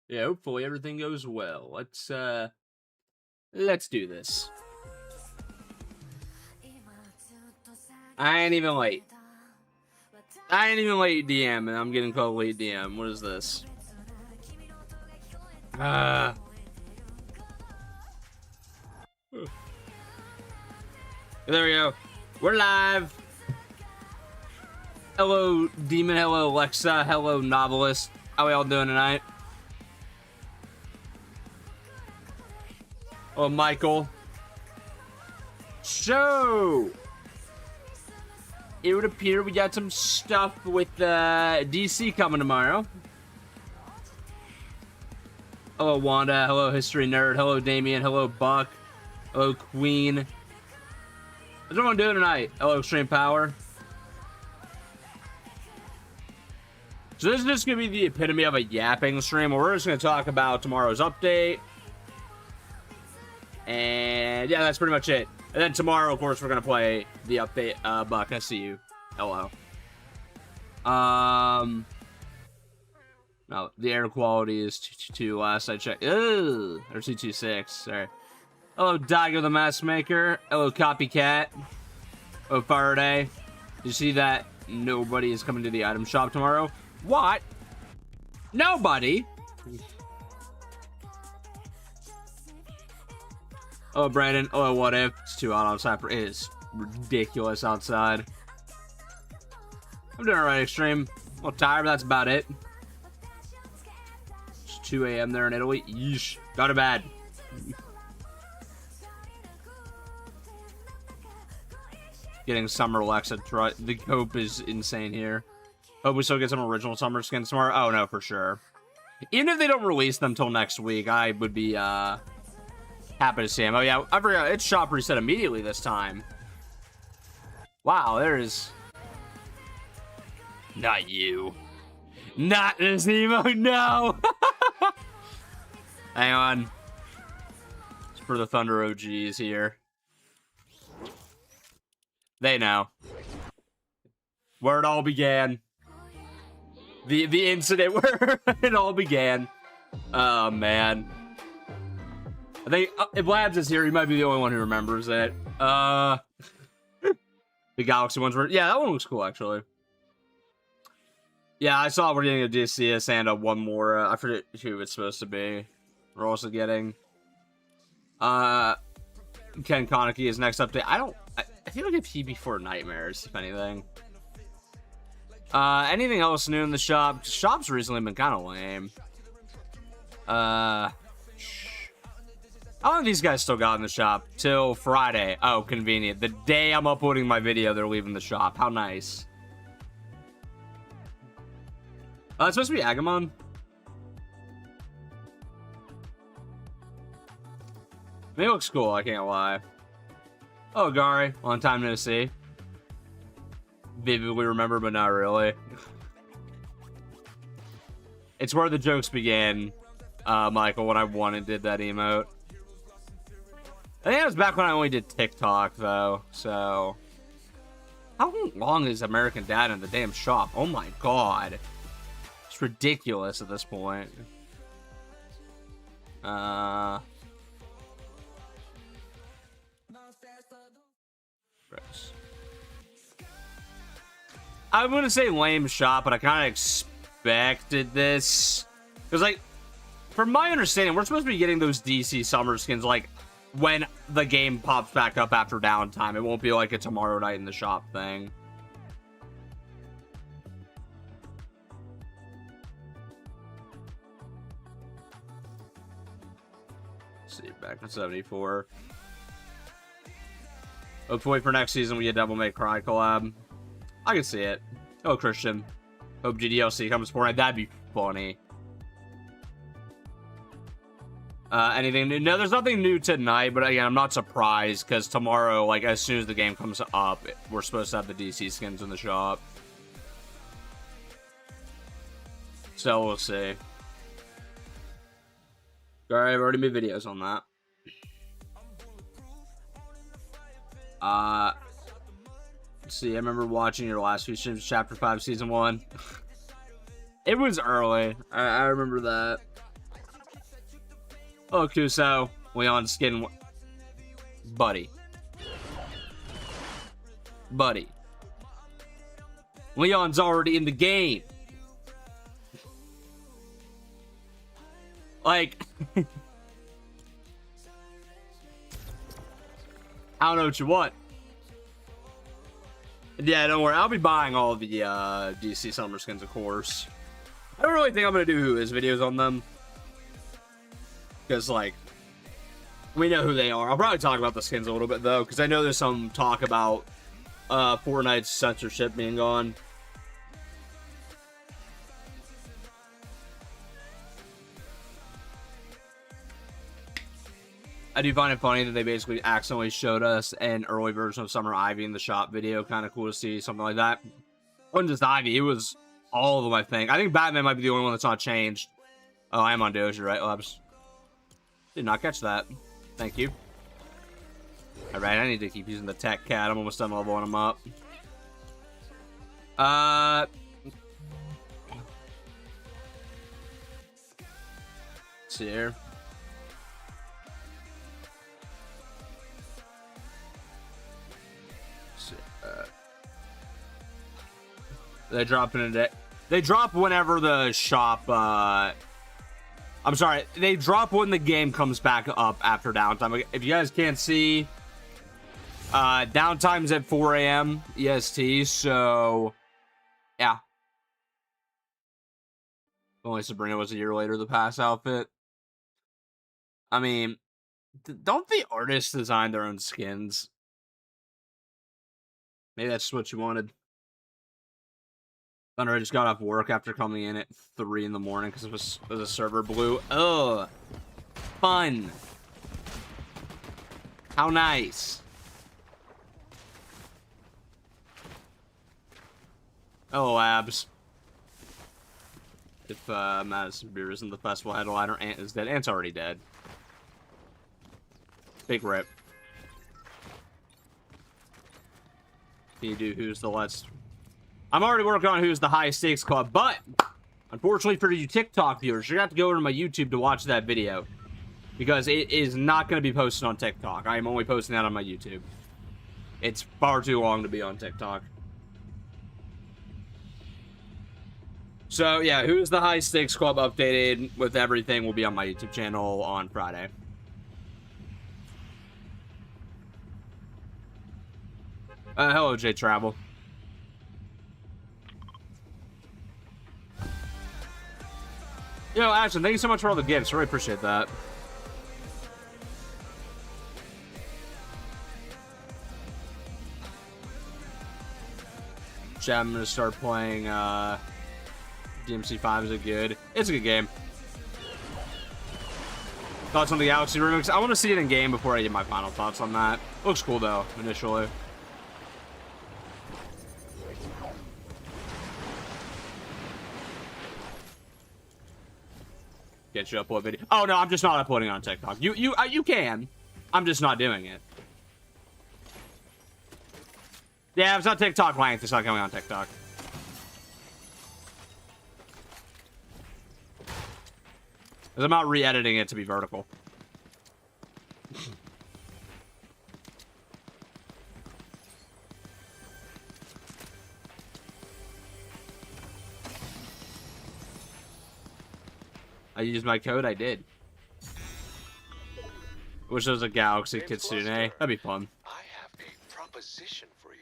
Yeah, hopefully everything goes well. Let's do this. I ain't even late. I ain't even late DM, and I'm getting called late DM. What is this? There we go. We're live. Hello, Demon. Hello, Alexa. Hello, Novelist. How we all doing tonight? Oh, Michael. So, it would appear we got some stuff with DC coming tomorrow. Hello, Wanda. Hello, History Nerd. Hello, Damien. Hello, Buck. Hello, Queen. What's everyone doing tonight? Hello, Extreme Power. So this is just going to be the epitome of a yapping stream, where we're just going to talk about tomorrow's update. And yeah, that's pretty much it. And then tomorrow, of course, we're going to play the update. Buck, I see you. Hello. No, the air quality is 222 last I checked. Ugh, or 226, sorry. Hello, Daigo the Mask Maker. Hello, Copycat. Oh, Faraday. Did you see that nobody is coming to the item shop tomorrow? What? Nobody? Oh, Brandon. Oh, what if? It's too hot outside. It is ridiculous outside. I'm doing alright, Extreme. A little tired, but that's about it. It's 2 a.m. there in Italy. Yeesh. Go to bed. Getting Summer Alexa. The hope is insane here. Hope we still get some original summer skins tomorrow. Oh, no, for sure. Even if they don't release them till next week, I would be happy to see them. Oh, yeah, I forgot. It's shop reset immediately this time. Wow, there is... Not you. Not this emo, no! Hang on. It's for the Thunder OGs here. They know. Where it all began. The incident where it all began. Oh, man. I think if Labs is here, he might be the only one who remembers it. The Galaxy ones were... Yeah, that one looks cool, actually. Yeah, I saw we're getting a DCS and one more. I forget who it's supposed to be. We're also getting... Ken Koniki is next update. I feel like if he'd be for Nightmares, if anything. Anything else new in the shop? Shop's recently been kind of lame. How long have these guys still got in the shop? Till Friday. Oh, convenient. The day I'm uploading my video, they're leaving the shop. How nice. It's supposed to be Agumon. It looks cool, I can't lie. Oh, Gary. Long time no see. Vividly remember, but not really. It's where the jokes began, Michael, when I did that emote. I think it was back when I only did TikTok, though, so... How long is American Dad in the damn shop? Oh my god. It's ridiculous at this point. I'm gonna say lame shop, but I kind of expected this. Because, like, from my understanding, we're supposed to be getting those DC summer skins, like, when the game pops back up after downtime. It won't be like a tomorrow night in the shop thing. Let's see, back to 74. Hopefully for next season we get Devil May Cry collab. I can see it. Oh, Christian. Hope GDLC comes Fortnite. That'd be funny. Anything new? No, there's nothing new tonight, but again, I'm not surprised, because tomorrow, like, as soon as the game comes up, we're supposed to have the DC skins in the shop. So, we'll see. Alright, I've already made videos on that. Let's see, I remember watching your last few streams, Chapter 5, Season 1. It was early. I remember that. Oh, Kuso. Leon skin. Buddy. Buddy. Leon's already in the game. Like, I don't know what you want. Yeah, don't worry. I'll be buying all the DC Summer skins, of course. I don't really think I'm going to do his videos on them. Because, like, we know who they are. I'll probably talk about the skins a little bit, though. Because I know there's some talk about Fortnite's censorship being gone. I do find it funny that they basically accidentally showed us an early version of Summer Ivy in the shop video. Kind of cool to see something like that. It wasn't just Ivy, it was all of them, I think. I think Batman might be the only one that's not changed. Oh, I am on Doja, right, Labs? Did not catch that. Thank you. Alright, I need to keep using the Tech Cat. I'm almost done leveling him up. Let's see here. They drop in a day. They drop whenever the shop, I'm sorry, they drop when the game comes back up after downtime. If you guys can't see, downtime's at 4 a.m. EST, so, yeah. Only Sabrina was a year later, the pass outfit. I mean, don't the artists design their own skins? Maybe that's what you wanted. Thunder, I just got off work after coming in at 3 in the morning because it was a server blew. Ugh. Fun. How nice. Oh, Abs. If Madison Beer isn't the festival headliner, Ant is dead. Ant's already dead. Big rip. Can you do who's the let's... I'm already working on who's the high stakes club, but unfortunately for you TikTok viewers, you're gonna have to go over to my YouTube to watch that video because it is not going to be posted on TikTok. I am only posting that on my YouTube. It's far too long to be on TikTok. So yeah, who's the high stakes club updated with everything will be on my YouTube channel on Friday. Hello, J Travel. Yo, Ashton, thank you so much for all the gifts. Really appreciate that. Chat, I'm gonna start playing DMC5. Is it good? It's a good game. Thoughts on the Galaxy remix? I want to see it in game before I get my final thoughts on that. Looks cool though, initially. Get you upload video. Oh no, I'm just not uploading on TikTok. You can. I'm just not doing it. Yeah, if it's not TikTok length, it's not coming on TikTok. Because I'm not re-editing it to be vertical. I used my code, I did. Wish there was a Galaxy Kitsune. That'd be fun. I have a proposition for you.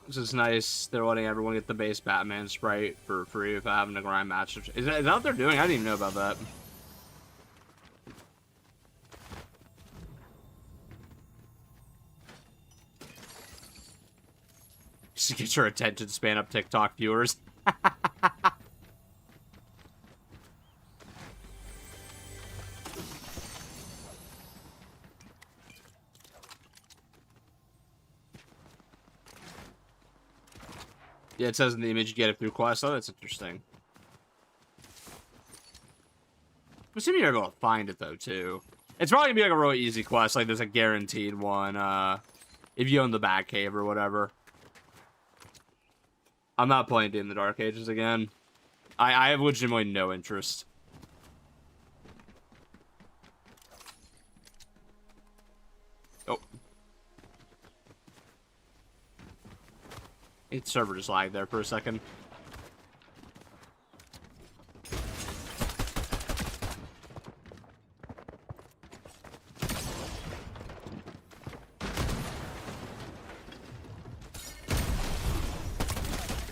This is nice. They're letting everyone get the base Batman sprite for free if having a grind match. Is that what they're doing? I didn't even know about that. Just to get your attention span up, TikTok viewers. Yeah, it says in the image you get it through quests. Oh, that's interesting. I'm assuming you're able to find it, though, too. It's probably gonna be like a really easy quest. Like, there's a guaranteed one, if you own the Batcave or whatever. I'm not playing Doom the Dark Ages again. I have legitimately no interest. Oh. Its server just lagged there for a second.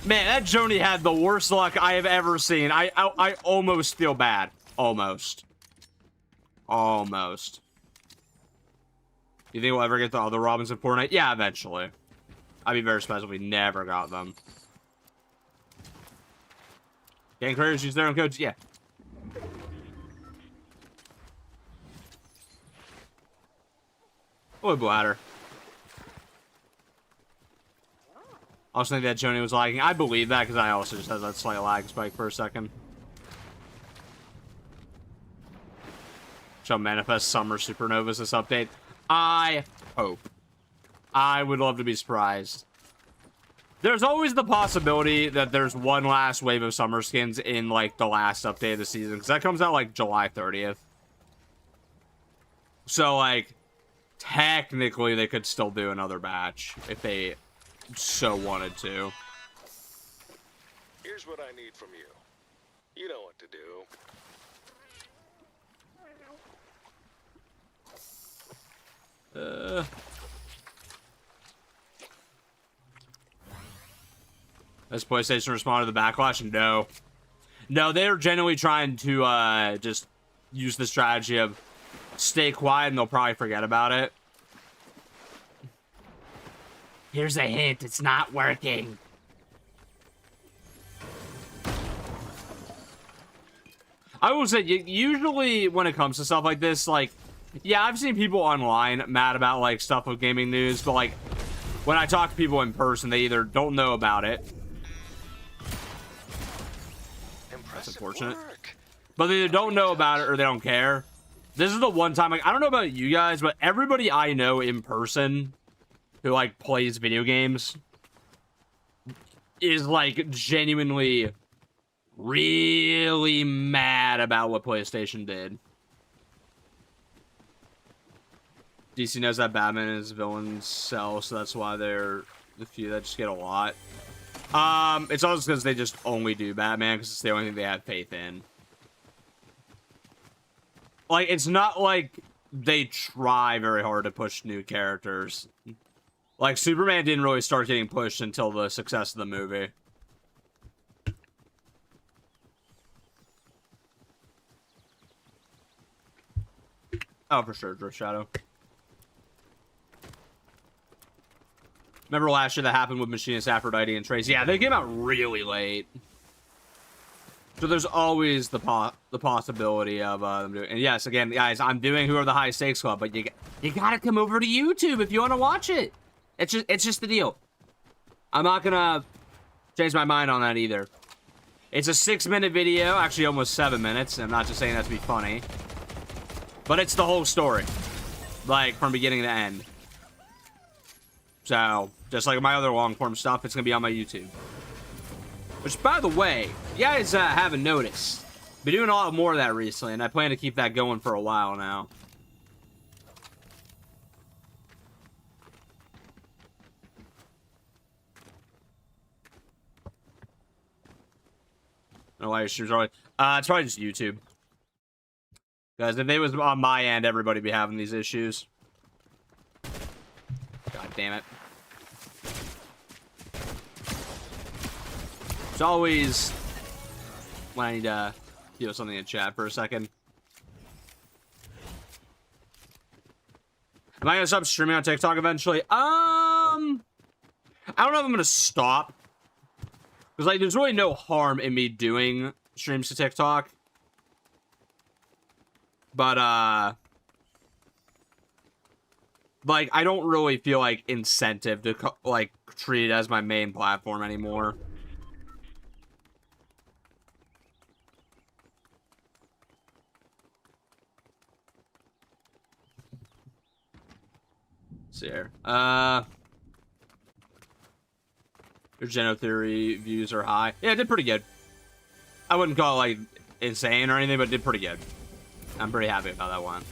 Man, that Joni had the worst luck I have ever seen. I almost feel bad. Almost. Almost. You think we'll ever get the other Robins in Fortnite? Yeah, eventually. I'd be very surprised if we never got them. Gang creators use their own codes? Yeah. Boy, bladder. I also think that Joni was lagging. I believe that because I also just had that slight lag spike for a second. Shall manifest summer supernovas this update. I hope. I would love to be surprised. There's always the possibility that there's one last wave of summer skins in, like, the last update of the season. Because that comes out, like, July 30th. So, like, technically they could still do another batch if they so wanted to. Here's what I need from you. You know what to do. Has PlayStation responded to the backlash? No. No, they're genuinely trying to just use the strategy of stay quiet and they'll probably forget about it. Here's a hint, it's not working. I will say, usually when it comes to stuff like this, like, yeah, I've seen people online mad about, like, stuff with gaming news, but, like, when I talk to people in person, they either don't know about it. That's unfortunate. But they either don't know about it or they don't care. This is the one time, like, I don't know about you guys, but everybody I know in person who, like, plays video games is, like, genuinely really mad about what PlayStation did. DC knows that Batman and his villains sell, so that's why they're the few that just get a lot. It's also because they just only do Batman because it's the only thing they have faith in. Like, it's not like they try very hard to push new characters. Like, Superman didn't really start getting pushed until the success of the movie. Oh, for sure, Drift Shadow. Remember last year that happened with Machinist Aphrodite and Trace? Yeah, they came out really late. So there's always the possibility of them doing. And yes, again, guys, I'm doing Who Are the High Stakes Club, but you gotta come over to YouTube if you want to watch it. It's just the deal. I'm not gonna change my mind on that either. It's a 6-minute video, actually almost 7 minutes. I'm not just saying that to be funny, but it's the whole story, like from beginning to end. So just like my other long-form stuff, it's gonna be on my YouTube. Which, by the way, you guys haven't noticed, been doing a lot more of that recently, and I plan to keep that going for a while now. I don't know why your streams are always... it's probably just YouTube. Guys, if it was on my end, everybody would be having these issues. God damn it. It's always when I need to do something in chat for a second. Am I gonna stop streaming on TikTok eventually? I don't know if I'm gonna stop. Because, like, there's really no harm in me doing streams to TikTok. But, like, I don't really feel, like, incentive to, like, treat it as my main platform anymore. Let's see here. Your Geno Theory views are high. Yeah, it did pretty good. I wouldn't call it, like, insane or anything, but it did pretty good. I'm pretty happy with how that went.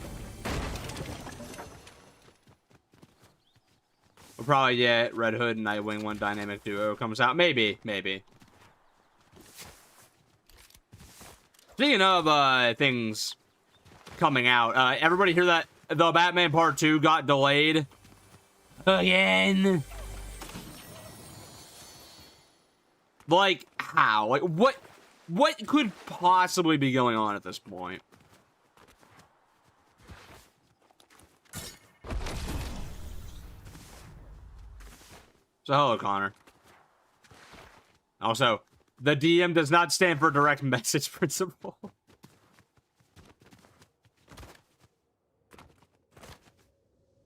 We'll probably get Red Hood and Nightwing when Dynamic Duo comes out. Maybe, maybe. Speaking of things coming out, everybody hear that the Batman Part 2 got delayed? Again? Like, how? Like, what could possibly be going on at this point? So, hello, Connor. Also, the DM does not stand for direct message principle.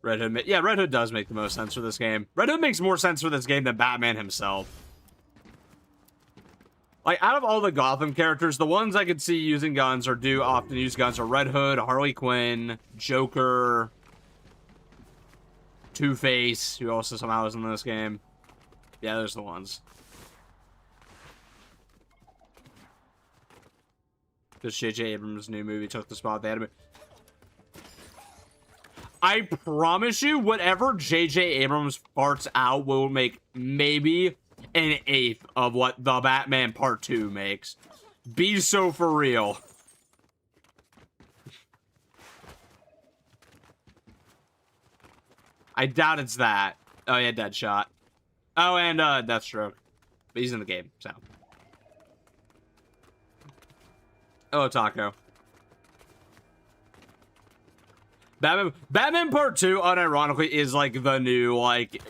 Red Hood, yeah, Red Hood does make the most sense for this game. Red Hood makes more sense for this game than Batman himself. Like, out of all the Gotham characters, the ones I could see using guns or do often use guns are Red Hood, Harley Quinn, Joker, Two-Face, who also somehow is in this game. Yeah, those are the ones. Because J.J. Abrams' new movie took the spot they had. I promise you, whatever J.J. Abrams farts out will make maybe an eighth of what the Batman Part 2 makes. Be so for real. I doubt it's that. Oh, yeah, Deadshot. Oh, and Deathstroke. But he's in the game, so. Oh, Taco. Batman Part 2, unironically, is like the new, like,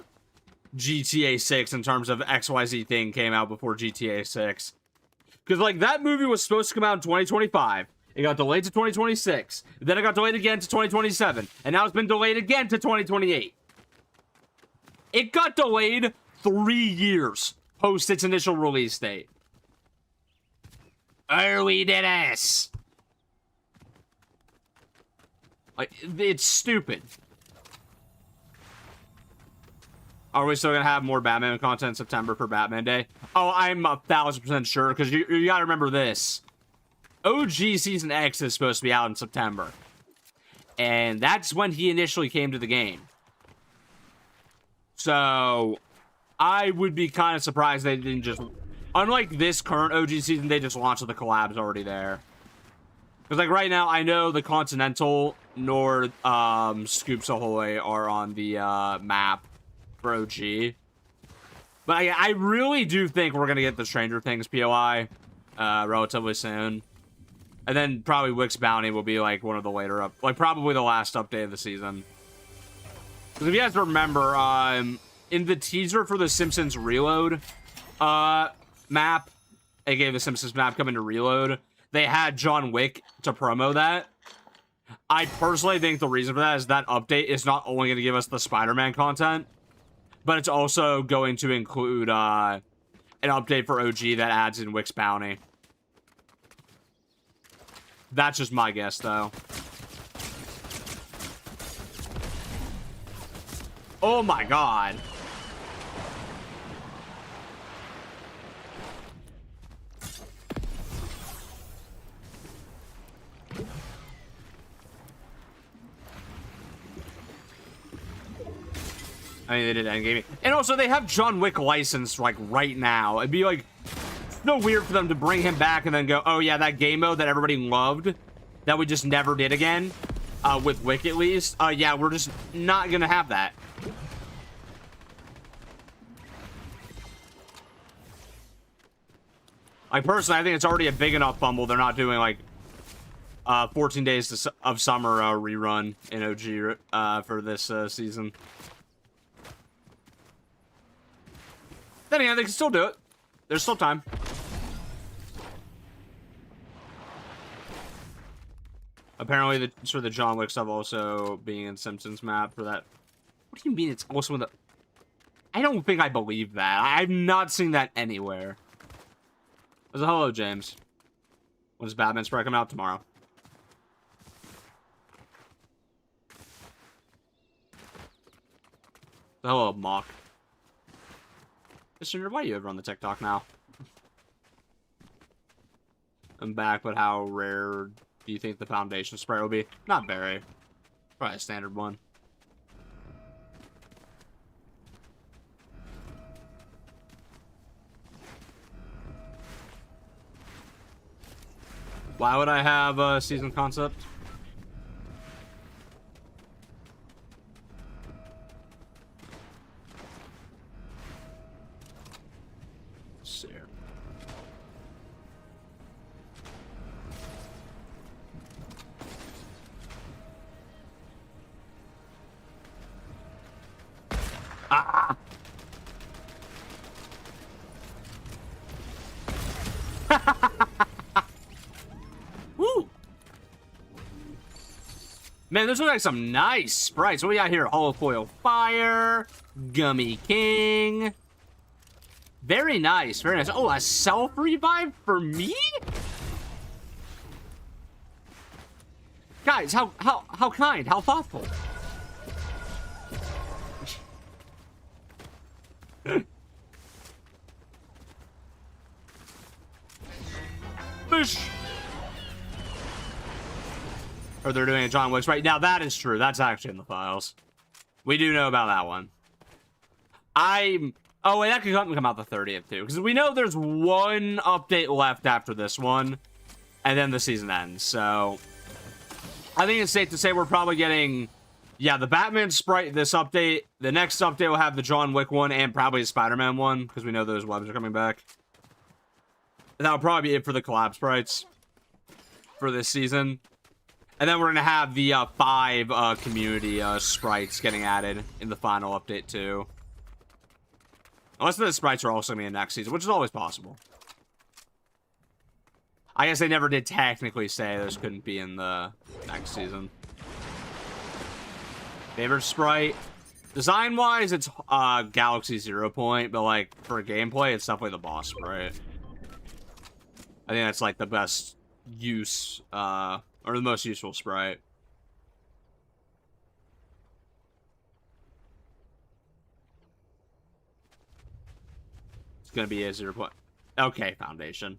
GTA 6 in terms of XYZ thing came out before GTA 6. Because, like, that movie was supposed to come out in 2025. It got delayed to 2026. Then it got delayed again to 2027. And now it's been delayed again to 2028. It got delayed 3 years post its initial release date. Early did us. Like, it's stupid. Are we still gonna have more Batman content in September for Batman Day? Oh, I'm 1,000% sure, because you gotta remember this. OG Season X is supposed to be out in September. And that's when he initially came to the game. So, I would be kind of surprised they didn't just... Unlike this current OG season, they just launched with the collabs already there. Because, like, right now, I know the Continental nor Scoops Ahoy are on the map for OG. But I really do think we're going to get the Stranger Things POI relatively soon. And then probably Wick's Bounty will be, like, one of the later up... Like, probably the last update of the season. Because if you guys remember, in the teaser for the Simpsons Reload map, aka the Simpsons map coming to Reload, they had John Wick to promo that. I personally think the reason for that is that update is not only going to give us the Spider-Man content, but it's also going to include an update for OG that adds in Wick's Bounty. That's just my guess, though. Oh my god. I mean, they did endgame. And also, they have John Wick licensed, like, right now. It'd be, like, so weird for them to bring him back and then go, oh, yeah, that game mode that everybody loved that we just never did again, with Wick at least. Yeah, we're just not gonna have that. Like, personally, I think it's already a big enough fumble. They're not doing, like, 14 Days of Summer rerun in OG for this season. Then again, they can still do it. There's still time. Apparently, the John Wick stuff also being in Simpsons map for that. What do you mean it's also in the... I don't think I believe that. I've not seen that anywhere. There's a hello, James. When does Batman Sprite come out? Tomorrow. Hello, Mock. Mr. Why are you over on the TikTok now? I'm back, but how rare do you think the foundation spray will be? Not very. Probably a standard one. Why would I have a season concept? Let's see here. Ah! Woo! Man, those look like some nice sprites. What we got here? Holofoil Fire, Gummy King. Very nice, very nice. Oh, a self-revive for me? Guys, how kind, how thoughtful. Fish. Or they're doing a John Wick's right now. That is true. That's actually in the files. We do know about that one. Oh, wait, that could come out the 30th, too. Because we know there's one update left after this one. And then the season ends. So, I think it's safe to say we're probably getting... Yeah, the Batman sprite this update. The next update will have the John Wick one and probably the Spider-Man one. Because we know those webs are coming back. And that'll probably be it for the collab sprites. For this season. And then we're going to have the 5 community sprites getting added in the final update, too. Unless the sprites are also going to be in next season, which is always possible. I guess they never did technically say those couldn't be in the next season. Favorite sprite? Design-wise, it's Galaxy 0 Point, but, like, for gameplay, it's definitely the boss sprite. I think that's, like, the best use, or the most useful sprite. It's gonna be a 0 point. Okay, Foundation.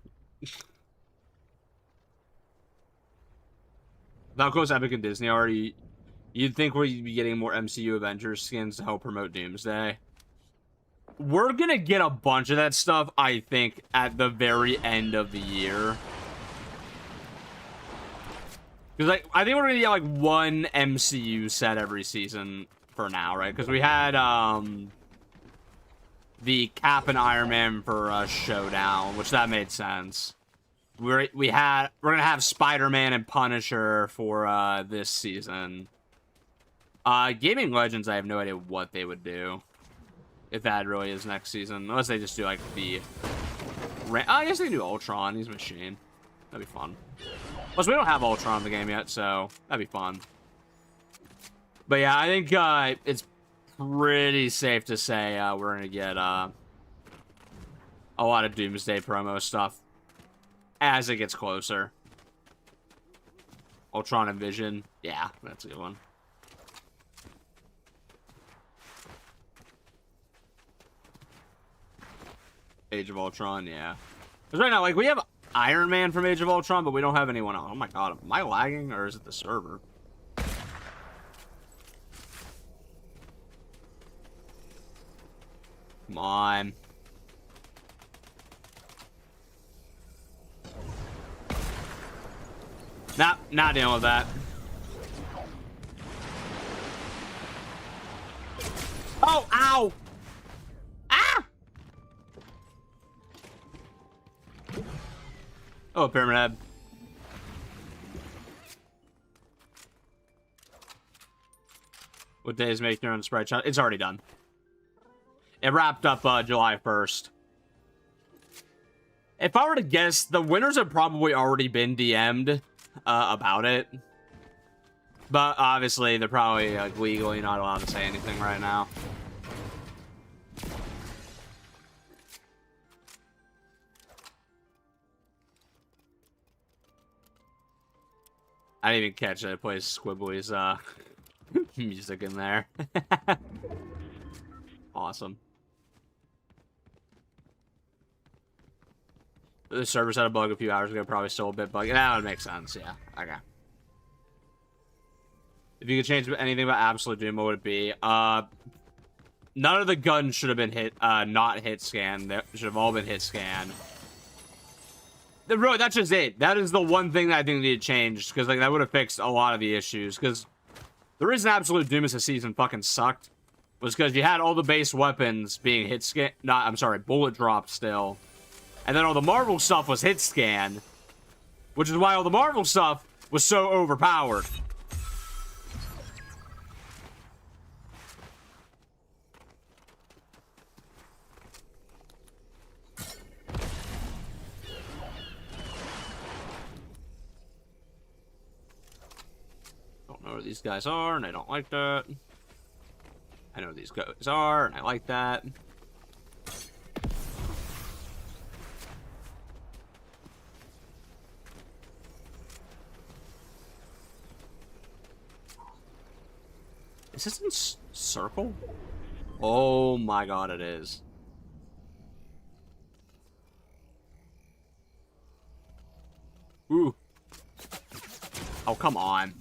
How close Epic and Disney are, you'd think we'd be getting more MCU Avengers skins to help promote Doomsday. We're gonna get a bunch of that stuff, I think, at the very end of the year. Because, like, I think we're gonna get, like, one MCU set every season for now, right? Because we had, the Cap and Iron Man for Showdown, which that made sense. We're gonna have Spider-Man and Punisher for this season. Gaming Legends, I have no idea what they would do if that really is next season, unless they just do like the. I guess they can do Ultron. He's a machine. That'd be fun. Plus, we don't have Ultron in the game yet, so that'd be fun. But yeah, I think it's pretty safe to say we're gonna get a lot of Doomsday promo stuff as it gets closer. Ultron and Vision, yeah, that's a good one. Age of Ultron, yeah. Because right now, like, we have Iron Man from Age of Ultron, but we don't have anyone else. Oh my god, am I lagging, or is it the server? Come on. Not dealing with that. Oh, ow! Ah! Oh, Pyramid Head. What day is making your own sprite shot? It's already done. It wrapped up July 1st. If I were to guess, the winners have probably already been DM'd about it. But obviously, they're probably legally not allowed to say anything right now. I didn't even catch it. It plays Squibbly's music in there. Awesome. The servers had a bug a few hours ago, probably still a bit buggy. That would make sense, yeah. Okay. If you could change anything about Absolute Doom, what would it be? None of the guns should have been not hit scan. They should have all been hit scan. Really, that's just it. That is the one thing that I think needed changed, because like that would have fixed a lot of the issues. Because the reason Absolute Doom as a season fucking sucked was because you had all the base weapons being hit scan. I'm sorry, bullet drop still, and then all the Marvel stuff was hit scan, which is why all the Marvel stuff was so overpowered. Know where these guys are, and I don't like that. I know where these guys are, and I like that. Is this in circle? Oh my god, it is. Ooh. Oh, come on.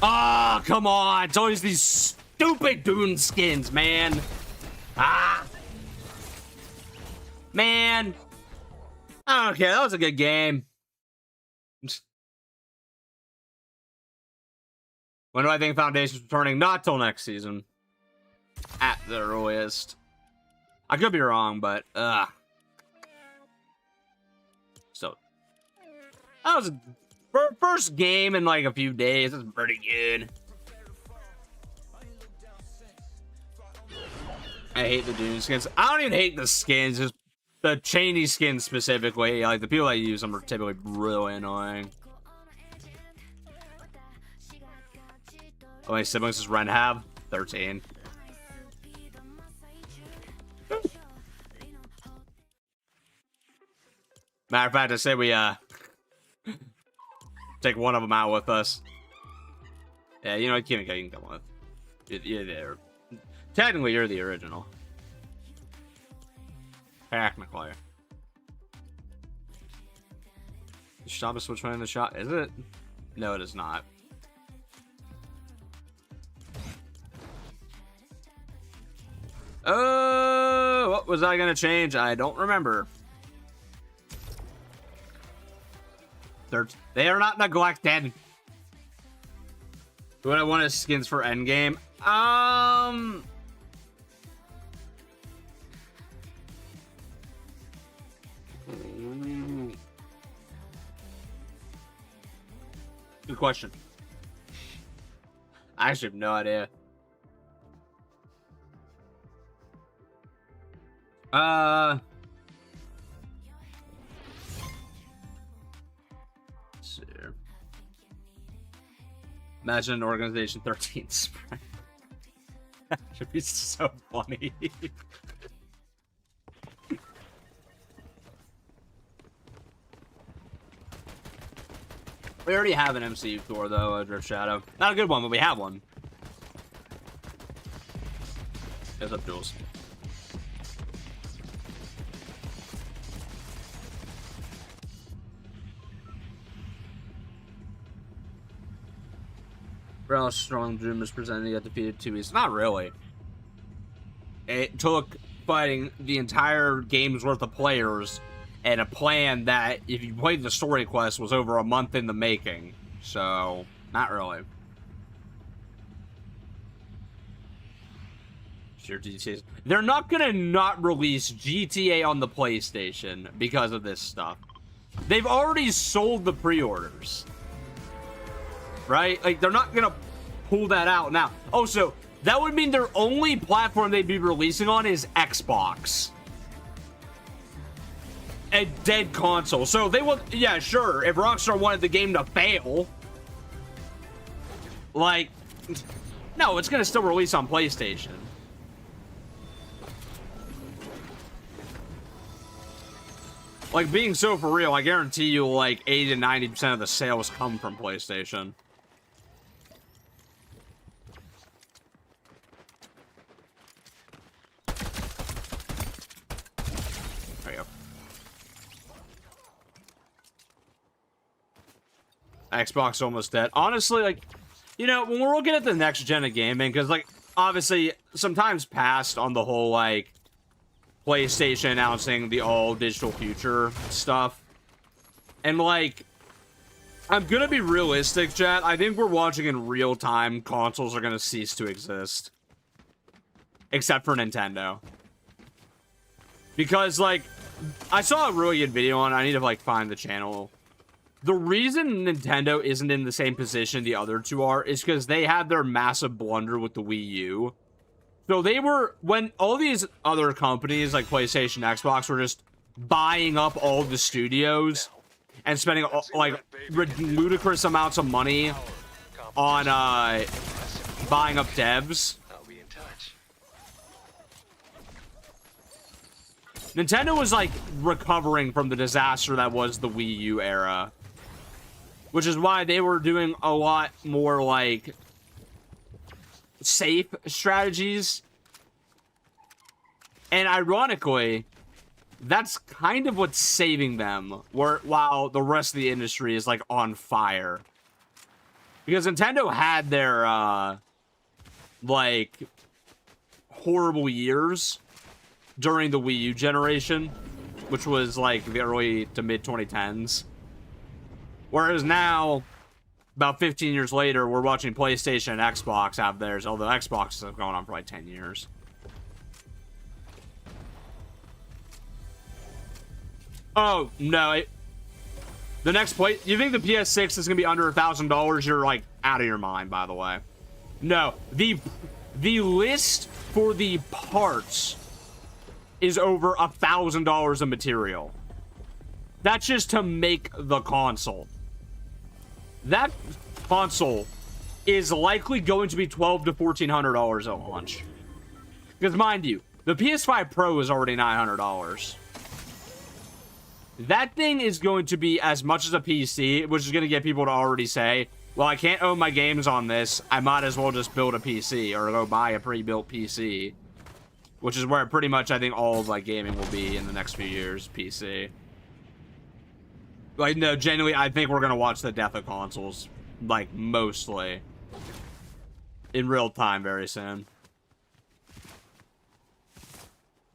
Ah, oh, come on. It's always these stupid Dune skins, man. Ah. Man. I don't care. That was a good game. When do I think Foundation's returning? Not till next season. At the earliest. I could be wrong, but, So, that was first game in like a few days. That's pretty good. I hate the Dune skins. I don't even hate the skins, just the Cheney skins specifically. Like the people that use them are typically really annoying. How many siblings does Ren have? 13. Matter of fact, I say we take one of them out with us. Yeah, you know, you can come with. You're there. Technically, you're the original. Technically. The shop is switch in the shop. Is it? No, it is not. Oh, what was I gonna change? I don't remember. They are not neglected. What I want is skins for endgame. Good question. I actually have no idea. Let's see here. Imagine an organization 13 sprite. That should be so funny. We already have an MCU Thor, though, Drift Shadow. Not a good one, but we have one. What's up, Jules? How strong Doom is presented, he got defeated 2 weeks. Not really. It took fighting the entire game's worth of players and a plan that, if you played the story quest, was over a month in the making. So, not really. Sure, GTA. They're not gonna not release GTA on the PlayStation because of this stuff. They've already sold the pre-orders. Right? Like, they're not gonna pull that out now. Oh, so that would mean their only platform they'd be releasing on is Xbox. A dead console. So they will, yeah, sure. If Rockstar wanted the game to fail, Like, no, it's gonna still release on PlayStation. Like, being so for real, I guarantee you, like, 80 to 90% of the sales come from PlayStation. There you go. Xbox almost dead. Honestly, like, you know, when we're looking at the next gen of gaming, because, like, obviously, sometimes past on the whole, like, PlayStation announcing the all-digital future stuff. And, like, I'm gonna be realistic, chat. I think we're watching in real time consoles are gonna cease to exist. Except for Nintendo. Because, like, I saw a really good video on it. I need to, like, find the channel. The reason Nintendo isn't in the same position the other two are is because they had their massive blunder with the Wii U. So they were, when all these other companies like PlayStation, Xbox were just buying up all the studios and spending like ludicrous amounts of money on buying up devs. Nintendo was like recovering from the disaster that was the Wii U era, which is why they were doing a lot more like safe strategies. And ironically, that's kind of what's saving them, while the rest of the industry is like on fire. Because Nintendo had their like horrible years during the Wii U generation, which was like the early to mid 2010s. Whereas now, about 15 years later, we're watching PlayStation and Xbox have theirs, although Xbox has gone on for like 10 years. Oh, no. The next play... You think the PS6 is going to be under $1,000? You're, like, out of your mind, by the way. No. The list for the parts is over $1,000 of material. That's just to make the console. That console is likely going to be $1,200 to $1,400 at launch. Because, mind you, the PS5 Pro is already $900. That thing is going to be as much as a PC, which is going to get people to already say, well, I can't own my games on this. I might as well just build a PC or go buy a pre-built PC. Which is where pretty much I think all of like gaming will be in the next few years, PC. Like, no, genuinely, I think we're going to watch the death of consoles, like, mostly. In real time very soon.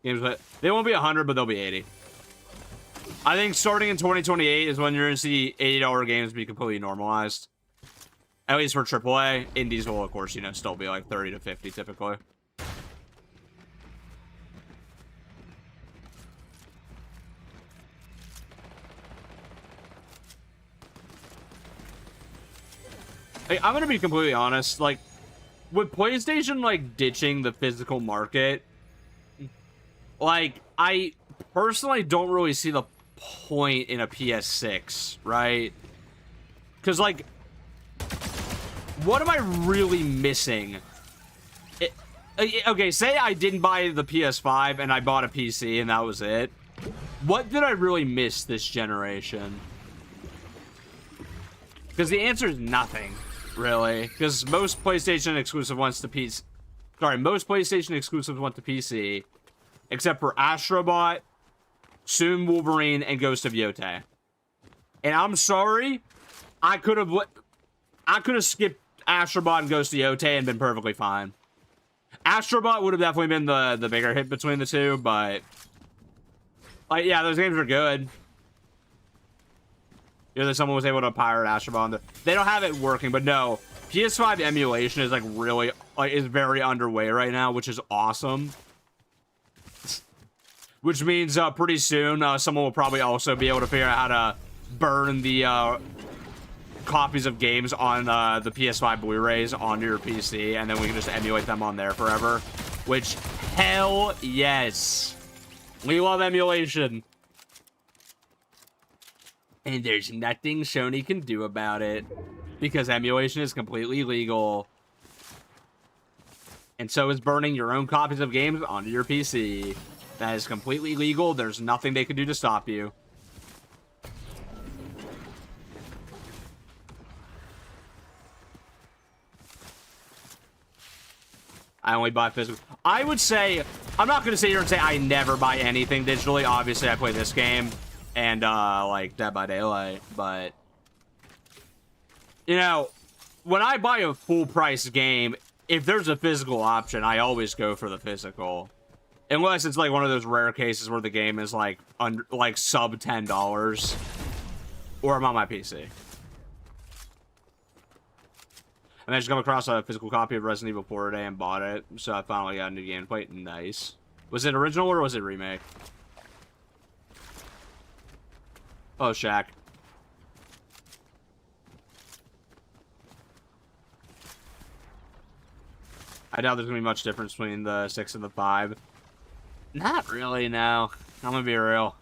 Games, but they won't be 100, but they'll be 80. I think starting in 2028 is when you're going to see $80 games be completely normalized. At least for AAA. Indies will, of course, you know, still be like 30 to 50 typically. Like, I'm going to be completely honest. Like, with PlayStation, like, ditching the physical market, like, I personally don't really see the point in a PS6, right? Because, like, what am I really missing? Okay, say I didn't buy the PS5 and I bought a PC and that was it. What did I really miss this generation? Because the answer is nothing, really. Because most PlayStation exclusive wants to PC. Sorry, most PlayStation exclusives want to PC, except for Astrobot, soon Wolverine, and Ghost of Yotei. And I'm sorry, I could have skipped Astrobot and Ghost of Yotei and been perfectly fine. Astrobot would have definitely been the bigger hit between the two, but like, yeah, those games are good. You know, that someone was able to pirate Astrobot. They don't have it working, but no, PS5 emulation is like really is very underway right now, which is awesome. Which means pretty soon someone will probably also be able to figure out how to burn the copies of games on the PS5 Blu-rays onto your PC, and then we can just emulate them on there forever. Which, hell yes. We love emulation. And there's nothing Sony can do about it. Because emulation is completely legal. And so is burning your own copies of games onto your PC. That is completely legal. There's nothing they can do to stop you. I only buy physical. I would say, I'm not going to sit here and say I never buy anything digitally. Obviously, I play this game and, like, Dead by Daylight. But, you know, when I buy a full-price game, if there's a physical option, I always go for the physical. Unless it's, like, one of those rare cases where the game is, like, sub $10. Or I'm on my PC. And I just come across a physical copy of Resident Evil 4 today and bought it. So I finally got a new game to play. Nice. Was it original or was it remake? Oh, Shaq. I doubt there's going to be much difference between the 6 and the 5. Not really, no. I'm going to be real.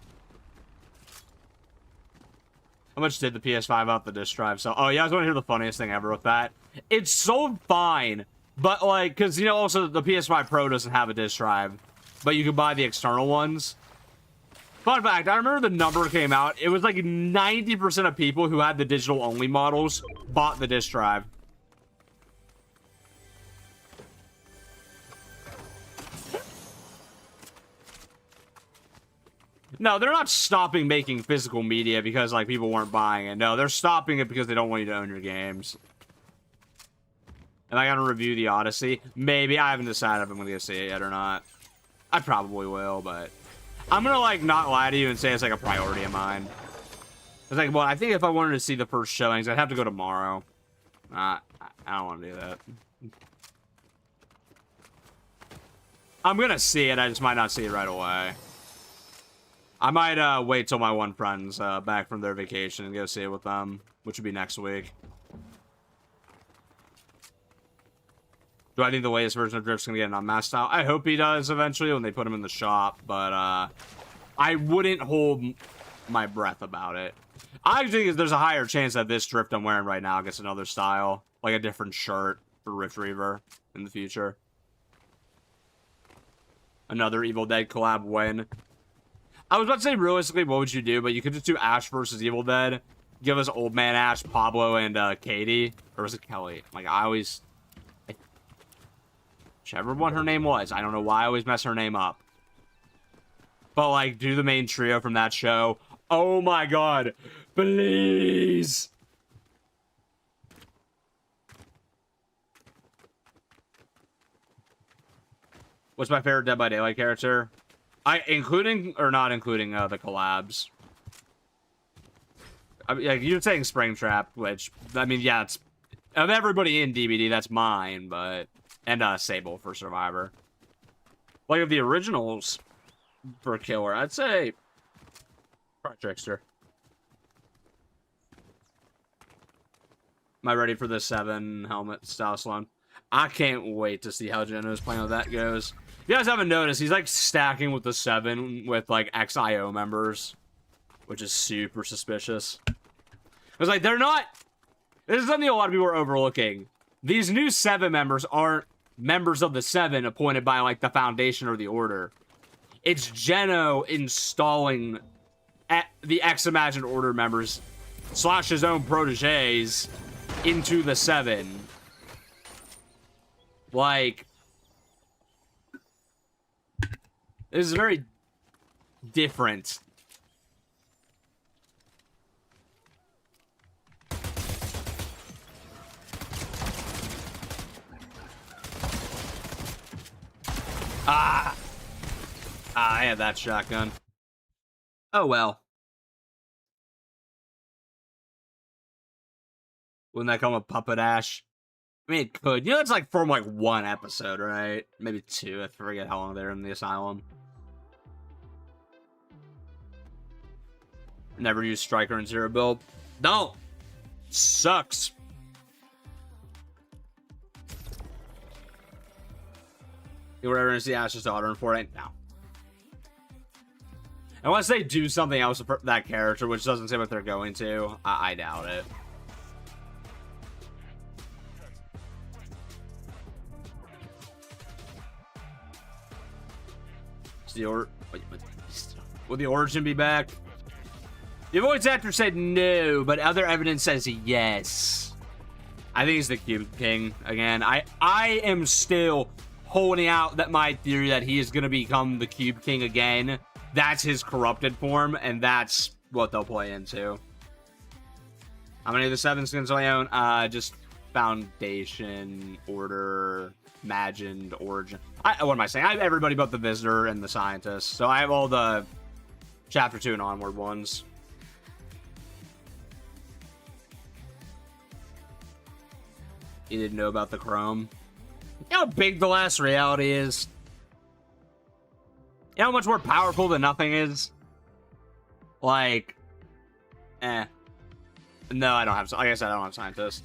How much did the PS5 out the disc drive? So, oh, you guys want to hear the funniest thing ever with that? It's sold fine, but, like, because, you know, also the PS5 Pro doesn't have a disc drive, but you can buy the external ones. Fun fact, I remember the number came out. It was like 90% of people who had the digital-only models bought the disc drive. No, they're not stopping making physical media because, like, people weren't buying it. No, they're stopping it because they don't want you to own your games. Am I gonna review the Odyssey? Maybe. I haven't decided if I'm gonna go see it yet or not. I probably will, but I'm gonna, like, not lie to you and say it's, like, a priority of mine. It's like, well, I think if I wanted to see the first showings, I'd have to go tomorrow. I don't want to do that. I'm gonna see it, I just might not see it right away. I might wait till my one friend's back from their vacation and go see it with them, which would be next week. Do I think the latest version of Drift's gonna get an unmasked style? I hope he does eventually when they put him in the shop, but I wouldn't hold my breath about it. I think there's a higher chance that this Drift I'm wearing right now gets another style, like a different shirt for Rift Reaver in the future. Another Evil Dead collab win. I was about to say realistically, what would you do? But you could just do Ash versus Evil Dead. Give us Old Man Ash, Pablo, and Katie, or was it Kelly? Like I always. Whichever one her name was. I don't know why I always mess her name up. But, like, do the main trio from that show. Oh, my God. Please. What's my favorite Dead by Daylight character? Including, or not including, the collabs. I mean, like, you're saying Springtrap, which, I mean, yeah, it's... Of everybody in DBD, that's mine, but... And Sable for Survivor. Like of the originals for Killer, I'd say Trickster. Am I ready for the 7 helmet style Sloan? I can't wait to see how Geno's playing with that goes. If you guys haven't noticed, he's like stacking with the 7 with like XIO members, which is super suspicious. Because like they're not. This is something a lot of people are overlooking. These new 7 members aren't members of the 7 appointed by, like, the Foundation or the Order. It's Geno installing the X-Imagined Order members / his own proteges into the 7. Like, this is very different. I had that shotgun. Oh well. Wouldn't that come with Puppet Ash? I mean, it could. You know, it's like from like 1 episode, right? Maybe 2. I forget how long they're in the asylum. Never use Striker in Zero build. Don't. Sucks. You were ever gonna see Ash's daughter in Fortnite? No. Unless they do something else with that character, which doesn't say what they're going to, I doubt it. Will the origin be back? The voice actor said no, but other evidence says yes. I think he's the Cube King again. I am still holding out that my theory that he is going to become the Cube King again. That's his corrupted form, and that's what they'll play into. How many of the 7 skins do I own? Just Foundation, Order, Imagined, Origin. What am I saying? I have everybody but the Visitor and the Scientist. So I have all the Chapter 2 and onward ones. You didn't know about the Chrome. You know how big the Last Reality is? You know how much more powerful than nothing is? Like, No, I don't have, like I said, I don't have Scientist.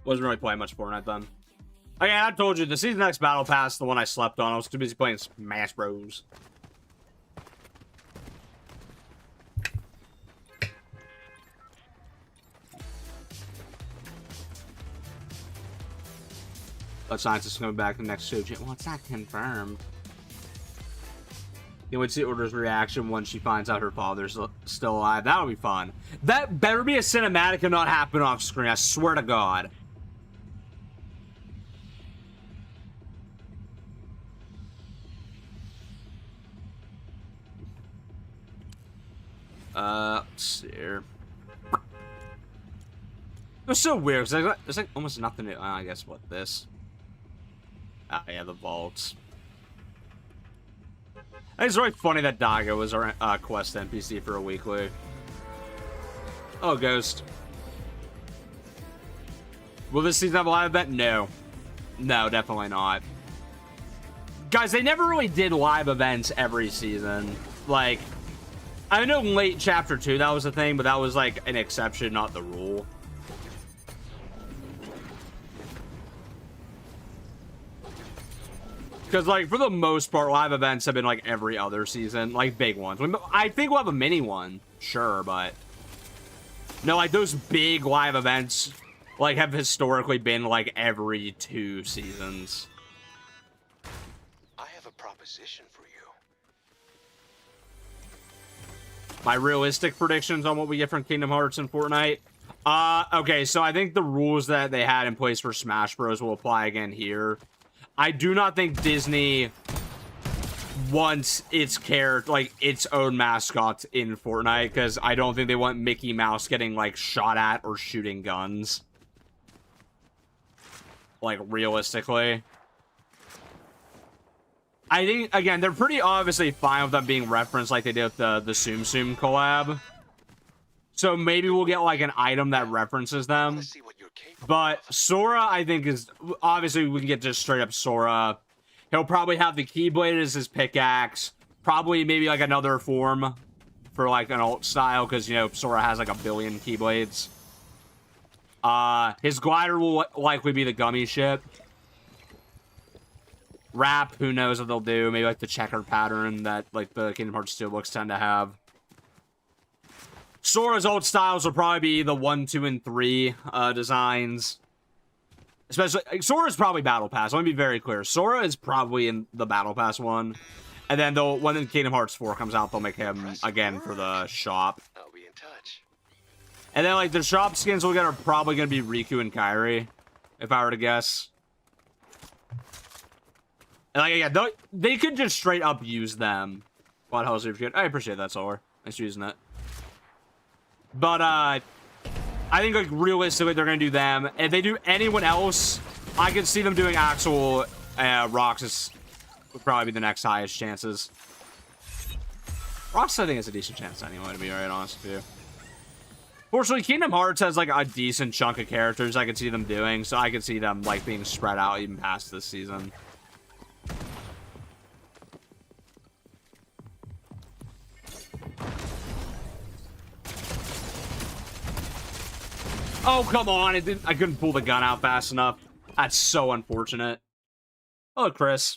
Wasn't really playing much Fortnite then. Okay, I told you, the Season X Battle Pass, the one I slept on, I was too busy playing Smash Bros. But Scientist is coming back the next show. Well, it's not confirmed. You would see Order's reaction when she finds out her father's still alive. That'll be fun. That better be a cinematic and not happen off screen. I swear to God. Let's see here. It was so weird. There's like almost nothing to, I guess, what, this? Ah, yeah, the vaults. I think it's really funny that Dago was our quest NPC for a weekly. Oh, Ghost. Will this season have a live event? No. No, definitely not. Guys, they never really did live events every season. Like, I know late Chapter 2 that was a thing, but that was like an exception, not the rule. Because, like, for the most part, live events have been, like, every other season. Like, big ones. I think we'll have a mini one. Sure, but... No, like, those big live events, like, have historically been, like, every 2 seasons. I have a proposition for you. My realistic predictions on what we get from Kingdom Hearts and Fortnite? Okay, so I think the rules that they had in place for Smash Bros. Will apply again here. I do not think Disney wants its character, like, its own mascot in Fortnite, because I don't think they want Mickey Mouse getting, like, shot at or shooting guns. Like, realistically. I think, again, they're pretty obviously fine with them being referenced like they did with the Tsum Tsum collab. So maybe we'll get, like, an item that references them. But Sora, I think, is... Obviously, we can get just straight up Sora. He'll probably have the Keyblade as his pickaxe. Probably maybe, like, another form for, like, an alt style. Because, you know, Sora has, like, 1 billion Keyblades. His glider will likely be the gummy ship. Wrap, who knows what they'll do. Maybe, like, the checkered pattern that, like, the Kingdom Hearts Steelbooks tend to have. Sora's old styles will probably be the 1, 2, and 3 designs. Especially, Sora's probably Battle Pass. Let me be very clear. Sora is probably in the Battle Pass one. And then when the Kingdom Hearts 4 comes out, they'll make him again for the shop. I'll be in touch. And then, like, the shop skins we'll get are probably going to be Riku and Kairi, if I were to guess. And, like, yeah, they could just straight up use them. What hell's your good? I appreciate that, Solar. Thanks for using it. But, I think, like, realistically, they're going to do them. If they do anyone else, I could see them doing actual Roxas would probably be the next highest chances. Roxas, I think, has a decent chance anyway, to be right honest with you. Fortunately, Kingdom Hearts has, like, a decent chunk of characters I could see them doing, so I could see them, like, being spread out even past this season. Oh, come on. I couldn't pull the gun out fast enough. That's so unfortunate. Oh, Chris.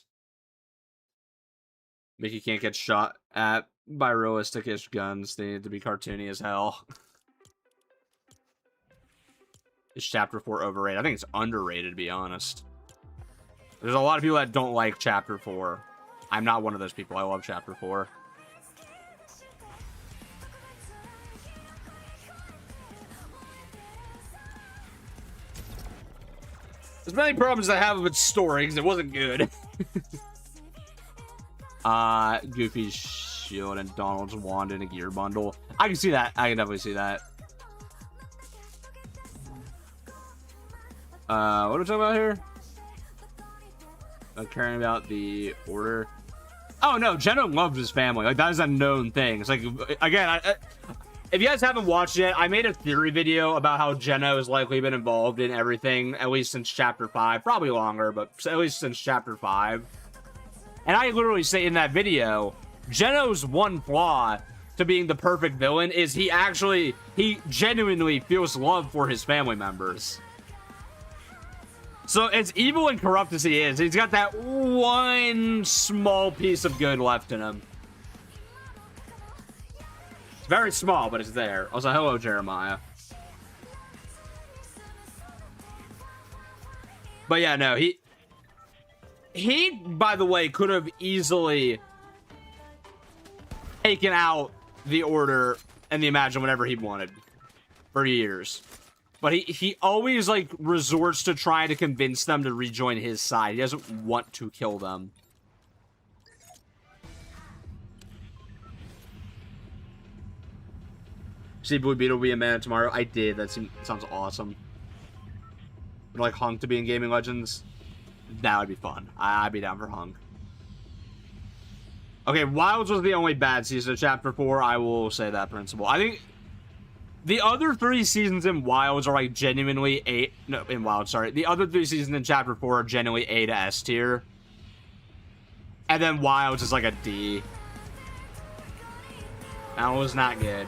Mickey can't get shot at by realistic-ish guns. They need to be cartoony as hell. Is Chapter 4 overrated? I think it's underrated, to be honest. There's a lot of people that don't like Chapter 4. I'm not one of those people. I love Chapter 4. There's many problems I have with story because it wasn't good. Goofy's shield and Donald's wand in a gear bundle. I can see that. I can definitely see that. What are we talking about here? Caring about the order. Oh no, Jenna loves his family. Like, that is a known thing. It's like, again, if you guys haven't watched it, I made a theory video about how Jenna has likely been involved in everything, at least since Chapter 5. Probably longer, but at least since Chapter 5. And I literally say in that video, Jenna's one flaw to being the perfect villain is he genuinely feels love for his family members. So, as evil and corrupt as he is, he's got that one small piece of good left in him. It's very small, but it's there. Also, hello, Jeremiah. But yeah, no, he, by the way, could have easily taken out the Order and the Imagine whenever he wanted for years. But he always, like, resorts to trying to convince them to rejoin his side. He doesn't want to kill them. See Blue Beetle be a man tomorrow? I did. That sounds awesome. Would like Hunk to be in Gaming Legends? That would be fun. I'd be down for Hunk. Okay, Wilds was the only bad season of Chapter 4. I will say that, Principal. I think the other 3 seasons in Wilds are like genuinely A. No, in Wilds, sorry. The other 3 seasons in Chapter 4 are genuinely A to S tier. And then Wilds is like a D. That was not good.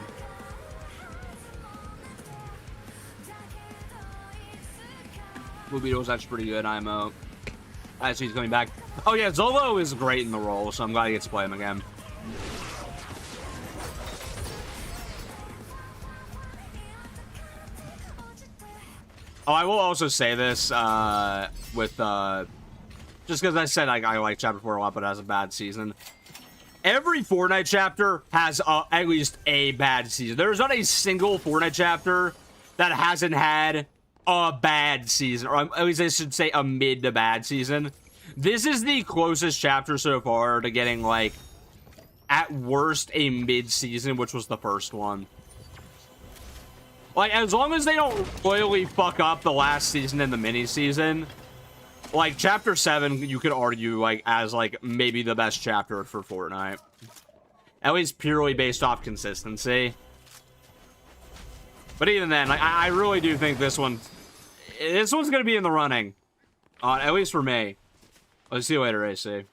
Blue Beetle's actually pretty good. I see he's coming back. Oh yeah, Zolo is great in the role, so I'm glad he gets to play him again. Oh, I will also say this, with, just because I said I like Chapter 4 a lot, but it has a bad season. Every Fortnite chapter has at least a bad season. There's not a single Fortnite chapter that hasn't had a bad season, or at least I should say a mid to bad season. This is the closest chapter so far to getting, like, at worst, a mid season, which was the first one. Like, as long as they don't royally fuck up the last season and the mini season, like, Chapter 7, you could argue, like, as, like, maybe the best chapter for Fortnite. At least purely based off consistency. But even then, like, I really do think this one's gonna be in the running. At least for me. I'll see you later, AC.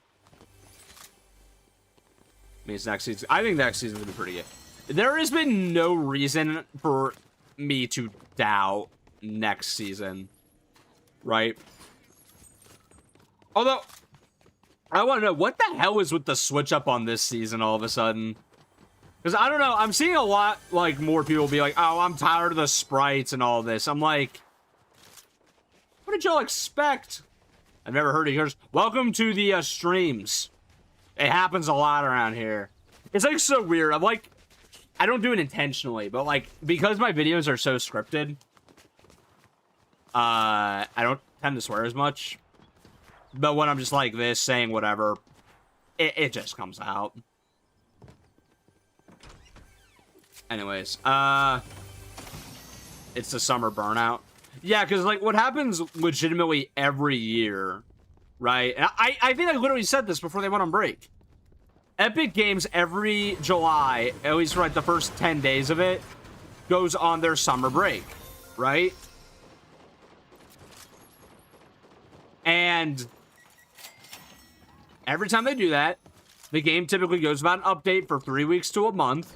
Means next season. I think next season's gonna be pretty good. There has been no reason for me to doubt next season, right? Although, I want to know, what the hell is with the switch up on this season all of a sudden? Because, I don't know, I'm seeing a lot, like, more people be like, oh, I'm tired of the sprites and all this. I'm like, what did y'all expect? I've never heard of yours. Welcome to the streams. It happens a lot around here. It's, like, so weird. I'm like, I don't do it intentionally, but, like, because my videos are so scripted, I don't tend to swear as much. But when I'm just like this, saying whatever, it just comes out. Anyways, it's the summer burnout. Yeah, because, like, what happens legitimately every year, right? And I think I literally said this before they went on break. Epic Games every July, at least for like the first 10 days of it, goes on their summer break, right? And every time they do that, the game typically goes about an update for 3 weeks to a month.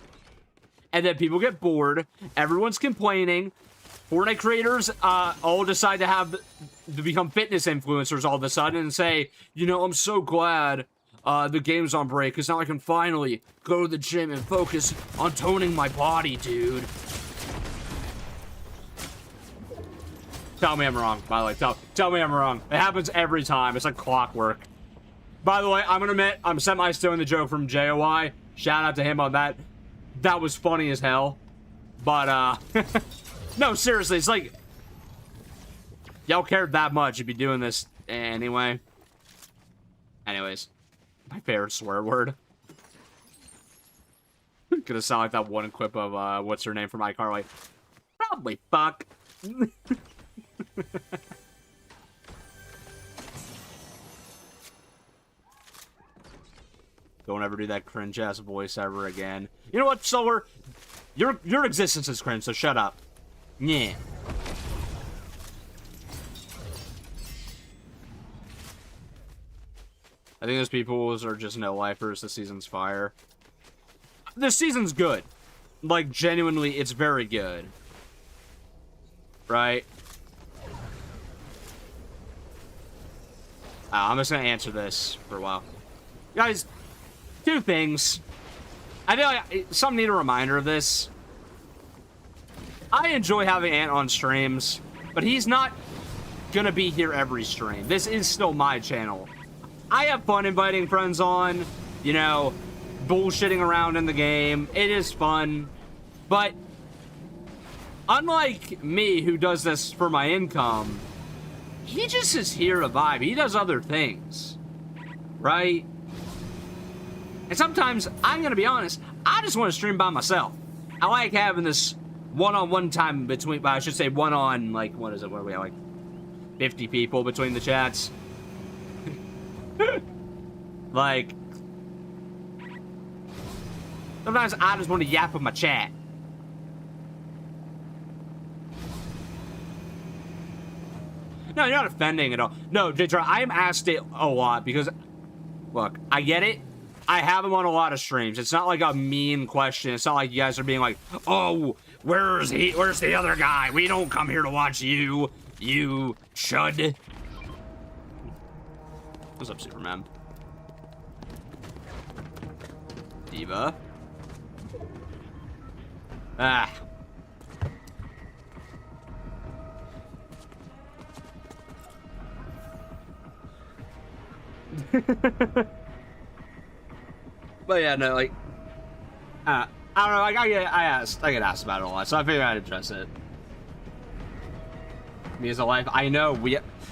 And then people get bored. Everyone's complaining. Fortnite creators all decide to become fitness influencers all of a sudden and say, you know, I'm so glad the game's on break because now I can finally go to the gym and focus on toning my body, dude. Tell me I'm wrong, by the way. Tell me I'm wrong. It happens every time. It's like clockwork. By the way, I'm gonna admit, I'm semi-stealing the joke from JOI. Shout out to him on that. That was funny as hell. But, no, seriously, it's like, y'all cared that much, you'd be doing this anyway. Anyways, my favorite swear word. Gonna sound like that one quip of, what's her name from iCarly? Probably fuck. Don't ever do that cringe-ass voice ever again. You know what, Solar? Your existence is cringe, so shut up. Yeah. I think those people are just no-lifers. The season's fire. The season's good. Like, genuinely, it's very good. Right? I'm just gonna answer this for a while. Guys, two things. I feel like some need a reminder of this. I enjoy having Ant on streams, but he's not gonna be here every stream. This is still my channel. I have fun inviting friends on, you know, bullshitting around in the game. It is fun, but unlike me, who does this for my income, he just is here to vibe. He does other things, right? And sometimes, I'm gonna be honest, I just want to stream by myself. I like having this one-on-one time between, I should say one-on, like, what is it, what are we, like, 50 people between the chats? Like, sometimes I just want to yap with my chat. No, you're not offending at all. No, Jitra, I am asked it a lot because, look, I get it. I have him on a lot of streams. It's not like a mean question. It's not like you guys are being like, oh, where's he? Where's the other guy? We don't come here to watch you, you chud. What's up, Superman? Diva. Ah. But yeah, no, like, I don't know, like, I get asked about it a lot, so I figured I'd address it. Me as a life, I know,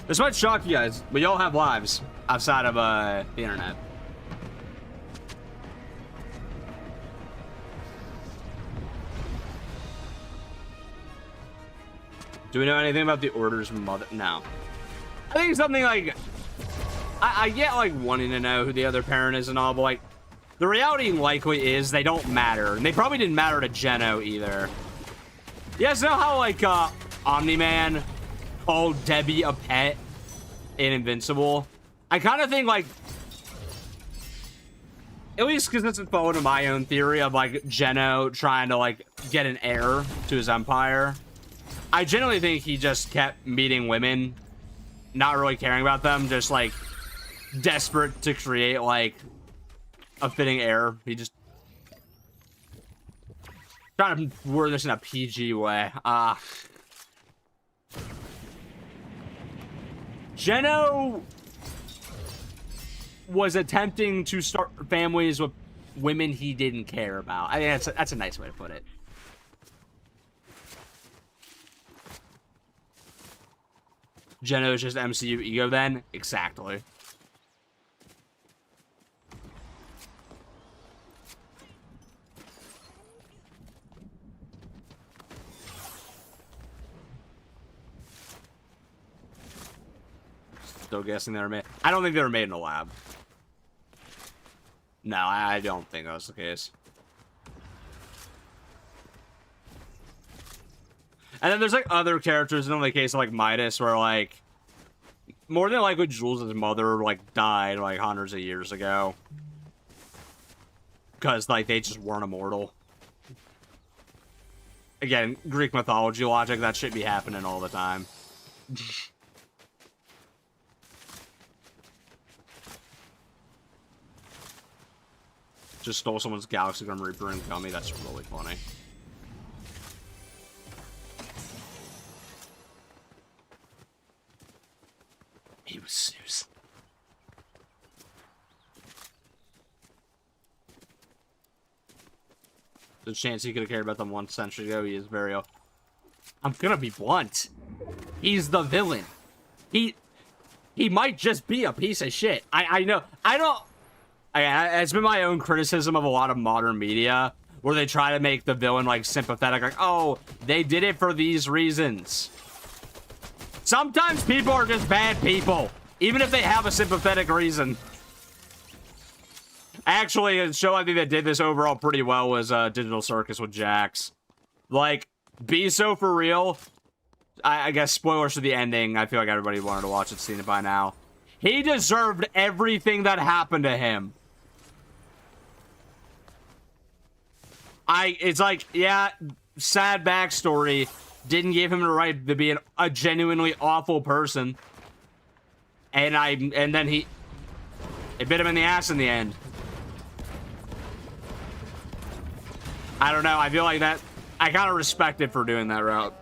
this might shock you guys, we all have lives outside of, the internet. Do we know anything about the Order's mother? No. I think something like, I get, like, wanting to know who the other parent is and all, but, like, the reality likely is they don't matter. And they probably didn't matter to Geno either. You guys know how, like, Omni-Man called Debbie a pet in Invincible? I kind of think, like, at least because it's a follow to my own theory of, like, Geno trying to, like, get an heir to his empire. I genuinely think he just kept meeting women, not really caring about them, just, like, desperate to create, like, a fitting heir. He just trying to word this in a PG way. Geno was attempting to start families with women he didn't care about. I mean, that's a nice way to put it. Geno's just MCU ego then? Exactly. Still guessing they were made. I don't think they were made in a lab. No, I don't think that was the case. And then there's like other characters in the case of like Midas where like more than likely Jules' mother like died like hundreds of years ago. Because like they just weren't immortal. Again, Greek mythology logic, that should be happening all the time. Just stole someone's Galaxy Grim Reaper and gummy, that's really funny. He was Zeus. The chance he could have cared about them 1 century ago, he is very... I'm gonna be blunt. He's the villain. He might just be a piece of shit. I know. It's been my own criticism of a lot of modern media where they try to make the villain, like, sympathetic. Like, oh, they did it for these reasons. Sometimes people are just bad people, even if they have a sympathetic reason. Actually, a show I think that did this overall pretty well was Digital Circus with Jax. Like, be so for real. I guess spoilers for the ending. I feel like everybody wanted to watch it, seen it by now. He deserved everything that happened to him. It's like, yeah, sad backstory. Didn't give him the right to be a genuinely awful person. And then it bit him in the ass in the end. I don't know. I feel like that. I kind of respect it for doing that route.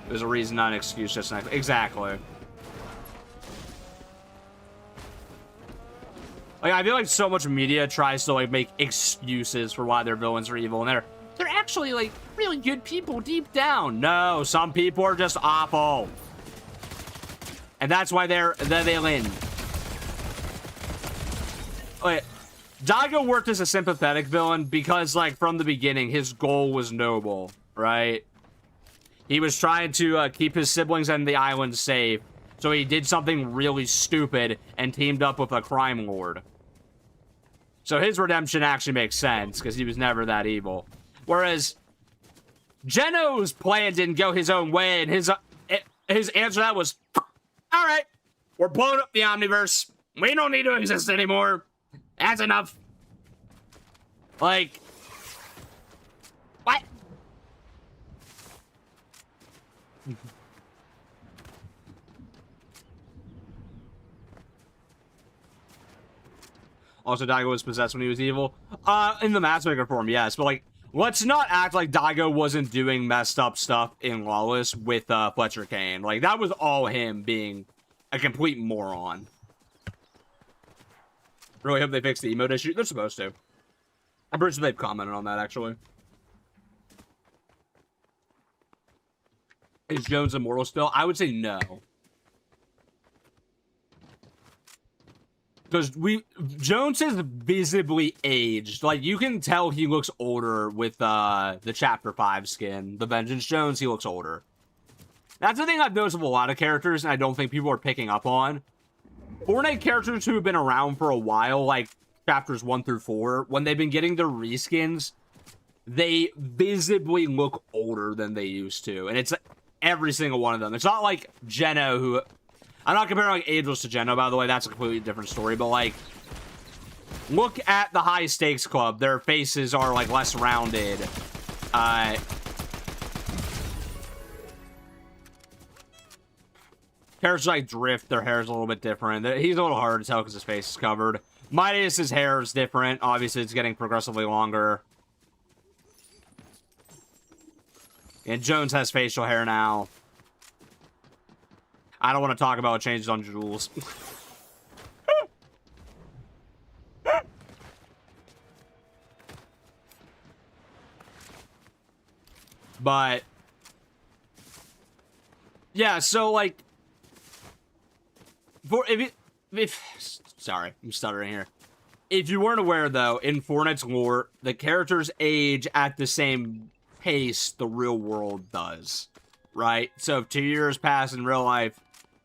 There's a reason, not an excuse, just an... Exactly. Like, I feel like so much media tries to, like, make excuses for why their villains are evil, and they're actually, like, really good people deep down. No, some people are just awful. And that's why they're the villain. Wait, Daigo worked as a sympathetic villain because, like, from the beginning, his goal was noble, right? He was trying to keep his siblings and the island safe, so he did something really stupid and teamed up with a crime lord. So his redemption actually makes sense, because he was never that evil. Whereas, Geno's plan didn't go his own way, and his answer to that was, alright, we're blowing up the Omniverse. We don't need to exist anymore. That's enough. Like, what? Also, Daigo was possessed when he was evil. In the matchmaker form, yes. But, like, let's not act like Daigo wasn't doing messed up stuff in Lawless with Fletcher Kane. Like, that was all him being a complete moron. Really hope they fix the emote issue. They're supposed to. I'm pretty sure they've commented on that, actually. Is Jones immortal still? I would say no. Because Jones is visibly aged. Like, you can tell he looks older with the Chapter 5 skin. The Vengeance Jones, he looks older. That's the thing I've noticed with a lot of characters, and I don't think people are picking up on. Fortnite characters who have been around for a while, like Chapters 1 through 4, when they've been getting their reskins, they visibly look older than they used to. And it's every single one of them. It's not like Geno, who... I'm not comparing, like, Ageless to Geno, by the way. That's a completely different story. But, like, look at the High Stakes Club. Their faces are, like, less rounded. Characters like Drift, their hair is a little bit different. He's a little harder to tell because his face is covered. Midas' hair is different. Obviously, it's getting progressively longer. And Jones has facial hair now. I don't want to talk about what changes on Jules. But yeah, so like sorry, I'm stuttering here. If you weren't aware though, in Fortnite's lore, the characters age at the same pace the real world does. Right? So if 2 years pass in real life,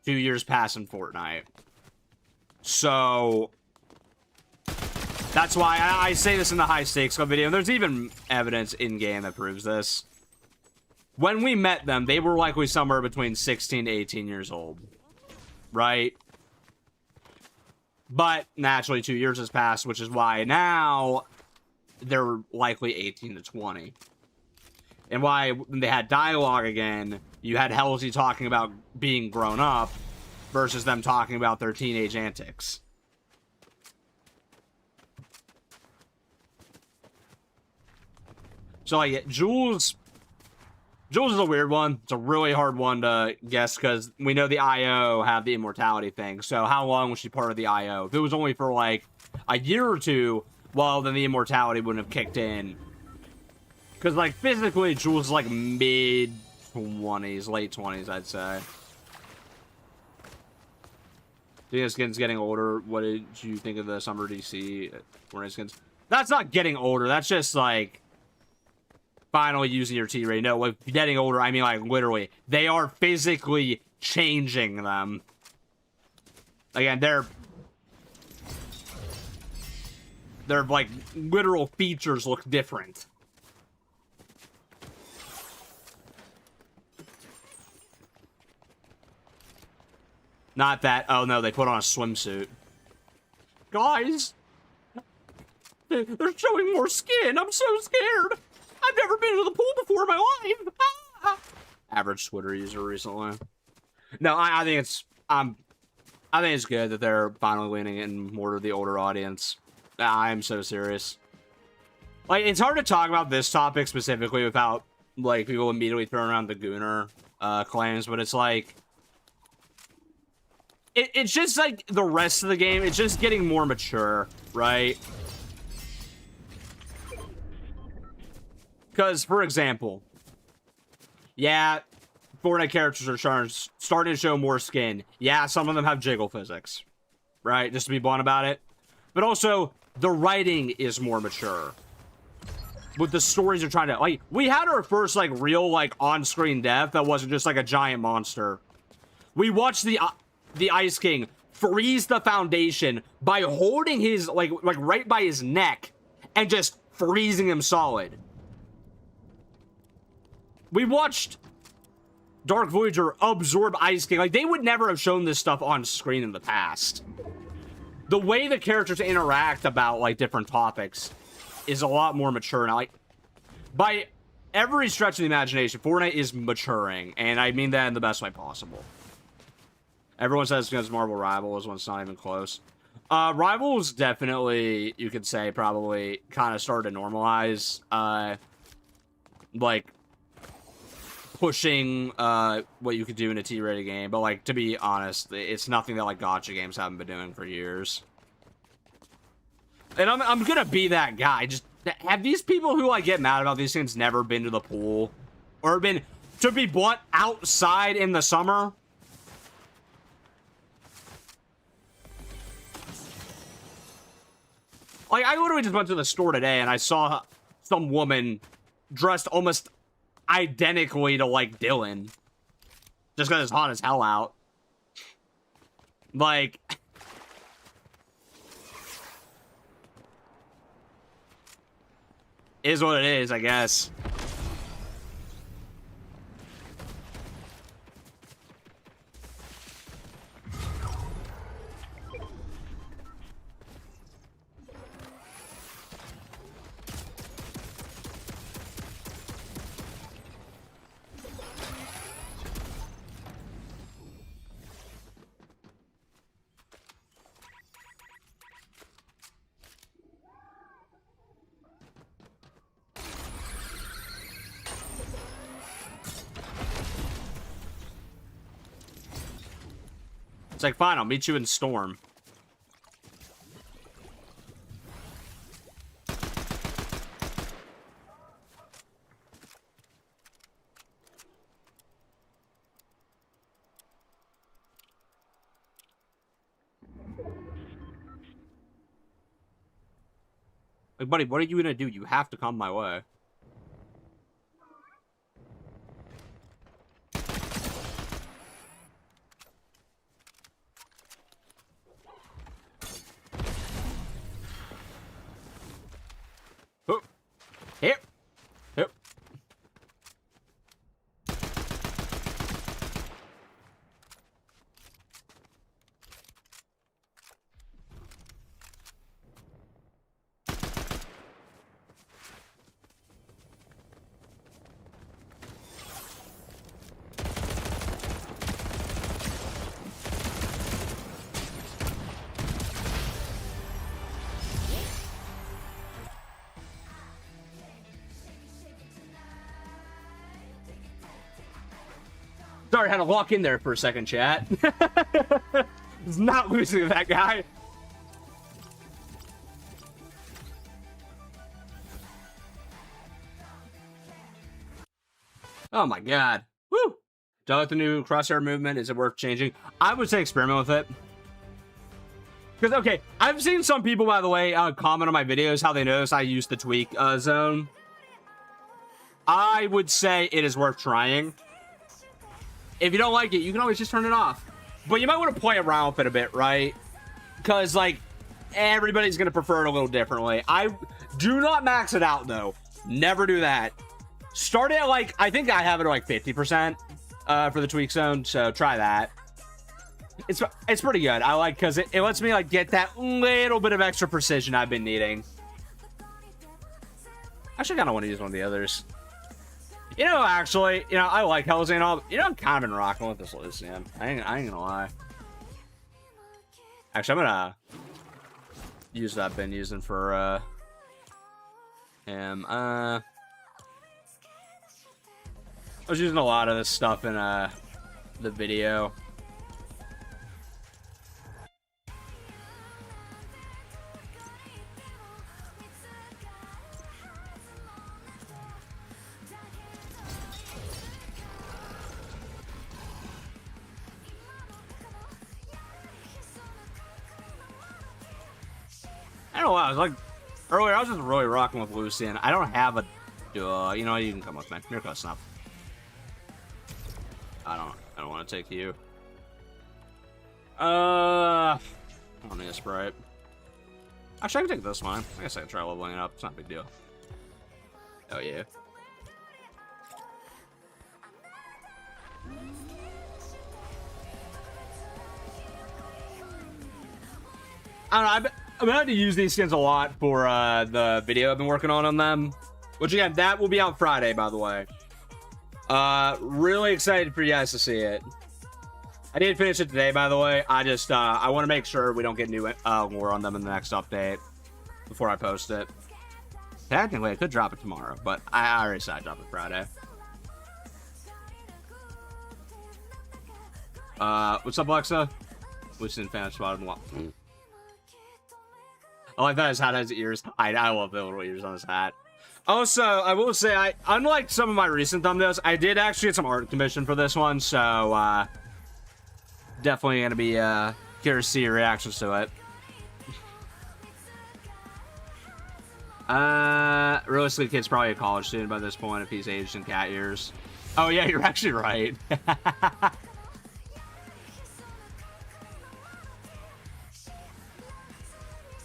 2 years pass in Fortnite. So that's why I say this in the High Stakes Club video. There's even evidence in-game that proves this. When we met them, they were likely somewhere between 16 to 18 years old. Right? But naturally 2 years has passed, which is why now they're likely 18 to 20. And why, when they had dialogue again, you had Halsey talking about being grown up versus them talking about their teenage antics. So, like, Jules is a weird one. It's a really hard one to guess because we know the IO have the immortality thing. So how long was she part of the IO? If it was only for, like, a year or two, well, then the immortality wouldn't have kicked in. Because, like, physically, Jules is, like, mid-20s, late 20s, I'd say. The skin's getting older. What did you think of the Summer DC Fortnite skins? That's not getting older. That's just, like, finally using your T-Ray. No, with getting older, I mean, like, literally. They are physically changing them. Again, they're like, literal features look different. Not that. Oh, no, they put on a swimsuit. Guys! They're showing more skin. I'm so scared. I've never been to the pool before in my life. Ah! Average Twitter user recently. No, I think it's... I think it's good that they're finally leaning in more to the older audience. I am so serious. Like, it's hard to talk about this topic specifically without, like, people immediately throwing around the Gooner claims, but it's like... It's just like the rest of the game. It's just getting more mature, right? Because, for example, yeah, Fortnite characters are starting to show more skin. Yeah, some of them have jiggle physics, right? Just to be blunt about it. But also, the writing is more mature. With the stories they're trying to... Like, we had our first, like, real, like, on-screen death that wasn't just, like, a giant monster. We watched the Ice King freeze the foundation by holding his, like right by his neck and just freezing him solid. We watched Dark Voyager absorb Ice King. Like, they would never have shown this stuff on screen in the past. The way the characters interact about, like, different topics is a lot more mature now. Like, by every stretch of the imagination, Fortnite is maturing, and I mean that in the best way possible. Everyone says because Marvel Rivals when it's not even close. Rivals definitely, you could say, probably kind of started to normalize, like, pushing what you could do in a T-rated game. But, like, to be honest, it's nothing that, like, gacha games haven't been doing for years. And I'm gonna be that guy. Just, have these people who, like, get mad about these things never been to the pool? Or been, to be blunt, outside in the summer? Like, I literally just went to the store today and I saw some woman dressed almost identically to, like, Dylan. Just because it's hot as hell out. Like... is what it is, I guess. It's like, fine, I'll meet you in Storm. Like, buddy, what are you gonna do? You have to come my way. Here. Here. Sorry, I had to walk in there for a second, chat. It's not losing to that guy. Oh my god. Woo! Do I like the new crosshair movement? Is it worth changing? I would say experiment with it. Because, okay, I've seen some people, by the way, comment on my videos how they notice I use the tweak zone. I would say it is worth trying. If you don't like it, you can always just turn it off. But you might want to play around with it a bit, right? Because, like, everybody's going to prefer it a little differently. I do not max it out, though. Never do that. Start it at, like, I think I have it at, like, 50% for the tweak zone, so try that. It's pretty good. I like, because it lets me, like, get that little bit of extra precision I've been needing. I actually kind of want to use one of the others. You know, actually, you know, I like Hell's and all. You know, I'm kind of been rocking with this Lucian. I ain't gonna lie. Actually, I'm gonna use what I've been using for him. I was using a lot of this stuff in the video. I don't know. I was like earlier. I was just really rocking with Lucian. I don't have a. You know, you can come with me. Here goes Snuff. I don't want to take you. I don't need a Sprite. Actually, I can take this one. I guess I can try leveling it up. It's not a big deal. Oh yeah. I don't know. I've had to use these skins a lot for the video I've been working on them. Which again, that will be out Friday, by the way. Really excited for you guys to see it. I didn't finish it today, by the way. I just I want to make sure we don't get new lore on them in the next update before I post it. Technically, I could drop it tomorrow, but I already said I'd drop it Friday. What's up, Alexa? Lucian fan spotted one. I like that his hat has ears. I love the little ears on his hat. Also, I will say, unlike some of my recent thumbnails, I did actually get some art commission for this one, so definitely gonna be curious to see your reactions to it. Realistically, the kid's probably a college student by this point if he's aged in cat years. Oh yeah, you're actually right.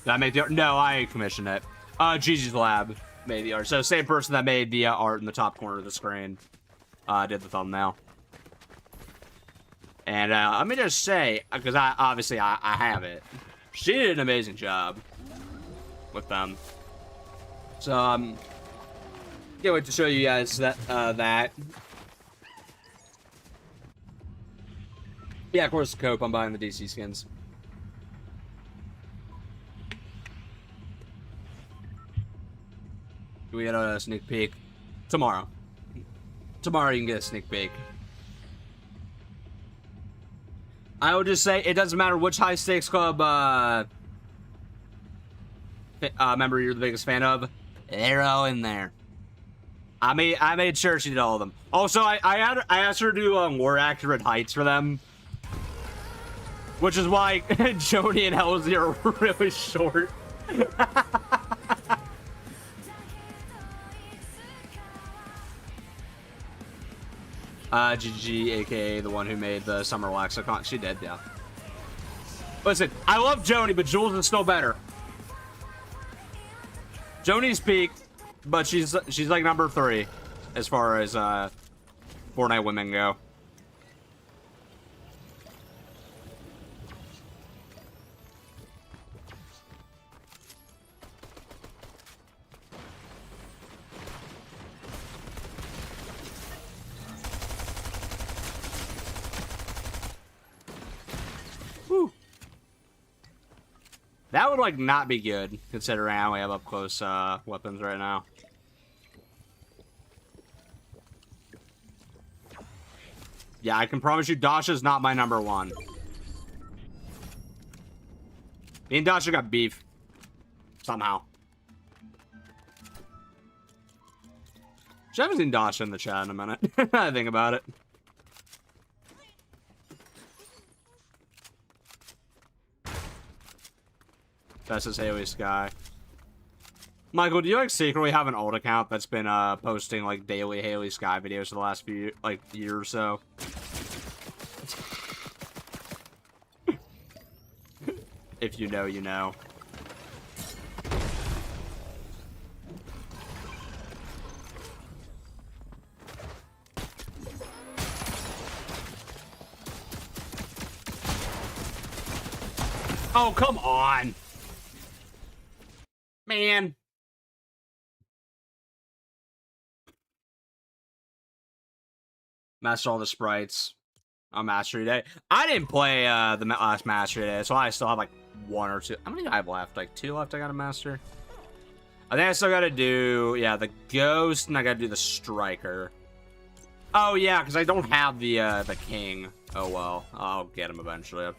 Did I make the art? No, I commissioned it. Gigi's Lab made the art. So same person that made the art in the top corner of the screen did the thumbnail. And let me just say, because obviously I have it, she did an amazing job with them. So can't wait to show you guys that Yeah, of course, Cope. I'm buying the DC skins. We get a sneak peek tomorrow. Tomorrow you can get a sneak peek. I would just say it doesn't matter which high stakes club member you're the biggest fan of. They're all in there. I made sure she did all of them. Also, I asked her to do more accurate heights for them, which is why Joni and Halsey are really short. GG, aka the one who made the Summer Lexicon. She did, yeah. Listen, I love Joni, but Jules is still better. Joni's peaked, but she's like number 3 as far as Fortnite women go. Whew. That would, like, not be good, considering I only have up-close weapons right now. Yeah, I can promise you Dasha's not my number 1. Me and Dasha got beef. Somehow. I haven't seen Dasha in the chat in a minute. I think about it. That's his Haley Sky. Michael, do you like secretly have an old account that's been posting like daily Haley Sky videos for the last few year or so? If you know, you know. Oh, come on. Man. Master all the sprites on Mastery Day. I didn't play the last Mastery Day, so I still have like 1 or 2. How many do I have left? Like 2 left I gotta master? I think I still gotta do, yeah, the Ghost, and I gotta do the Striker. Oh, yeah, because I don't have the King. Oh, well. I'll get him eventually. I'm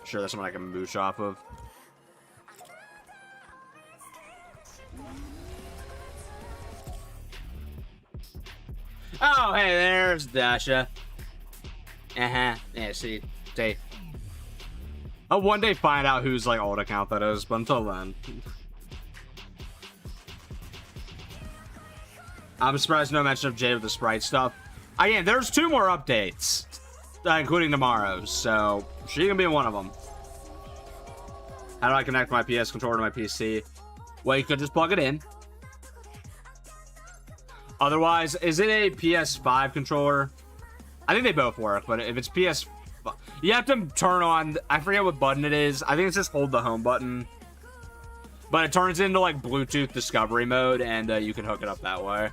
sure that's something I can moosh off of. Oh, hey, there's Dasha. Yeah, see. I'll one day find out whose, like, old account that is, but until then. I'm surprised no mention of Jade with the sprite stuff. Again, there's 2 more updates, including tomorrow's, so she can be one of them. How do I connect my PS controller to my PC? Well, you could just plug it in. Otherwise, is it a PS5 controller? I think they both work, but if it's PS... You have to turn on... I forget what button it is. I think it's just hold the home button. But it turns into, like, Bluetooth discovery mode, and you can hook it up that way.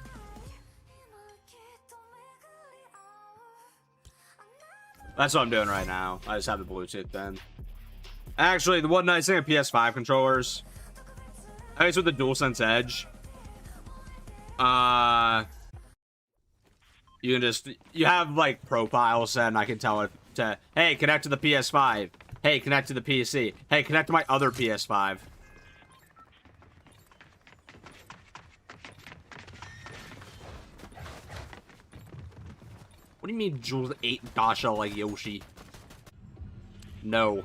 That's what I'm doing right now. I just have the Bluetooth then. Actually, the one nice thing of PS5 controllers... I guess with the DualSense Edge... you can just, you have like profiles set, and I can tell it to, hey, connect to the PS5. Hey, connect to the PC. Hey, connect to my other PS5. What do you mean Jules 8 Dasha like Yoshi? No.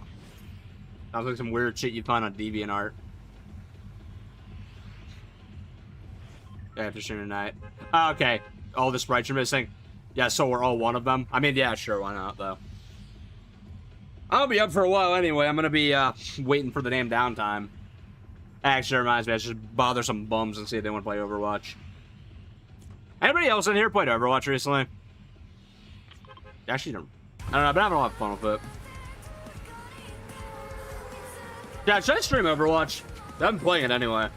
Sounds like some weird shit you find on DeviantArt. After stream tonight. Okay. All the sprites you're missing. Yeah, so we're all one of them. I mean, yeah, sure, why not, though? I'll be up for a while anyway. I'm gonna be, waiting for the damn downtime. Actually, reminds me, I should bother some bums and see if they want to play Overwatch. Anybody else in here played Overwatch recently? Actually, I don't know, I've been having a lot of fun with it. Yeah, should I stream Overwatch? I've been playing it anyway.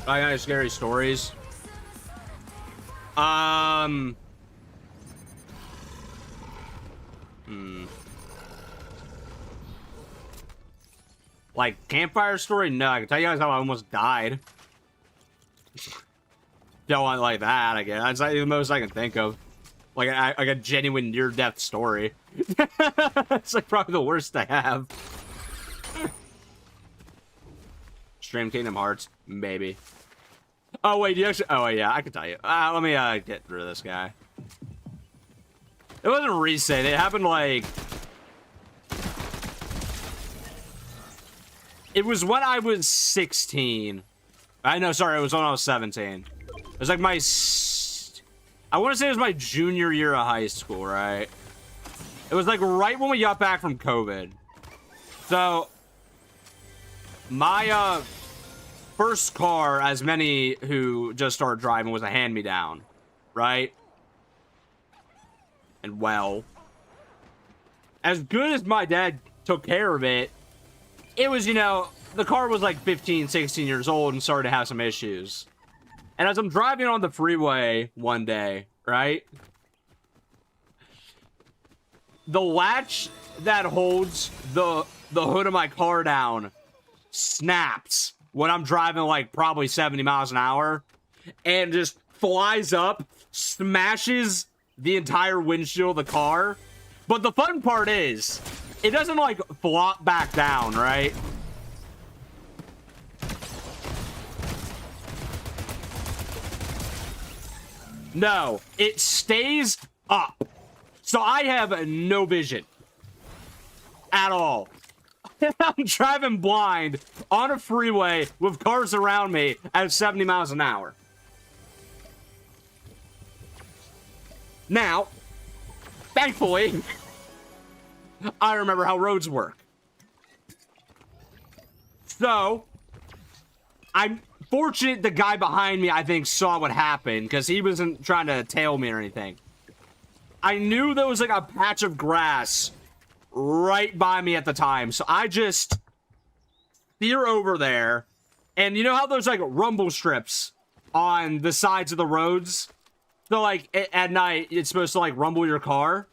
I got any scary stories. Like campfire story? No, I can tell you guys how I almost died. Don't want like that, I guess. That's like the most I can think of. Like a genuine near-death story. It's like probably the worst I have. Stream Kingdom Hearts, maybe. Oh wait, you actually? Oh yeah, I can tell you. Let me get rid of this guy. It wasn't recent. It happened like. It was when I was 16. I know, sorry, it was when I was 17. It was like my. I want to say it was my junior year of high school, right? It was like right when we got back from COVID. So. My first car, as many who just started driving, was a hand-me-down, right? And well, as good as my dad took care of it, it was, you know, the car was like 15, 16 years old and started to have some issues. And as I'm driving on the freeway one day, right? The latch that holds the hood of my car down snaps when I'm driving like probably 70 miles an hour and just flies up, smashes the entire windshield of the car. But the fun part is it doesn't like flop back down, right? No, it stays up. So I have no vision at all. I'm driving blind on a freeway with cars around me at 70 miles an hour. Now, thankfully, I remember how roads work. So, I'm fortunate the guy behind me, I think, saw what happened because he wasn't trying to tail me or anything. I knew there was like a patch of grass right by me at the time, so I just steer over there. And you know how there's like rumble strips on the sides of the roads? So like at night, it's supposed to like rumble your car.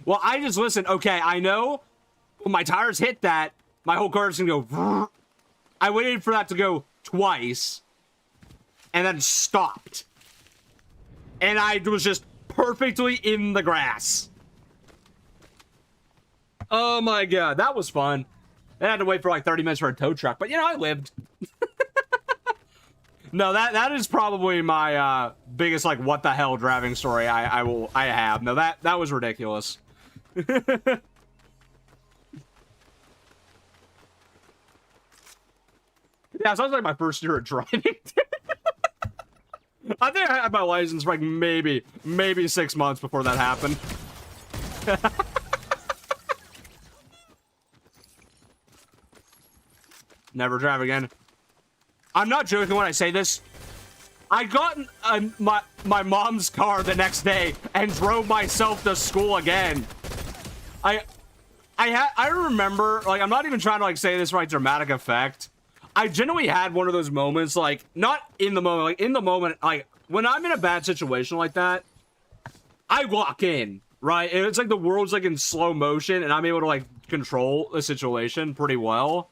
Well, I just listened. Okay, I know when my tires hit that, my whole car is gonna go. Vrr. I waited for that to go twice and then stopped. And I was just perfectly in the grass. Oh my god, that was fun. I had to wait for like 30 minutes for a tow truck, but you know, I lived. No, that is probably my biggest like what the hell driving story I have. No, that was ridiculous. Yeah, sounds like my first year of driving. I think I had my license for like maybe 6 months before that happened. Never drive again. I'm not joking when I say this. I got in my mom's car the next day and drove myself to school again. I remember, like, I'm not even trying to like say this for like dramatic effect. I genuinely had one of those moments, like, not in the moment, like in the moment, like when I'm in a bad situation like that, I walk in, right? And it's like the world's like in slow motion and I'm able to like control the situation pretty well.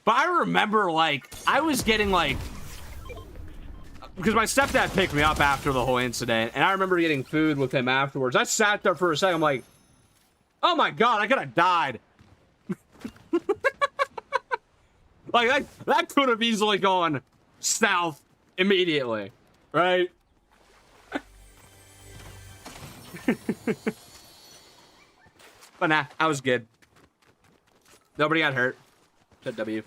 But I remember, like, I was getting, like... Because my stepdad picked me up after the whole incident, and I remember getting food with him afterwards. I sat there for a second, I'm like, oh my god, I could have died. Like, that could have easily gone south immediately, right? But nah, I was good. Nobody got hurt. Said W.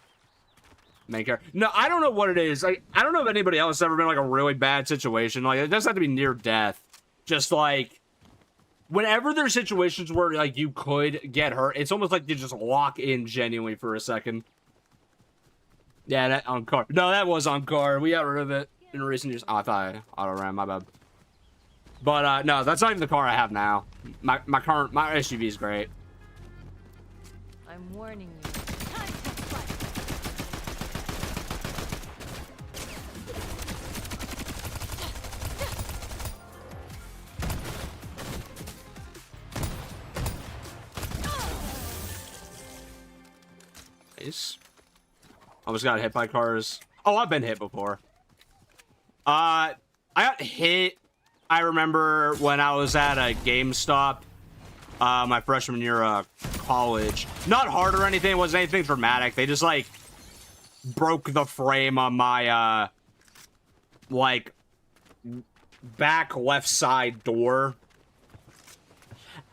Main character. No, I don't know what it is. Like, I don't know if anybody else has ever been like a really bad situation. Like, it doesn't have to be near death. Just like, whenever there's situations where like you could get hurt, it's almost like you just lock in genuinely for a second. Yeah, that on car. No, that was on car. We got rid of it in recent years. Oh, I thought I auto ran. My bad. But no, that's not even the car I have now. My SUV is great. I'm warning you. Nice. Almost got hit by cars. Oh, I've been hit before. I got hit. I remember when I was at a GameStop, my freshman year of college. Not hard or anything. It wasn't anything dramatic. They just like broke the frame on my like back left side door.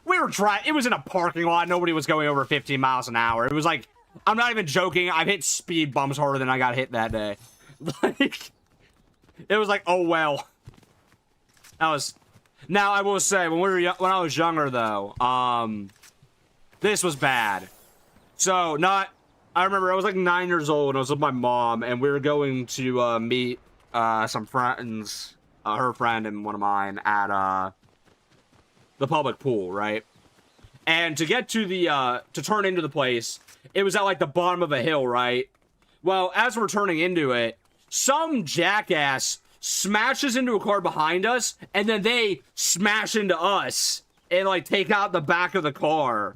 We were trying. It was in a parking lot. Nobody was going over 15 miles an hour. It was like, I'm not even joking. I've hit speed bumps harder than I got hit that day. Like, it was like, oh well. That was. Now I will say, when I was younger though, this was bad. So I remember I was like 9 years old and I was with my mom and we were going to meet some friends, her friend and one of mine at the public pool, right? And to get to the to turn into the place, it was at like the bottom of a hill, right? Well, as we're turning into it, some jackass smashes into a car behind us, and then they smash into us and like take out the back of the car.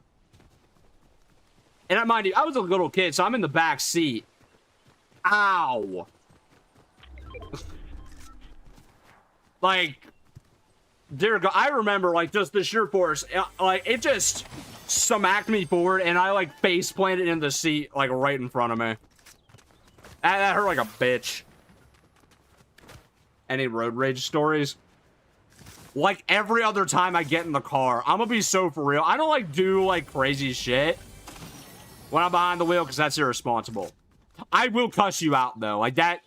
And I mind you, I was a little kid, so I'm in the back seat. Ow. Like, dear God, I remember, like, just the sheer force, like, it just smacked me forward, and I, like, face planted in the seat, like, right in front of me. That hurt like a bitch. Any road rage stories? Like, every other time I get in the car, I'm gonna be so for real. I don't, like, do, like, crazy shit when I'm behind the wheel, because that's irresponsible. I will cuss you out, though. Like, that...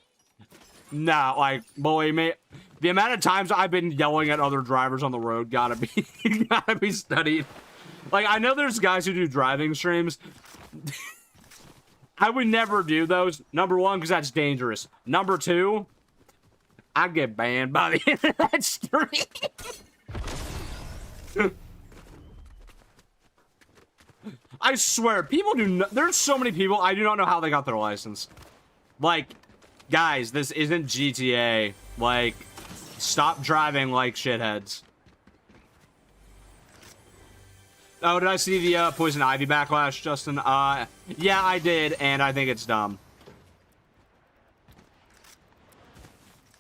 Nah, like, believe me, the amount of times I've been yelling at other drivers on the road gotta be studied. Like, I know there's guys who do driving streams. I would never do those. Number one, because that's dangerous. Number two, I get banned by the end of that stream. I swear, people do not, there's so many people, I do not know how they got their license. Like, guys, this isn't GTA. Like, stop driving like shitheads. Oh, did I see the Poison Ivy backlash, Justin? Yeah, I did, and I think it's dumb.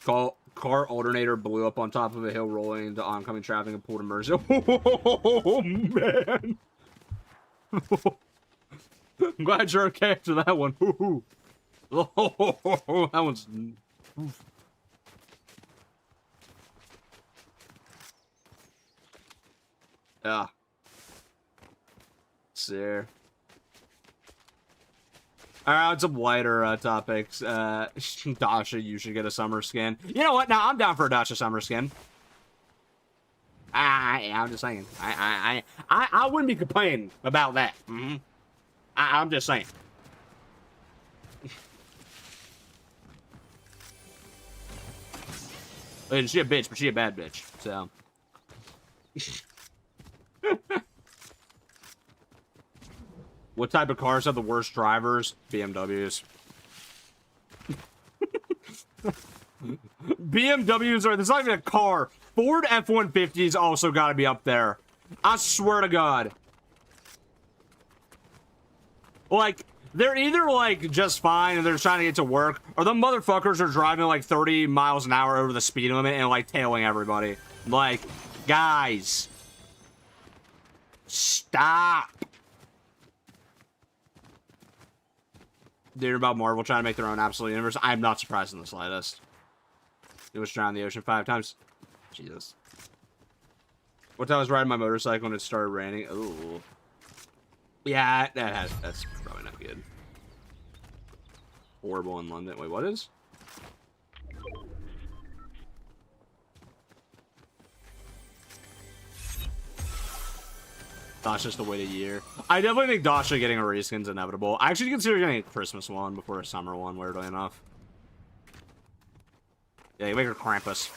Car alternator blew up on top of a hill, rolling into oncoming traffic and pulled a Mercy. Oh, man. I'm glad you're okay after that one. Oh, that one's... Oof. Yeah. There. Alright, on some lighter topics. Dasha, you should get a summer skin. You know what? Now I'm down for a Dasha summer skin. I'm just saying. I wouldn't be complaining about that. I'm just saying. And she a bitch, but she a bad bitch. So. What type of cars have the worst drivers? BMWs. BMWs are, there's not even a car. Ford F-150s also got to be up there. I swear to God. Like, they're either, like, just fine and they're trying to get to work, or the motherfuckers are driving, like, 30 miles an hour over the speed limit and, like, tailing everybody. Like, guys. Stop. Dude, about Marvel trying to make their own absolute universe. I'm not surprised in the slightest. It was drowned in the ocean 5 times. Jesus. One time I was riding my motorcycle and it started raining. Ooh. Yeah, that's probably not good. Horrible in London. Wait, what is? Dasha's to wait a year. I definitely think Dasha getting a reskin's inevitable. I actually consider getting a Christmas one before a summer one, weirdly enough. Yeah, you make her Krampus.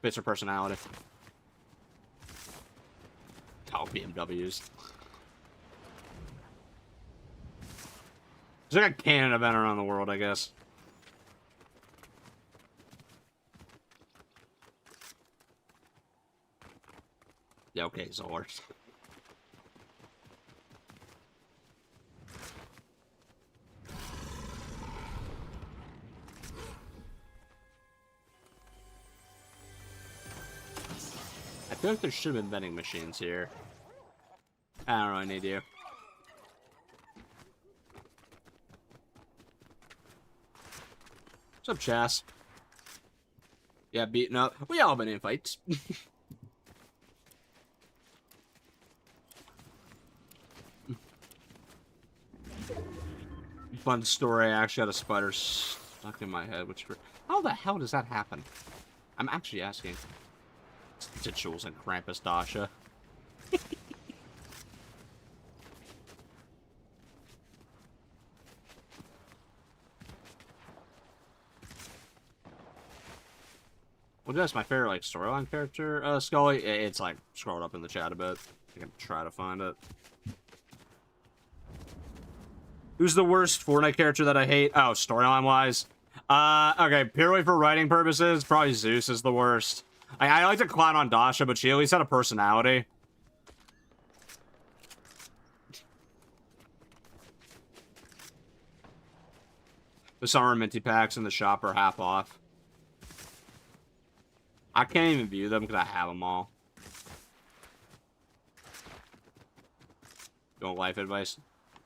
Fits her personality. Oh, BMWs. There's like a canon event around the world, I guess. Yeah, okay, Zors. I feel like there should have been vending machines here. I don't really need you. What's up, Chas? Yeah, beaten up. We all been in fights. Fun story. I actually had a spider stuck in my head. Which, how the hell does that happen? I'm actually asking. Jules and Krampus Dasha. Well, that's my favorite, like, storyline character, Scully. It's, like, scrolled up in the chat a bit. I can try to find it. Who's the worst Fortnite character that I hate? Oh, storyline-wise? Okay, purely for writing purposes, probably Zeus is the worst. I like to clown on Dasha, but she at least had a personality. The summer minty packs in the shop are half off. I can't even view them because I have them all. You want life advice?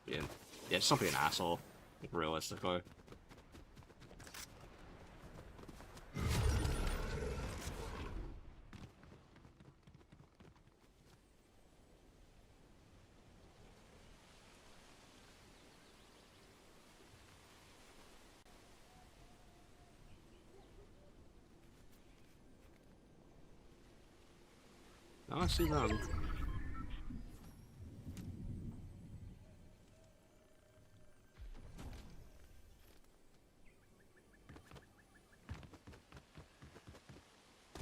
Yeah, just don't be an asshole, realistically. Oh, I see them.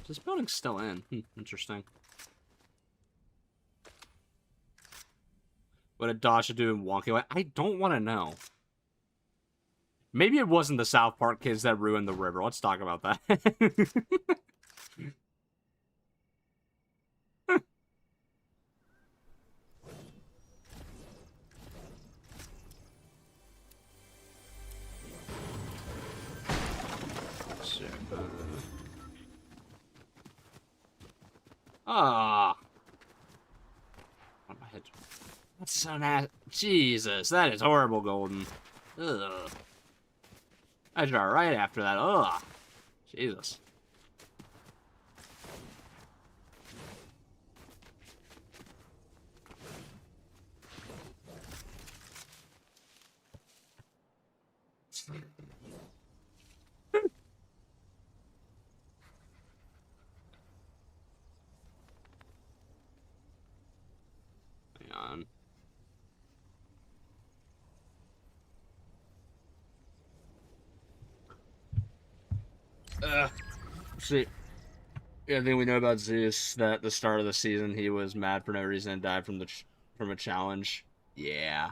This building's still in. Interesting. What did Dasha do in Wonky Way? I don't want to know. Maybe it wasn't the South Park kids that ruined the river. Let's talk about that. Ah. What my head? That's so nasty. Jesus, that is horrible, Golden. Ugh. I draw right after that. Ugh. Jesus. Hang on. See, the thing we know about Zeus that at the start of the season he was mad for no reason and died from from a challenge. Yeah.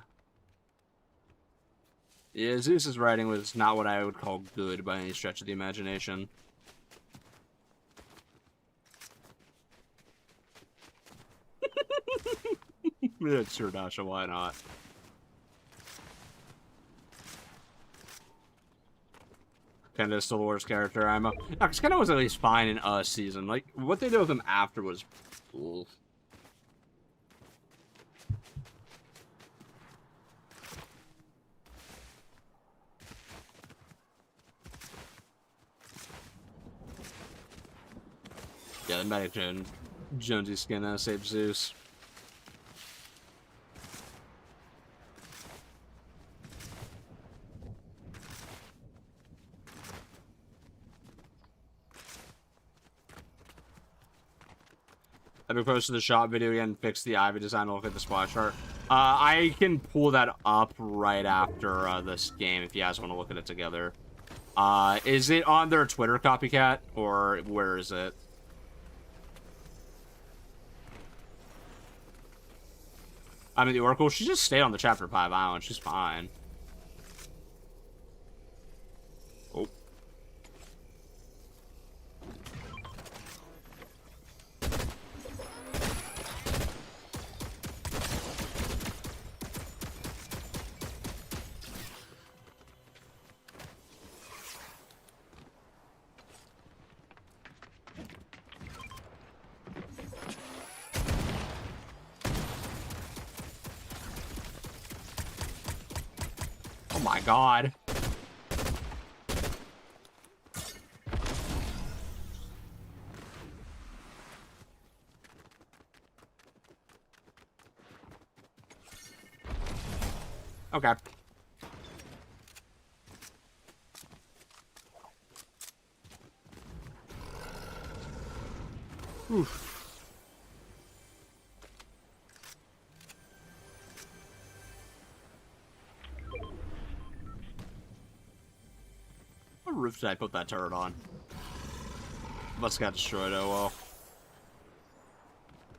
Yeah, Zeus's writing was not what I would call good by any stretch of the imagination. Yeah, sure, Dasha, why not? Kenda's still the worst character. I'm a... Because Kenda was at least fine in a season. Like, what they did with him after was... Oof. Yeah, the Medic Jonesy skin saved Zeus. Have you posted the shop video again and fixed the Ivy design to look at the splash art? I can pull that up right after this game if you guys want to look at it together. Is it on their Twitter, Copycat? Or where is it? I mean, the Oracle, she just stayed on the Chapter 5 island. She's fine. Oh. Oh my god. Okay. Oof. What roof did I put that turret on? Must have got destroyed, oh well.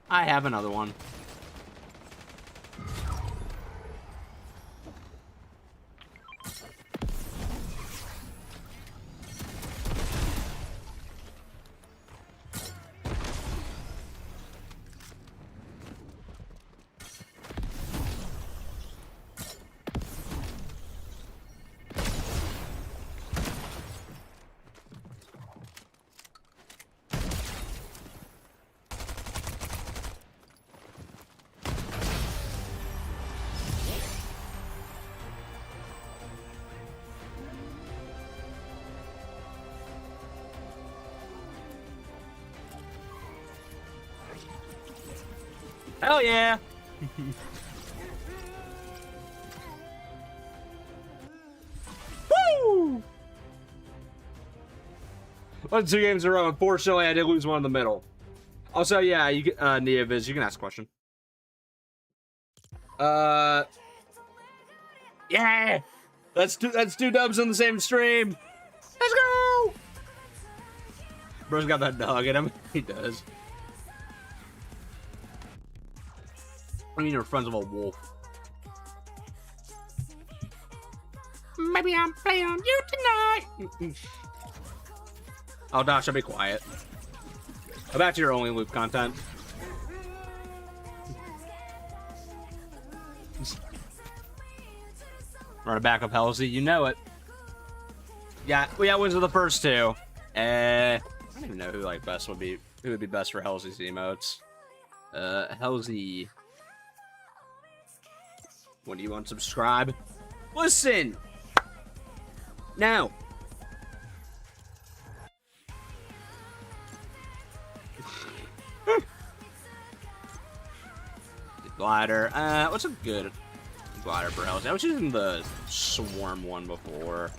I have another one. Hell yeah. Woo! Well, 2 games in a row. Unfortunately, I did lose one in the middle. Also, yeah, you can, Neaviz, you can ask a question. Yeah! That's two dubs on the same stream. Let's go! Bro's got that dog in him. He does. I mean, you're friends with a wolf. Maybe I'm playing on you tonight. Oh, Dasha, be quiet. Back to your only loop content. Run a back up Halsey, you know it. Yeah, we got wins of the first 2. I don't even know who like best would be. Who would be best for Halsey's emotes? Halsey. When do you unsubscribe? Listen. Now. Glider. What's a good glider for Halsey? I was using the swarm one before.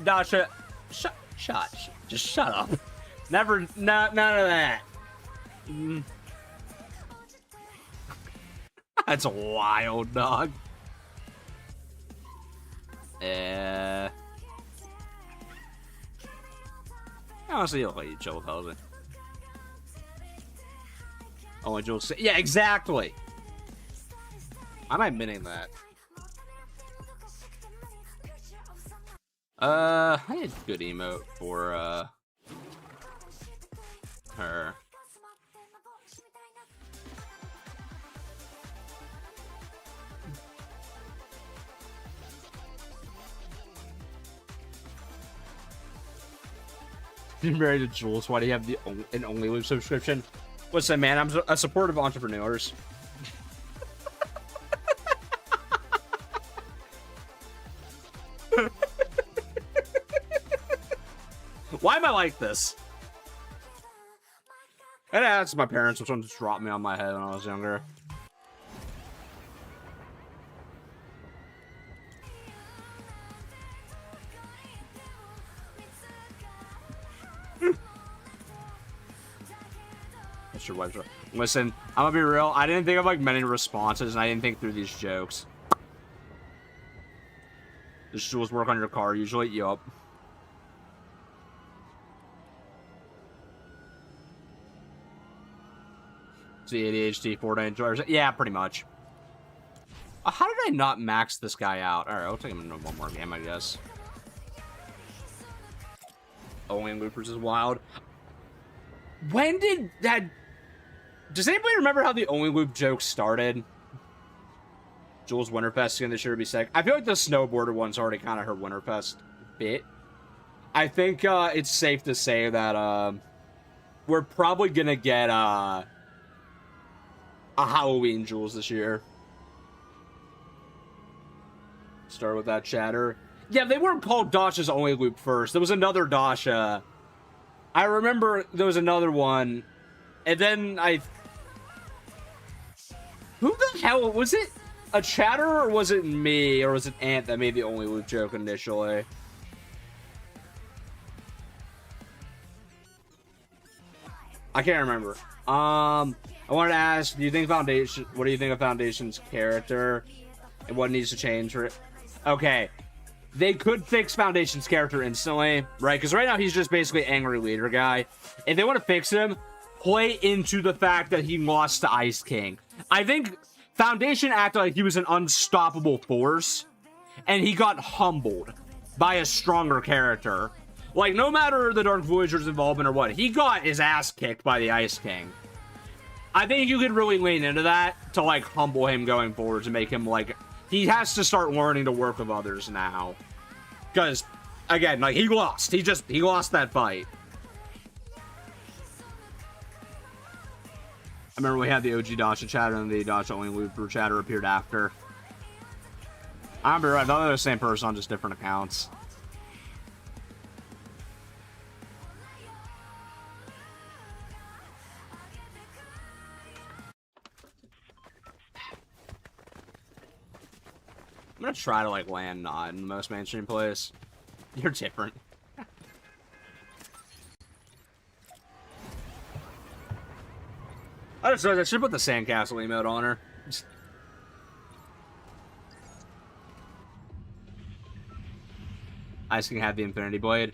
Dasha, just shut up. Never, none of that. That's a wild, dog. Honestly, you'll let you chill with Halsey. Oh, and Jules. Yeah, exactly. I'm admitting that. I had a good emote for her. You're married to Jules. Why do you have an only loop subscription? Listen, man, I'm a supporter of entrepreneurs. Why am I like this? And that's my parents, which one just dropped me on my head when I was younger. That's your wife's. Listen, I'm gonna be real. I didn't think of like many responses, and I didn't think through these jokes. Does Jules work on your car usually? Yup. See ADHD, Fortnite drivers. Yeah, pretty much. How did I not max this guy out? Alright, I'll take him into one more game, I guess. Only loopers is wild. When did that... Does anybody remember how the only loop joke started? Jules Winterfest again this year would be sick. I feel like the snowboarder one's already kind of her Winterfest bit. I think it's safe to say that we're probably gonna get a Halloween Jules this year. Start with that chatter. Yeah, they weren't called Dasha's only loop first. There was another Dasha. I remember there was another one. And then who the hell was it? A chatter, or was it me, or was it Ant that made the only loop joke initially? I can't remember. I wanted to ask, what do you think of Foundation's character and what needs to change for it? Okay. They could fix Foundation's character instantly, right? Because right now he's just basically angry leader guy. If they want to fix him, play into the fact that he lost to Ice King. I think Foundation acted like he was an unstoppable force, and he got humbled by a stronger character. Like, no matter the Dark Voyager's involvement or what, he got his ass kicked by the Ice King. I think you could really lean into that to, like, humble him going forward to make him, like, he has to start learning to work with others now. Because, again, like, he lost. He lost that fight. I remember we had the OG Dasha chatter and the Dasha only looper chatter appeared after. I remember, I thought they were the same person on just different accounts. I'm gonna try to, like, land not in the most mainstream place. You're different. I just realized I should put the sandcastle emote on her. Ice King had the Infinity Blade.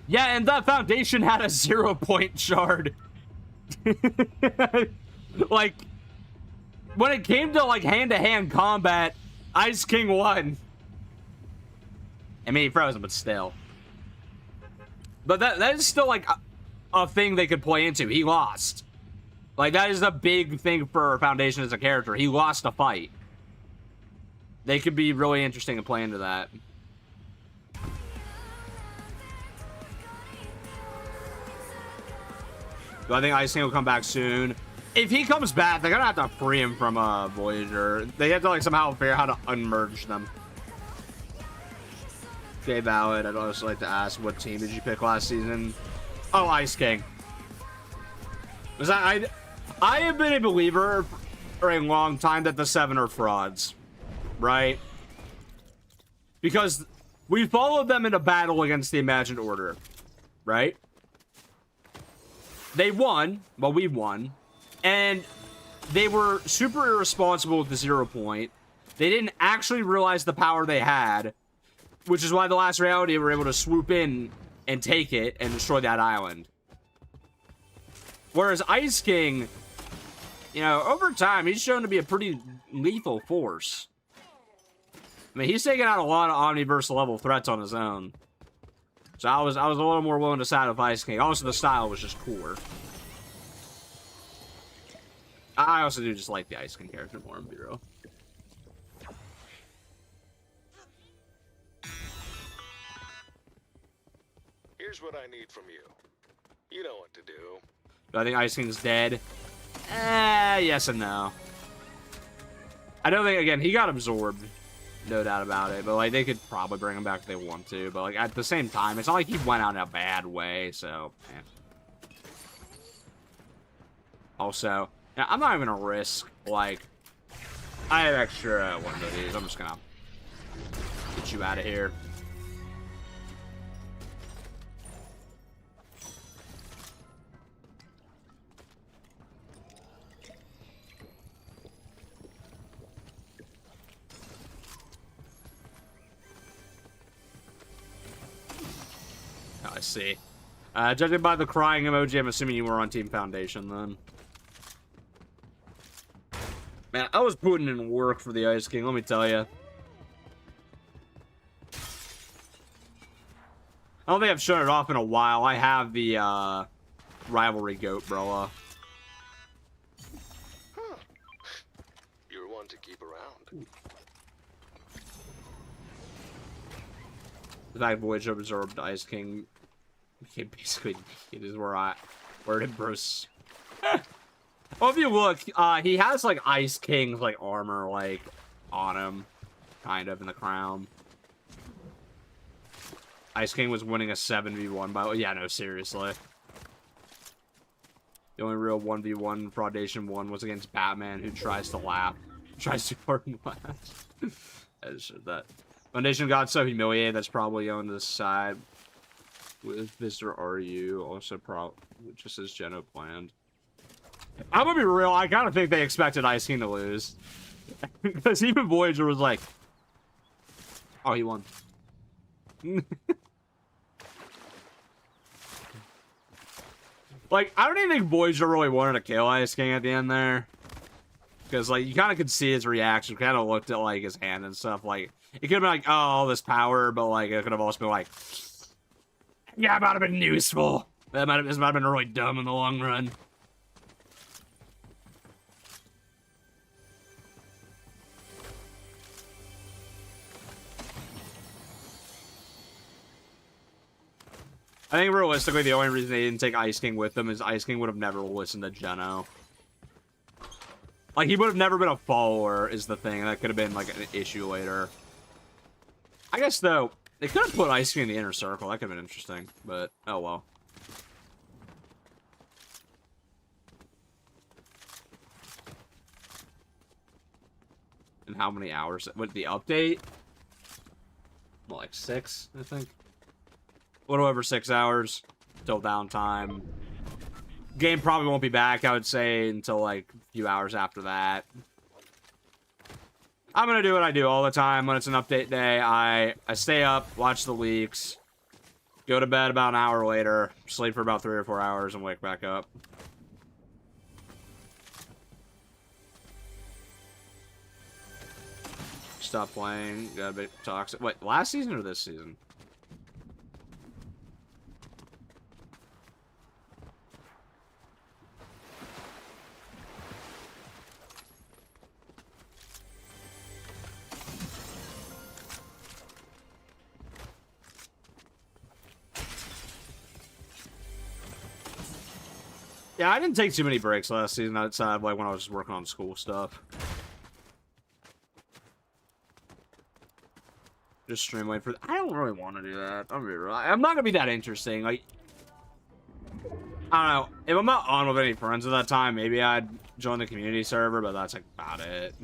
Yeah, and that foundation had a 0-point shard. Like, when it came to, like, hand-to-hand combat, Ice King won. I mean, he froze him, but still. But that is still, like, a thing they could play into. He lost. Like, that is a big thing for Foundation as a character. He lost a fight. They could be really interesting to play into that. Do I think Ice King will come back soon? If he comes back, they're gonna have to free him from Voyager. They have to, like, somehow figure out how to unmerge them. Okay, valid. I'd also like to ask, what team did you pick last season? Oh, Ice King. Was I have been a believer for a long time that the 7 are frauds, right? Because we followed them in a battle against the Imagined Order, right? They won, well, we won, and they were super irresponsible with the 0 point. They didn't actually realize the power they had, which is why the last reality were able to swoop in and take it and destroy that island. Whereas Ice King, you know, over time, he's shown to be a pretty lethal force. I mean, he's taken out a lot of Omniverse level threats on his own. So I was a little more willing to side with Ice King. Also, the style was just cooler. I also do just like the Ice King character more in Bureau. Here's what I need from you. You know what to do. Do I think Ice King's dead? Yes and no. I don't think, again, he got absorbed. No doubt about it. But, like, they could probably bring him back if they want to. But, like, at the same time, it's not like he went out in a bad way, so, man. Also, yeah, I'm not even gonna risk, like, I have extra one of these. I'm just gonna get you out of here. I see. Judging by the crying emoji, I'm assuming you were on Team Foundation then. Man, I was putting in work for the Ice King, let me tell you. I don't think I've shown it off in a while. I have the rivalry goat, bro. Huh. You're one to keep around. The fact Voyager absorbed Ice King became basically naked is where it Bruce. Well, if you look, he has like Ice King's like armor like on him, kind of in the crown. Ice King was winning a 7v1 by, yeah, no, seriously. The only real 1v1 Fraudation 1 was against Batman, who tries to laugh. Tries too hard and laughs. That. Foundation got so humiliated, that's probably on the side with Visitor RU, also just as Geno planned. I'm gonna be real, I kind of think they expected Ice King to lose. Because even Voyager was like, oh, he won. Like, I don't even think Voyager really wanted to kill Ice King at the end there. Because, like, you kind of could see his reaction. Kind of looked at, like, his hand and stuff. Like, it could have been like, oh, all this power. But, like, it could have also been like, yeah, it might have been useful. This might have been really dumb in the long run. I think realistically, the only reason they didn't take Ice King with them is Ice King would have never listened to Geno. Like, he would have never been a follower, is the thing. That could have been, like, an issue later. I guess, though, they could have put Ice King in the inner circle. That could have been interesting, but, oh well. And how many hours? With the update? Well, like 6, I think. A little over 6 hours till downtime. Game probably won't be back, I would say, until like a few hours after that. I'm gonna do what I do all the time when it's an update day. I stay up, watch the leaks, go to bed about an hour later, sleep for about 3 or 4 hours, and wake back up. Stop playing. Got a bit toxic. Wait, last season or this season? Yeah, I didn't take too many breaks last season outside like when I was working on school stuff. Just stream wait for. I don't really want to do that. I'm not gonna be that interesting. Like, I don't know. If I'm not on with any friends at that time, maybe I'd join the community server, but that's like about it.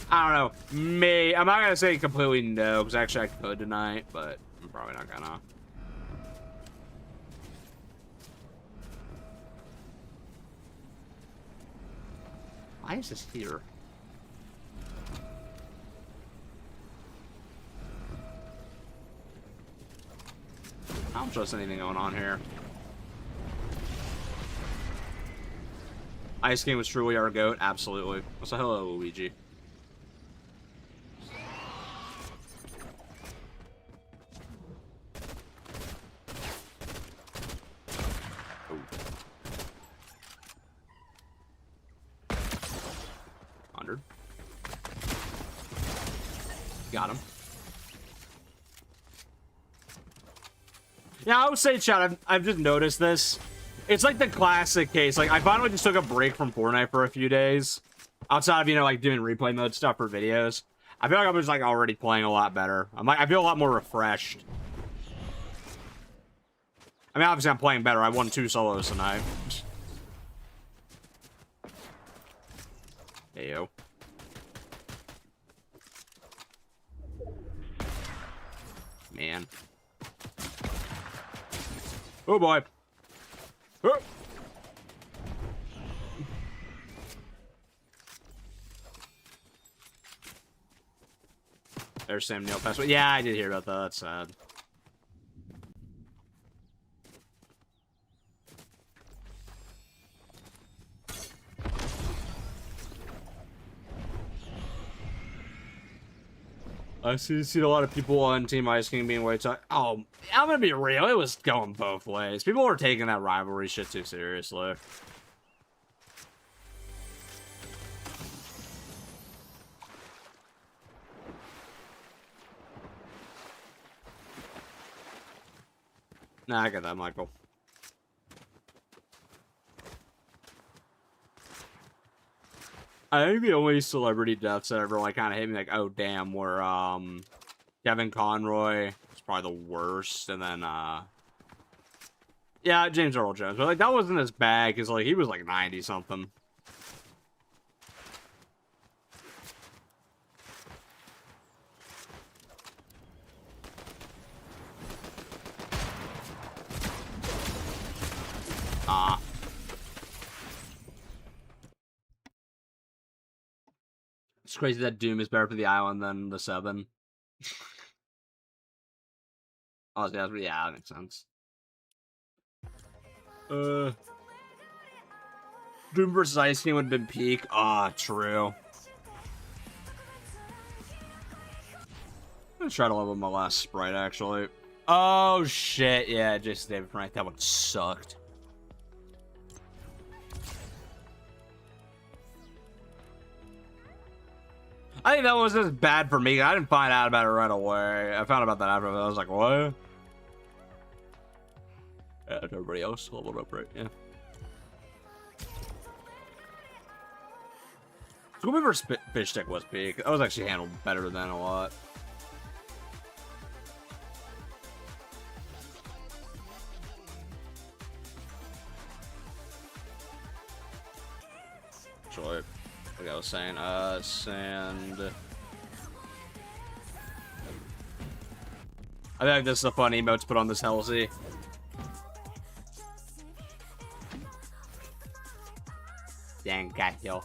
I don't know. I'm not gonna say completely no, because actually I could tonight, but I'm probably not gonna. Why is this here? I don't trust anything going on here. Ice King was truly our goat. Absolutely. So hello, Luigi. Got him. Yeah, I would say, chat, I've just noticed this. It's like the classic case. Like, I finally just took a break from Fortnite for a few days. Outside of, you know, like, doing replay mode stuff for videos. I feel like I'm just, like, already playing a lot better. I feel a lot more refreshed. I mean, obviously, I'm playing better. I won 2 solos tonight. Hey, yo. Man. Oh boy. Oh. There's Sam Neill password. Yeah, I did hear about that. That's sad. I see a lot of people on Team Ice King being way too. Oh, I'm gonna be real. It was going both ways. People were taking that rivalry shit too seriously. Nah, I get that, Michael. I think the only celebrity deaths that ever like kind of hit me like, oh damn, were Kevin Conroy. It's probably the worst, and then yeah, James Earl Jones. But like that wasn't as bad because like he was like 90 something. It's crazy that Doom is better for the island than the 7. Oh, yeah, that makes sense. Doom versus Ice King would have been peak. Ah, true. I'm gonna try to level my last sprite, actually. Oh, shit. Yeah, Jason David Frank. That one sucked. I think that was just bad for me. I didn't find out about it right away. I found out about that after. I was like, what? Yeah, everybody else leveled up, right? Yeah. Scooby vs. Fish Stick was peak. That was actually handled better than a lot. Actually, like I was saying, sand. I feel like this is a fun emote to put on this Halsey. Dang, got yo.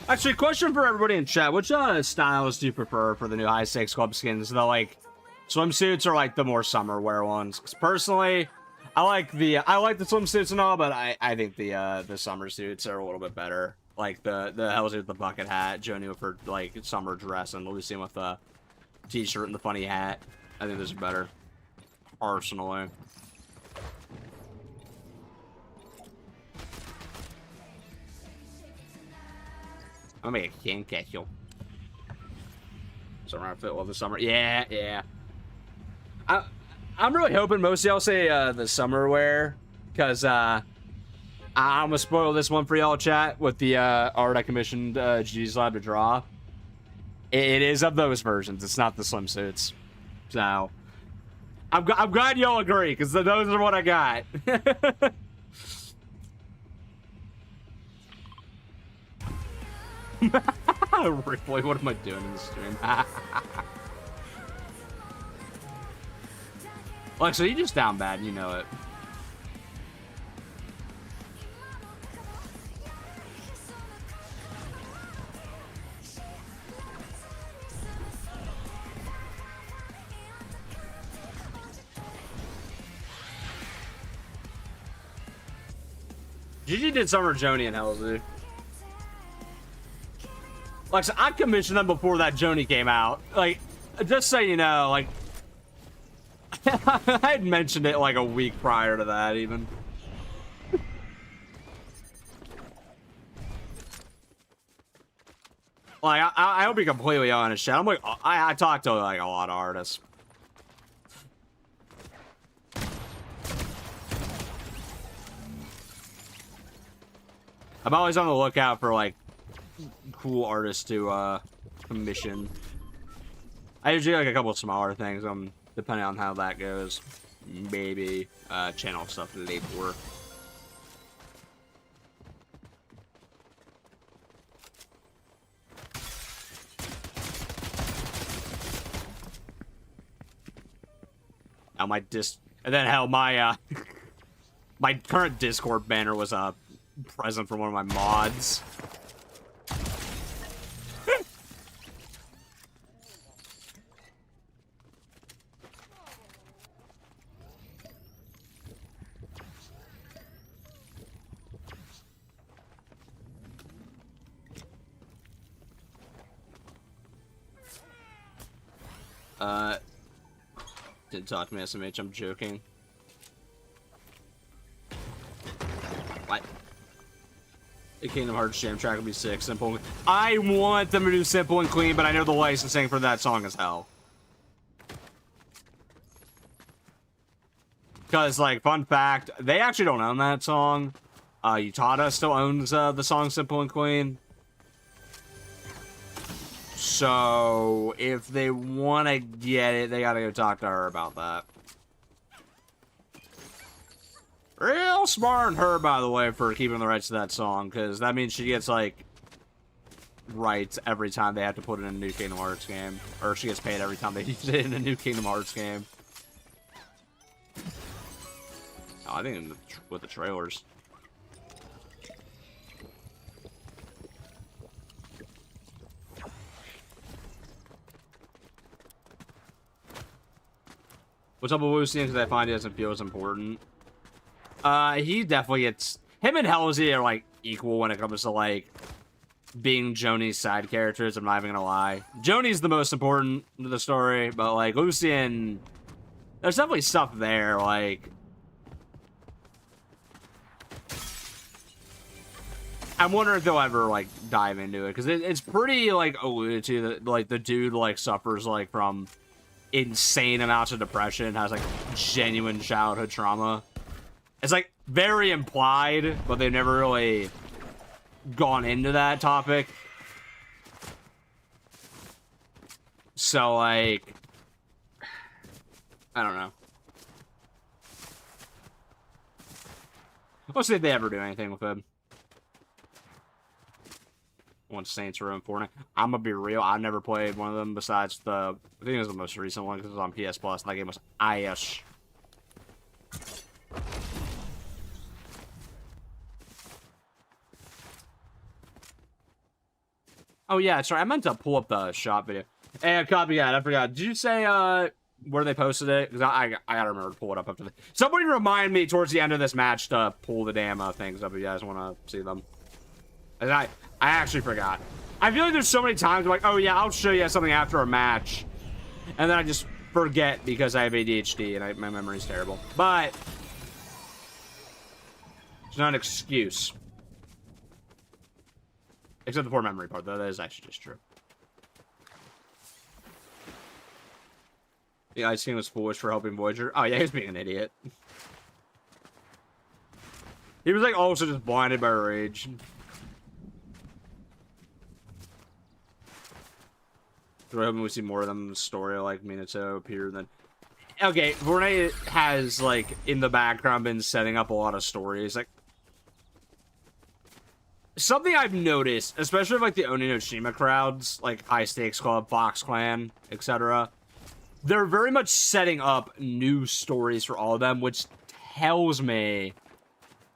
Actually, question for everybody in chat: which styles do you prefer for the new high stakes club skins? The like swimsuits or like the more summer wear ones? Because personally, I like the swimsuits and all, but I think the summer suits are a little bit better. Like the Halsey with the bucket hat, Joni for like summer dress, and Lucian with the t-shirt and the funny hat. I think those are better, personally. I'm gonna make a can catch you. Summer outfit of the summer. Yeah, yeah. I'm really hoping most of y'all say the summer wear, because I'm gonna spoil this one for y'all, chat, with the art I commissioned GG's Lab to draw. It is of those versions. It's not the swimsuits. So I'm glad y'all agree, because those are what I got. Really, what am I doing in the stream? Alexa, you just down bad, and you know it. Gigi did Summer Joni and Halsey. Like, so I commissioned them before that Joni came out. Like, just so you know, like, I had mentioned it like a week prior to that, even. Like, I'll be completely honest, chat. I'm like, I talk to like a lot of artists. I'm always on the lookout for like cool artists to commission. I usually like a couple of smaller things, depending on how that goes. Maybe channel stuff later. Now my and then hell, my my current Discord banner was a present from one of my mods. Didn't talk to me, SMH, I'm joking. What? The Kingdom Hearts jam track will be sick, simple. I want them to do simple and clean, but I know the licensing for that song is hell. Because, like, fun fact, they actually don't own that song. Utada still owns the song Simple and Clean. So, if they want to get it, they gotta go talk to her about that. Real smart on her, by the way, for keeping the rights to that song, because that means she gets, like, rights every time they have to put it in a new Kingdom Hearts game. Or she gets paid every time they use it in a new Kingdom Hearts game. Oh, I think with the trailers. What's up with Lucian? Because I find he doesn't feel as important. He definitely gets... Him and Halsey are, like, equal when it comes to, like, being Joni's side characters. I'm not even gonna lie. Joni's the most important to the story, but, like, Lucian... There's definitely stuff there, like... I'm wondering if they'll ever, like, dive into it. Because it's pretty, like, alluded to that, like, the dude, like, suffers, like, from... insane amounts of depression, has like genuine childhood trauma. It's like very implied, but they've never really gone into that topic. So, like, I don't know. Let's see if they ever do anything with him. Once Saints Row and Fortnite. I'm gonna be real. I never played one of them besides I think it was the most recent one because it was on PS Plus. And that game was ish. Oh yeah, sorry. I meant to pull up the shop video. Hey, copycat. I forgot. Did you say where they posted it? Because I gotta remember to pull it up after the. Somebody remind me towards the end of this match to pull the damn things up if you guys want to see them. And I actually forgot. I feel like there's so many times I'm like, oh yeah, I'll show you something after a match, and then I just forget because I have ADHD and my memory's terrible. But it's not an excuse. Except the poor memory part, though. That is actually just true. The Ice King was foolish for helping Voyager. Oh, yeah, he was being an idiot. He was, like, also just blinded by rage. We're hoping we see more of them in the story, like Minato appear, then... Okay, Fortnite has, like, in the background been setting up a lot of stories. Like, something I've noticed, especially with, like, the Oni no Shima crowds, like High Stakes Club, Fox Clan, etc., they're very much setting up new stories for all of them, which tells me,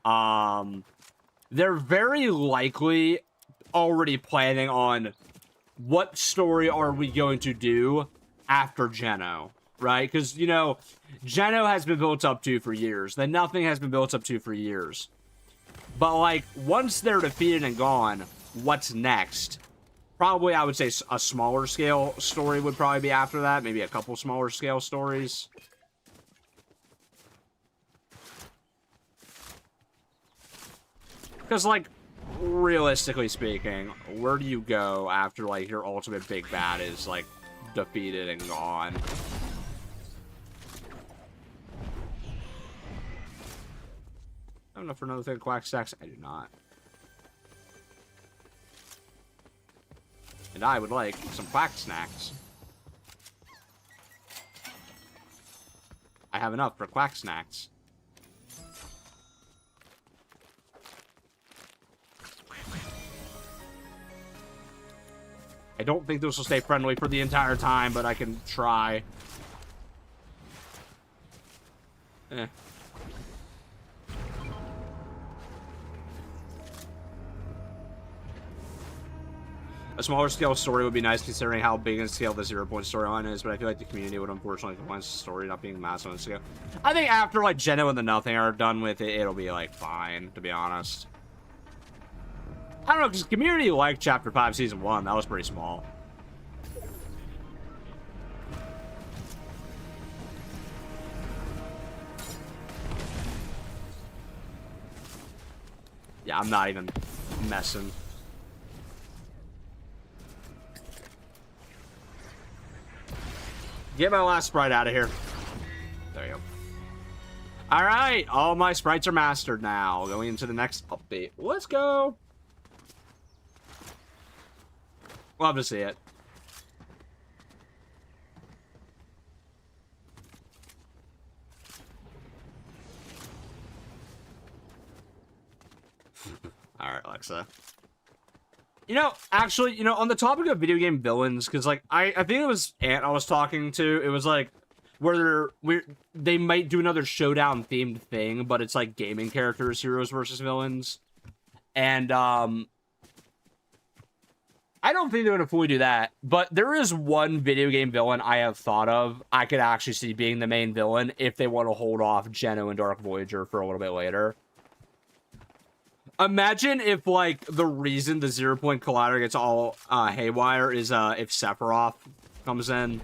they're very likely already planning on what story are we going to do after Geno, right? Because, you know, Geno has been built up to for years. Then nothing has been built up to for years. But, like, once they're defeated and gone, what's next? Probably, I would say a smaller scale story would probably be after that. Maybe a couple smaller scale stories. Because, like, realistically speaking, where do you go after, like, your ultimate big bad is, like, defeated and gone? I don't know for another thing, Quack Stacks. I do not. And I would like some Quack Snacks. I have enough for Quack Snacks. I don't think this will stay friendly for the entire time, but I can try. Eh. A smaller scale story would be nice considering how big in scale the 0 Point storyline is, but I feel like the community would unfortunately complain the story not being massive in scale. I think after, like, Geno and the Nothing are done with it, it'll be, like, fine, to be honest. I don't know, because community liked Chapter 5 Season 1. That was pretty small. Yeah, I'm not even messing. Get my last sprite out of here. There you go. Alright, all my sprites are mastered now. Going into the next update. Let's go. Love to see it. Alright, Alexa. You know, actually, you know, on the topic of video game villains, because, like, I think it was Ant I was talking to, it was, like, where they might do another showdown-themed thing, but it's, like, gaming characters, heroes versus villains. And, I don't think they're going to fully do that, but there is one video game villain I have thought of I could actually see being the main villain if they want to hold off Geno and Dark Voyager for a little bit later. Imagine if, like, the reason the 0 Point Collider gets all haywire is if Sephiroth comes in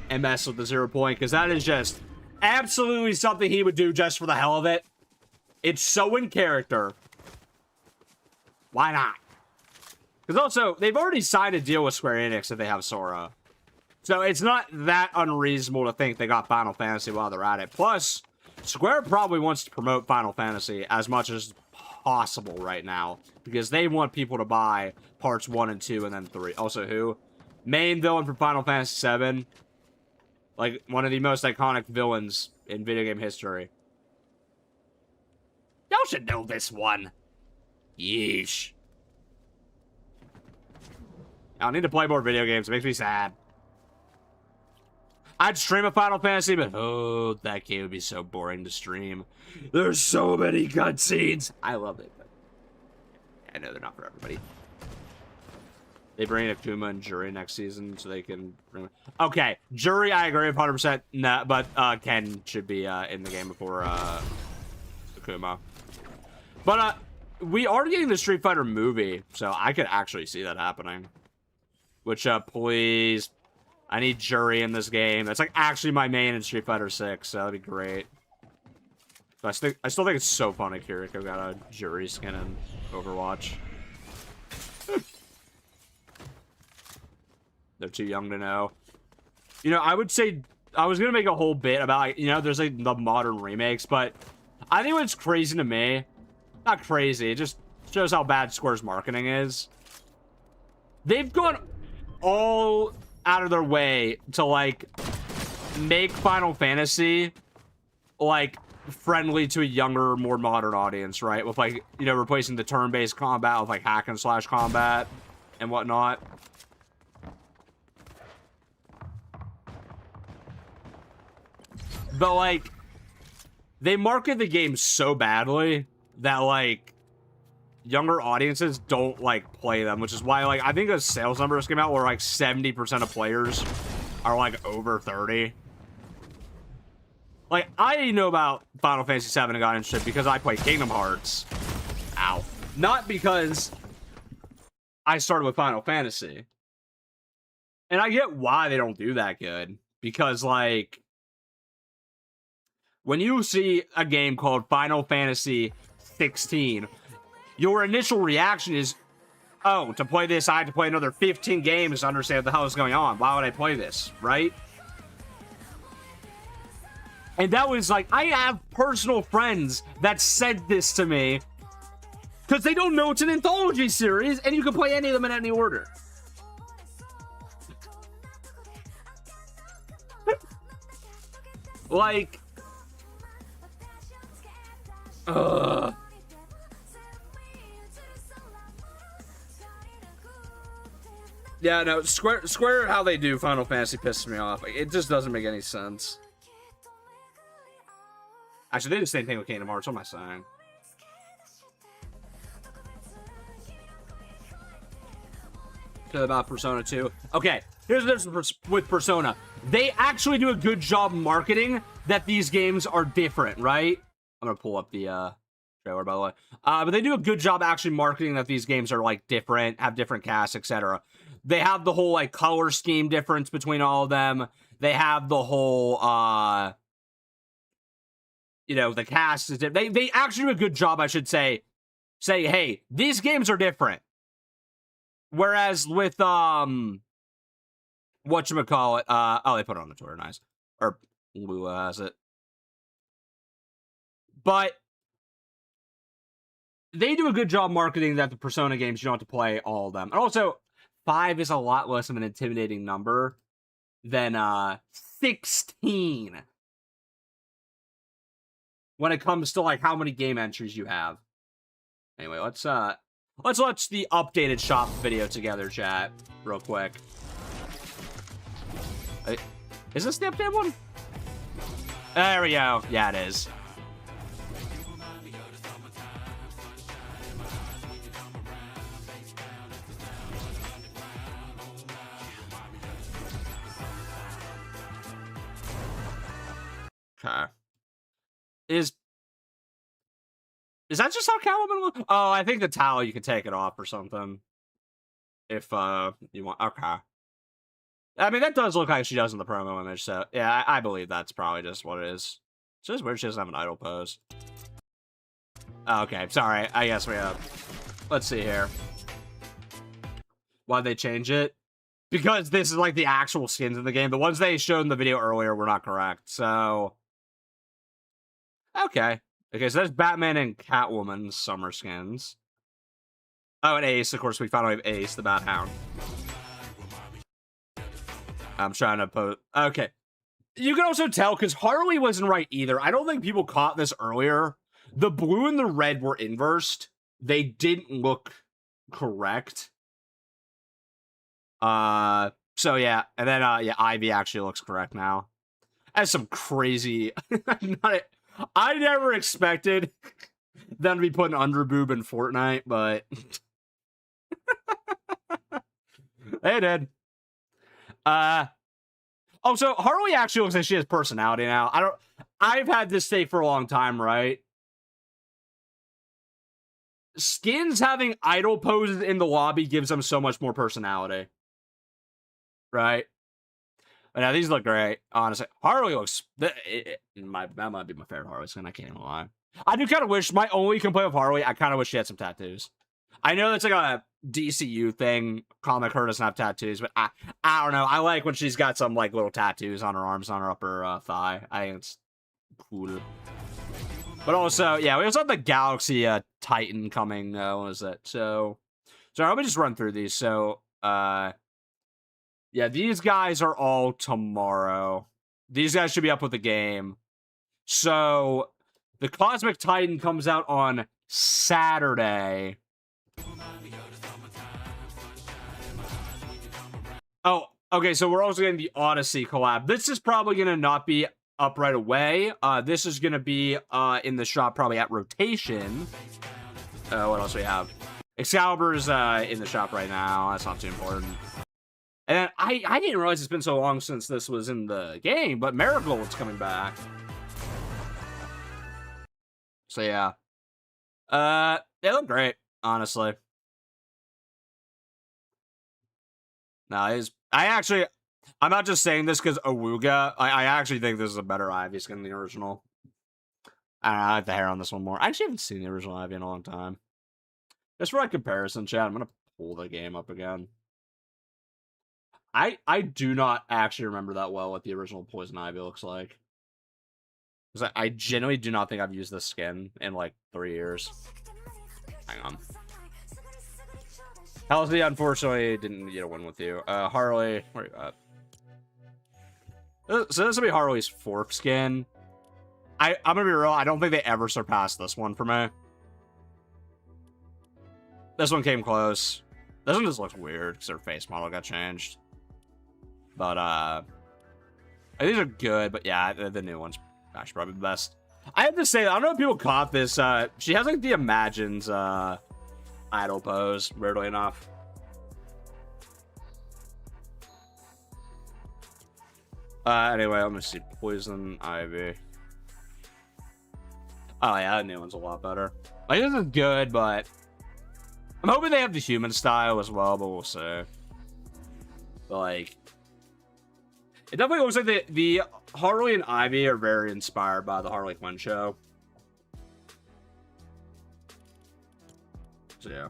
and messes with the 0 Point, because that is just absolutely something he would do just for the hell of it. It's so in character. Why not? Because also, they've already signed a deal with Square Enix if they have Sora. So it's not that unreasonable to think they got Final Fantasy while they're at it. Plus, Square probably wants to promote Final Fantasy as much as possible right now, because they want people to buy parts 1 and 2 and then 3. Also, who? Main villain for Final Fantasy VII. Like, one of the most iconic villains in video game history. Y'all should know this one. Yeesh. I need to play more video games. It makes me sad. I'd stream a Final Fantasy, but oh, that game would be so boring to stream. There's so many cutscenes. I love it, but I know they're not for everybody. They bring in Akuma and Jury next season so they can... Okay, Jury, I agree 100%. Nah, but Ken should be in the game before Akuma. But we are getting the Street Fighter movie, so I could actually see that happening. Which, please... I need Jury in this game. That's like actually my main in Street Fighter 6, so that'd be great. But I still think it's so funny Kiriko got a Jury skin in Overwatch. They're too young to know. You know, I would say I was gonna make a whole bit about, like, you know, there's like the modern remakes, but I think what's crazy to me, not crazy, it just shows how bad Square's marketing is. They've gone all out of their way to like make Final Fantasy like friendly to a younger, more modern audience, right? With like, you know, replacing the turn-based combat with like hack and slash combat and whatnot. But like, they market the game so badly that like younger audiences don't like play them, which is why like I think the sales numbers came out where like 70% of players are like over 30. Like, I know about Final Fantasy VII and got interested because I play Kingdom Hearts. Ow. Not because I started with Final Fantasy. And I get why they don't do that good. Because, like, when you see a game called Final Fantasy 16, your initial reaction is, oh, to play this, I have to play another 15 games to understand what the hell is going on. Why would I play this, right? And that was like, I have personal friends that said this to me because they don't know it's an anthology series and you can play any of them in any order. Like, yeah, no, Square, how they do Final Fantasy pisses me off. Like, it just doesn't make any sense. Actually, they do the same thing with Kingdom Hearts. What am I saying? About Persona 2. Okay, here's the difference with Persona. They actually do a good job marketing that these games are different, right? I'm gonna pull up the trailer, by the way. But they do a good job actually marketing that these games are like different, have different casts, etc. They have the whole like color scheme difference between all of them. They have the whole you know, the cast is different. They actually do a good job, I should say. Say, hey, these games are different. Whereas with whatchamacallit, oh, they put it on the Twitter, nice. Or Lua has it. But they do a good job marketing that the Persona games, you don't have to play all of them. And also, 5 is a lot less of an intimidating number than 16. When it comes to like how many game entries you have. Anyway, let's watch the updated shop video together, chat, real quick. Is this the updated one? There we go. Yeah, it is. Okay. Is that just how Catwoman looks? Oh, I think the towel, you can take it off or something. If, you want. Okay. I mean, that does look like she does in the promo image, so, yeah, I believe that's probably just what it is. It's just weird she doesn't have an idle pose. Oh, okay, sorry. I guess we have... Let's see here. Why'd they change it? Because this is, like, the actual skins in the game. The ones they showed in the video earlier were not correct, so... Okay. Okay, so there's Batman and Catwoman summer skins. Oh, and Ace. Of course, we finally have Ace, the Bat Hound. I'm trying to post. Okay. You can also tell because Harley wasn't right either. I don't think people caught this earlier. The blue and the red were inversed. They didn't look correct. So yeah, and then yeah, Ivy actually looks correct now. That's some crazy. I never expected them to be putting underboob in Fortnite, but they did. Oh, so Harley actually looks like she has personality now. I've had this take for a long time, right? Skins having idle poses in the lobby gives them so much more personality. Right? But now these look great, honestly. Harley looks... that might be my favorite Harley skin, I can't even lie. I do kind of wish... My only complaint with Harley, I kind of wish she had some tattoos. I know that's like a DCU thing. Comic her doesn't have tattoos, but I don't know. I like when she's got some like little tattoos on her arms, on her upper thigh. I think it's cool. But also, yeah, we also have the Galaxy Titan coming. What is that? So let me just run through these. So, yeah, these guys are all tomorrow. These guys should be up with the game. So, the Cosmic Titan comes out on Saturday. Oh, okay, so we're also getting the Odyssey collab. This is probably going to not be up right away. This is going to be in the shop probably at rotation. What else do we have? Excalibur's in the shop right now. That's not too important. And then I didn't realize it's been so long since this was in the game, but Marigold's coming back. So yeah. They look great, honestly. No, I'm not just saying this because Awuga. I actually think this is a better Ivy skin than the original. I don't know, I like the hair on this one more. I actually haven't seen the original Ivy in a long time. Just for like comparison, chat, I'm gonna pull the game up again. I do not actually remember that well what the original Poison Ivy looks like. Because I genuinely do not think I've used this skin in like 3 years. Hang on. Halsey, unfortunately, didn't get a win with you. Harley, where are you at? So this will be Harley's 4th skin. I'm gonna be real, I don't think they ever surpassed this one for me. This one came close. This one just looks weird because their face model got changed. But, these are good, but yeah, the new one's actually probably the best. I have to say, I don't know if people caught this. She has like the Imagines, idle pose, weirdly enough. Anyway, let me see. Poison Ivy. Oh yeah, the new one's a lot better. Like, this is good, but I'm hoping they have the human style as well, but we'll see. But, like, it definitely looks like the Harley and Ivy are very inspired by the Harley Quinn show. So, yeah.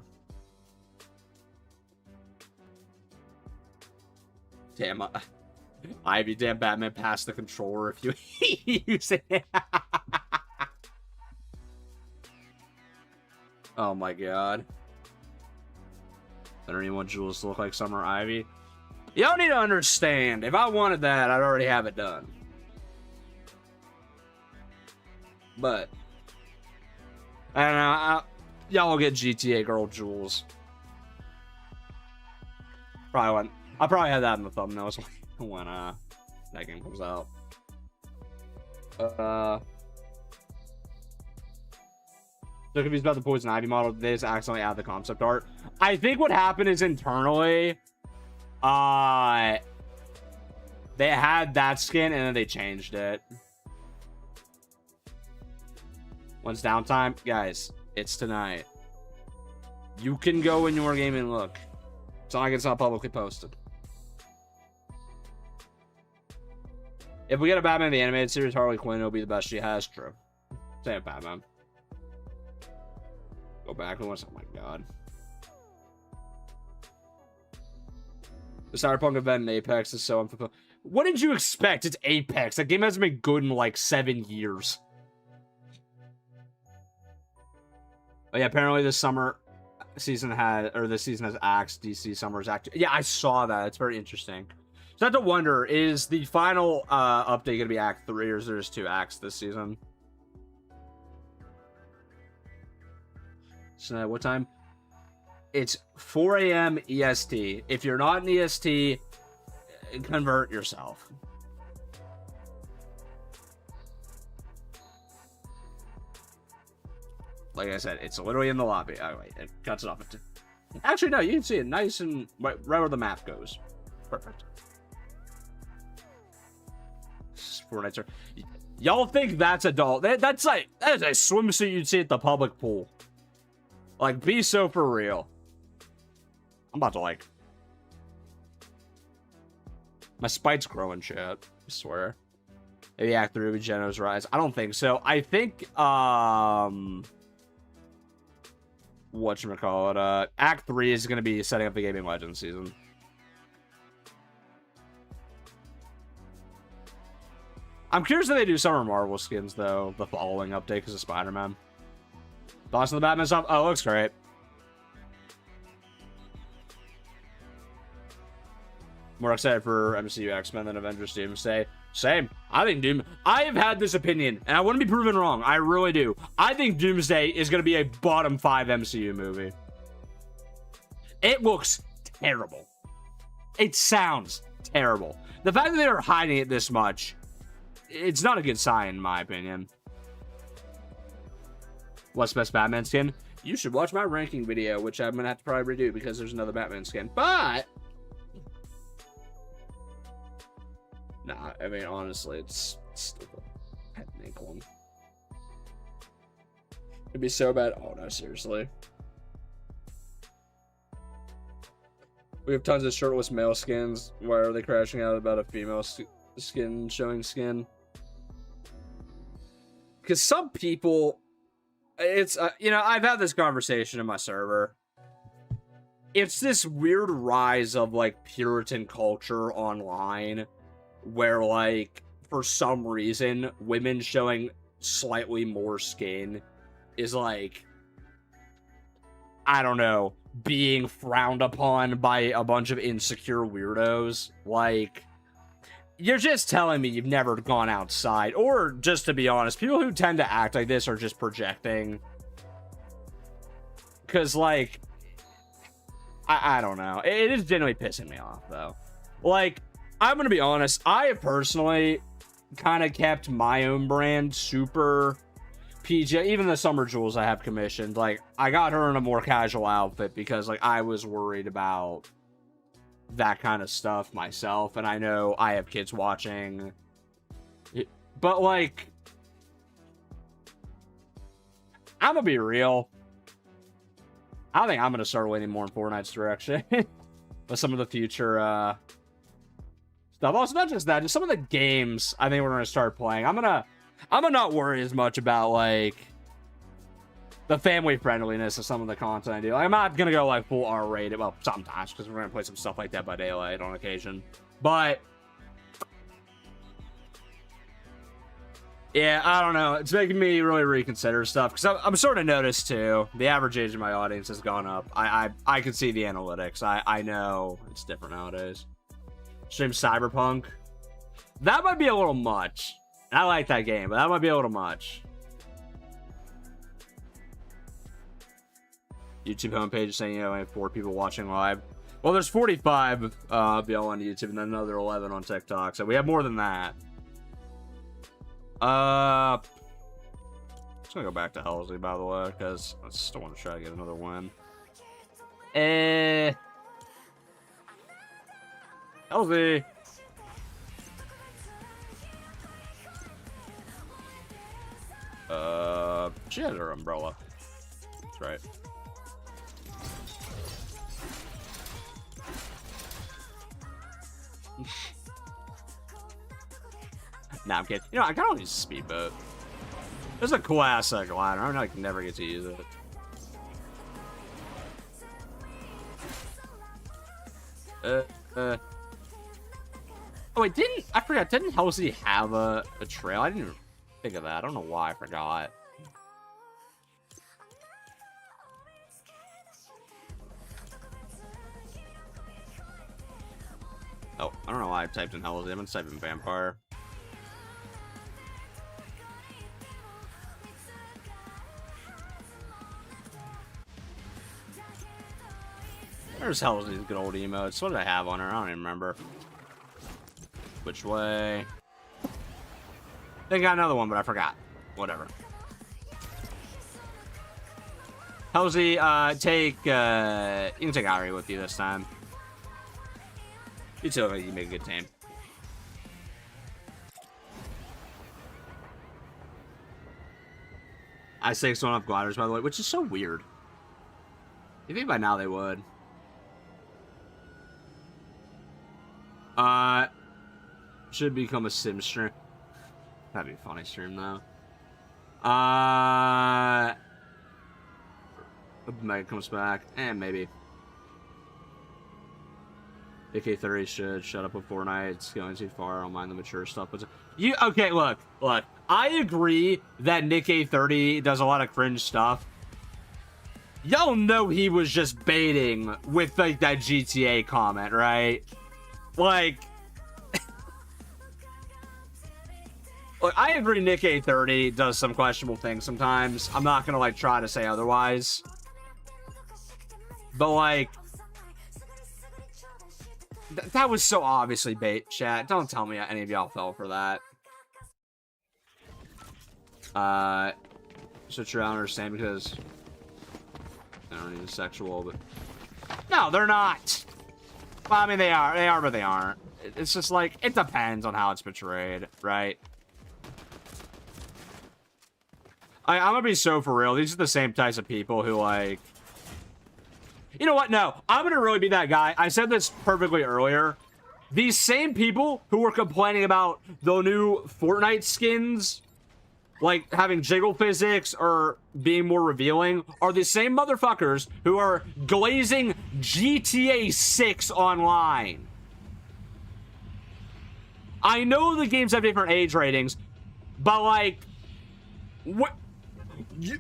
Damn, Ivy, damn Batman passed the controller if you use it. Oh my god. I don't even want Jules to look like Summer Ivy. Y'all need to understand, if I wanted that, I'd already have it done. But I don't know, y'all will get GTA girl Jules. I'll probably have that in the thumbnails when that game comes out. So confused about the Poison Ivy model. They just accidentally add the concept art. I think what happened is internally, they had that skin and then they changed it. When's downtime? Guys, it's tonight. You can go in your game and look. It's not like it's not publicly posted. If we get a Batman the animated series, Harley Quinn will be the best she has. True. Say it, Batman. Go back and watch. Oh my god. The Cyberpunk event in Apex is so unfulfilled. What did you expect? It's Apex. That game hasn't been good in like 7 years. Oh yeah, apparently this season has Axe. DC Summer's Act. Yeah, I saw that. It's very interesting. So I have to wonder, is the final update going to be Act 3, or is there just 2 acts this season? So what time? It's 4 a.m. EST. If you're not in EST, convert yourself. Like I said, it's literally in the lobby. Oh, wait, it cuts it off. Actually, no, you can see it nice and right where the map goes. Perfect. Fortnite. Y'all think that's adult? That is a swimsuit you'd see at the public pool. Like, be so for real. I'm about to, like... My spite's growing, shit. I swear. Maybe Act 3 with Geno's Rise. I don't think so. I think, whatchamacallit, Act 3 is going to be setting up the Gaming Legends season. I'm curious if they do Summer Marvel skins, though, the following update because of Spider-Man. Thoughts on the Batman stuff? Oh, it looks great. More excited for MCU X-Men than Avengers Doomsday. Same. I think I've had this opinion, and I wouldn't be proven wrong. I really do. I think Doomsday is going to be a bottom 5 MCU movie. It looks terrible. It sounds terrible. The fact that they're hiding it this much, it's not a good sign, in my opinion. What's best Batman skin? You should watch my ranking video, which I'm going to have to probably redo because there's another Batman skin. But... nah, I mean, honestly, it's stupid. Pet one. It'd be so bad. Oh, no, seriously. We have tons of shirtless male skins. Why are they crashing out about a female skin showing skin? Because some people... It's, you know, I've had this conversation in my server. It's this weird rise of, like, Puritan culture online where, like, for some reason, women showing slightly more skin is, like, I don't know, being frowned upon by a bunch of insecure weirdos. Like, you're just telling me you've never gone outside. Or, just to be honest, people who tend to act like this are just projecting. Because, like, I don't know. It is genuinely pissing me off, though. Like, I'm going to be honest. I have personally kind of kept my own brand super PG. Even the Summer Jewels I have commissioned. Like, I got her in a more casual outfit because, like, I was worried about that kind of stuff myself, and I know I have kids watching, but, like, I'm gonna be real, I think I'm gonna start leaning more in Fortnite's direction with some of the future stuff. Also, not just that, just some of the games I think we're gonna start playing. I'm gonna not worry as much about, like, the family friendliness of some of the content I do. I'm not gonna go, like, full R-rated. Well, sometimes, because we're gonna play some stuff like that by daylight on occasion. But yeah, I don't know. It's making me really reconsider stuff because I'm starting to notice too. The average age of my audience has gone up. I can see the analytics. I know it's different nowadays. Stream Cyberpunk. That might be a little much. I like that game, but that might be a little much. YouTube homepage saying, you know, I have 4 people watching live. Well, there's 45 of y'all on YouTube and then another 11 on TikTok. So we have more than that. I'm just gonna go back to Halsey, by the way, because I still want to try to get another win. Halsey! She had her umbrella. That's right. Nah, I'm kidding. You know, I kind of use a speedboat. There's a cool ass glider. I know I can never get to use it. Oh wait, I forgot, didn't Halsey have a trail? I didn't even think of that. I don't know why I forgot. Oh, I don't know why I typed in Halsey. I've been typing vampire. There's Halsey's good old emotes. What did I have on her? I don't even remember. Which way? They got another one, but I forgot. Whatever. Halsey, take, you can take Ari with you this time. You two, you make a good team. I 6 one off gliders, by the way, which is so weird. You think by now they would. Should become a sim stream. That'd be a funny stream, though. Mega comes back. Maybe. AK-30 should shut up with Fortnite. It's going too far. I don't mind the mature stuff. But you okay? Look. I agree that Nick A30 does a lot of cringe stuff. Y'all know he was just baiting with like that GTA comment, right? Like, look, I agree. Nick A30 does some questionable things sometimes. I'm not gonna like try to say otherwise. But like, that was so obviously bait, chat. Don't tell me any of y'all fell for that. So true, I don't understand because they're not even sexual, but no, they're not. Well, I mean, they are, but they aren't. It's just like, it depends on how it's portrayed, right? I'm gonna be so for real. These are the same types of people who like, you know what? No, I'm gonna really be that guy. I said this perfectly earlier. These same people who were complaining about the new Fortnite skins, like having jiggle physics or being more revealing, are the same motherfuckers who are glazing GTA 6 online. I know the games have different age ratings, but like,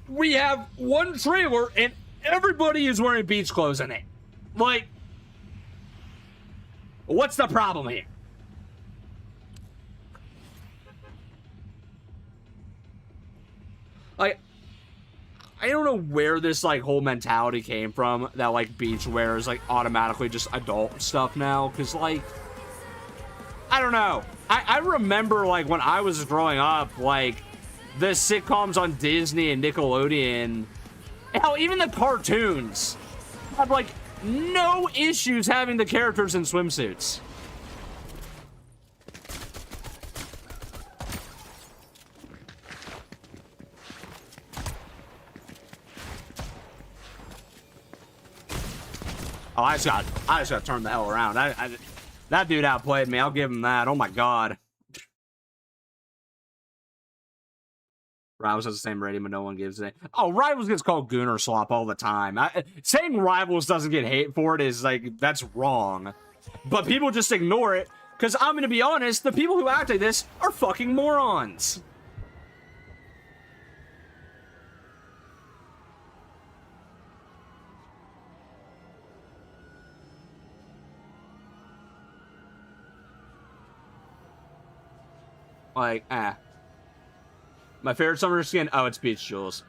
we have one trailer and everybody is wearing beach clothes in it. Like, what's the problem here? Like, I don't know where this like whole mentality came from that like beachwear is like automatically just adult stuff now, because like, I don't know. I remember like when I was growing up, like the sitcoms on Disney and Nickelodeon, hell, even the cartoons had like no issues having the characters in swimsuits. Oh, I just got to turn the hell around. That dude outplayed me. I'll give him that. Oh my god. Rivals has the same rating, but no one gives it. Oh, Rivals gets called Gooner Slop all the time. Saying Rivals doesn't get hate for it is like, that's wrong. But people just ignore it, because I'm going to be honest, the people who act like this are fucking morons. Like, my favorite summer skin? Oh, it's Beach Jewels.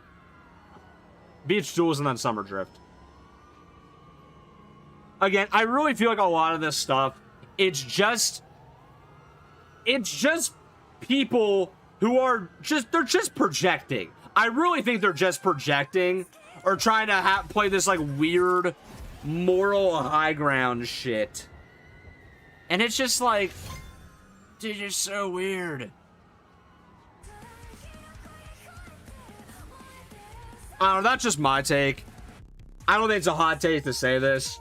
Beach Jewels and then Summer Drift. Again, I really feel like a lot of this stuff, it's just people who are they're just projecting. I really think they're just projecting or trying to play this like weird moral high ground shit. And it's just like, dude, you're so weird. I don't know, that's just my take. I don't think it's a hot take to say this.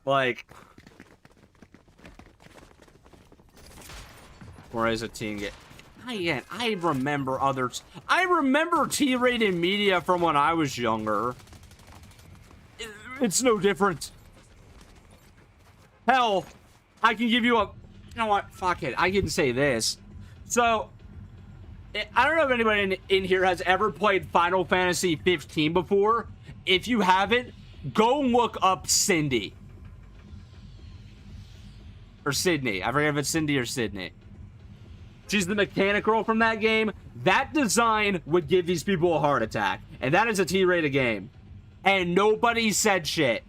Like, where is a teen get? Again, I remember others. I remember T-rated media from when I was younger. It's no different. Hell, I can give you a, you know what? Fuck it. I can say this. So, I don't know if anybody in here has ever played Final Fantasy 15 before. If you haven't, go look up Cindy. Or Sydney. I forget if it's Cindy or Sydney. She's the mechanic girl from that game. That design would give these people a heart attack. And that is a T-rated game. And nobody said shit.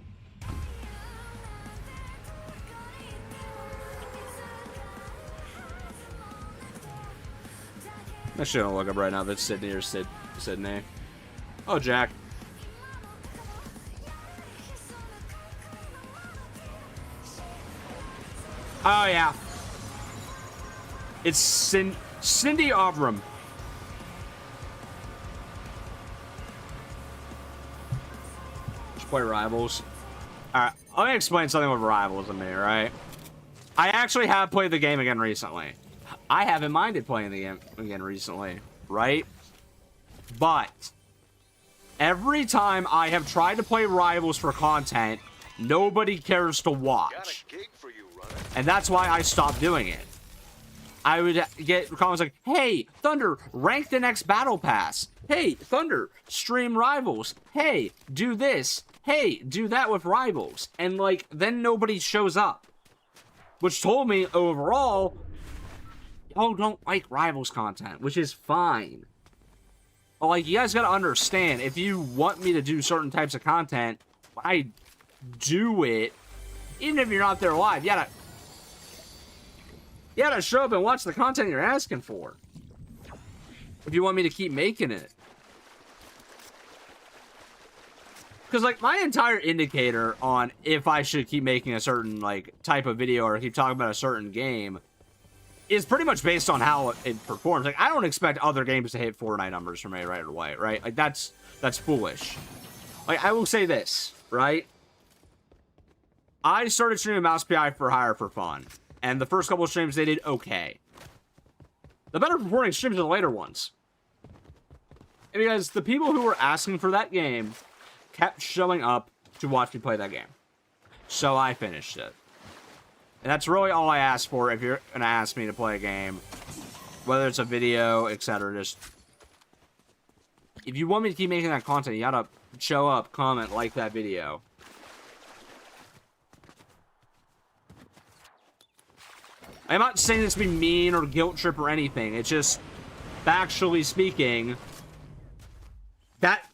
I shouldn't look up right now if it's Sydney or Sydney. Oh, Jack. Oh, yeah. It's Cindy Obram. Just play Rivals. Alright, let me explain something with Rivals to me, right? I actually have played the game again recently. I haven't minded playing the game again recently, right? But every time I have tried to play Rivals for content, nobody cares to watch. And that's why I stopped doing it. I would get comments like, hey, Thunder, rank the next battle pass. Hey, Thunder, stream Rivals. Hey, do this. Hey, do that with Rivals. And, like, then nobody shows up. Which told me, overall, y'all don't like Rivals content, which is fine. But, like, you guys gotta understand, if you want me to do certain types of content, I do it. Even if you're not there live, you gotta show up and watch the content you're asking for. If you want me to keep making it. Because, like, my entire indicator on if I should keep making a certain, like, type of video or keep talking about a certain game is pretty much based on how it performs. Like, I don't expect other games to hit Fortnite numbers for me right away, right? Like, that's foolish. Like, I will say this, right? I started streaming Mouse PI for hire for fun. And the first couple of streams, they did okay. The better performing streams are the later ones. Because the people who were asking for that game kept showing up to watch me play that game. So I finished it. And that's really all I ask for if you're going to ask me to play a game. Whether it's a video, etc. Just, if you want me to keep making that content, you gotta show up, comment, like that video. I'm not saying this to be mean or guilt trip or anything. It's just, factually speaking, that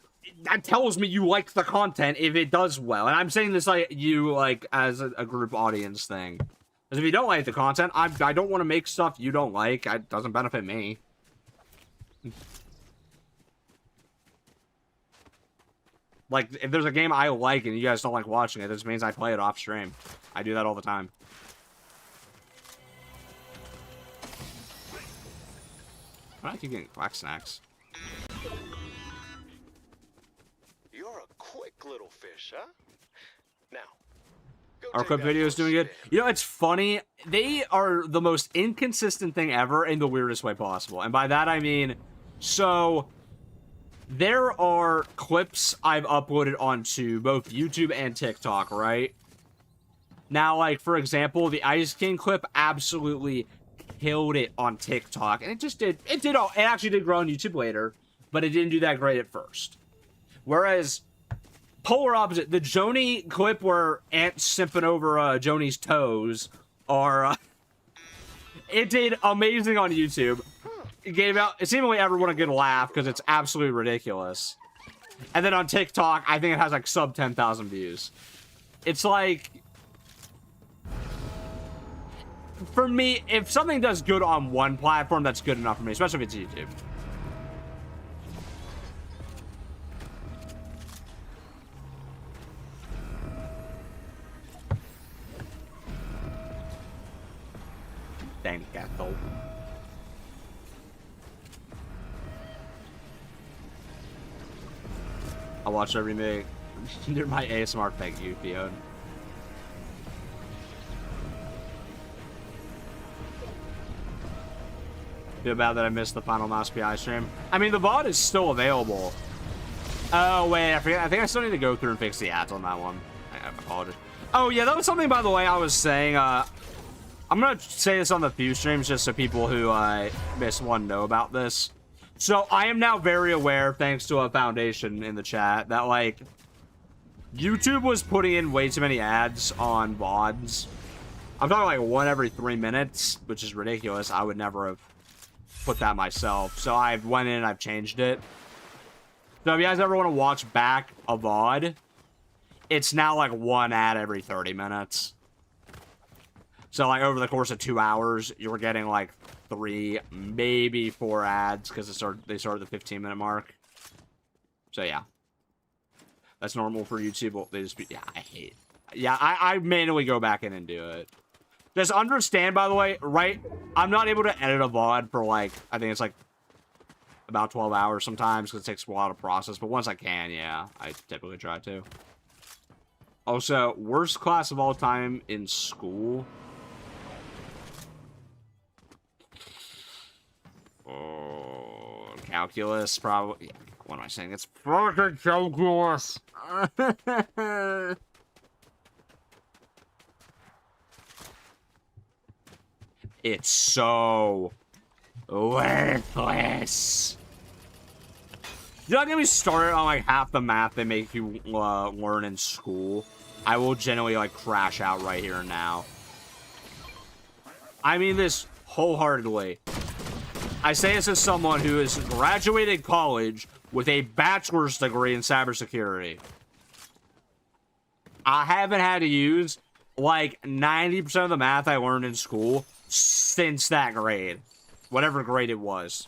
tells me you like the content if it does well. And I'm saying this like you like as a group audience thing. Because if you don't like the content, I don't want to make stuff you don't like. It doesn't benefit me. Like, if there's a game I like and you guys don't like watching it, this means I play it off stream. I do that all the time. I keep getting quack snacks. You're a quick little fish, huh? Now, Our clip video is doing good. You know, it's funny. They are the most inconsistent thing ever in the weirdest way possible. And by that, I mean, so there are clips I've uploaded onto both YouTube and TikTok, right? Now, like, for example, the Ice King clip absolutely killed it on TikTok, and it actually did grow on YouTube later, but it didn't do that great at first. Whereas, polar opposite, the Joni clip where Ant's simping over Joni's toes, it did amazing on YouTube. It gave out, seemingly everyone a good laugh, because it's absolutely ridiculous. And then on TikTok, I think it has like sub 10,000 views. It's like, for me, if something does good on one platform, that's good enough for me, especially if it's YouTube. Dang Gato. I watched every remake. You're my ASMR, thank you, Fiona. Feel bad that I missed the final Mouse PI stream. I mean, the VOD is still available. Oh, wait, I forget. I think I still need to go through and fix the ads on that one. I apologize. Oh, yeah, that was something, by the way, I was saying. I'm going to say this on the few streams just so people who missed one know about this. So, I am now very aware, thanks to a foundation in the chat, that, like, YouTube was putting in way too many ads on VODs. I'm talking like 1 every 3 minutes, which is ridiculous. I would never have put that myself. So I went in and I've changed it. So if you guys ever want to watch back a VOD, it's now like 1 ad every 30 minutes. So like over the course of 2 hours, you're getting like 3, maybe 4 ads because they start at the 15-minute mark. So yeah. That's normal for YouTube. Well, they just yeah, I hate. Yeah, I manually go back in and do it. Just understand, by the way, right? I'm not able to edit a VOD for like, I think it's like about 12 hours sometimes because it takes a while to process. But once I can, yeah, I typically try to. Also, worst class of all time in school. Oh, calculus, probably. Yeah, what am I saying? It's fucking calculus. It's so worthless. You're not gonna be started on like half the math they make you learn in school. I will genuinely like crash out right here and now. I mean this wholeheartedly. I say this as someone who has graduated college with a bachelor's degree in cybersecurity. I haven't had to use like 90% of the math I learned in school since that grade. Whatever grade it was.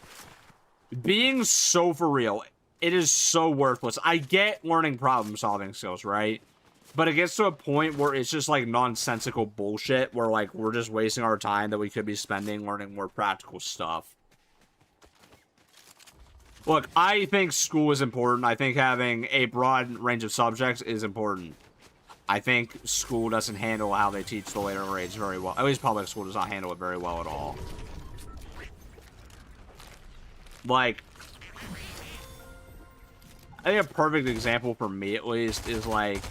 Being so for real, it is so worthless. I get learning problem solving skills, right? But it gets to a point where it's just like nonsensical bullshit where like we're just wasting our time that we could be spending learning more practical stuff. Look, I think school is important. I think having a broad range of subjects is important. I think school doesn't handle how they teach the later grades very well. At least public school does not handle it very well at all. Like, I think a perfect example for me, at least, is like,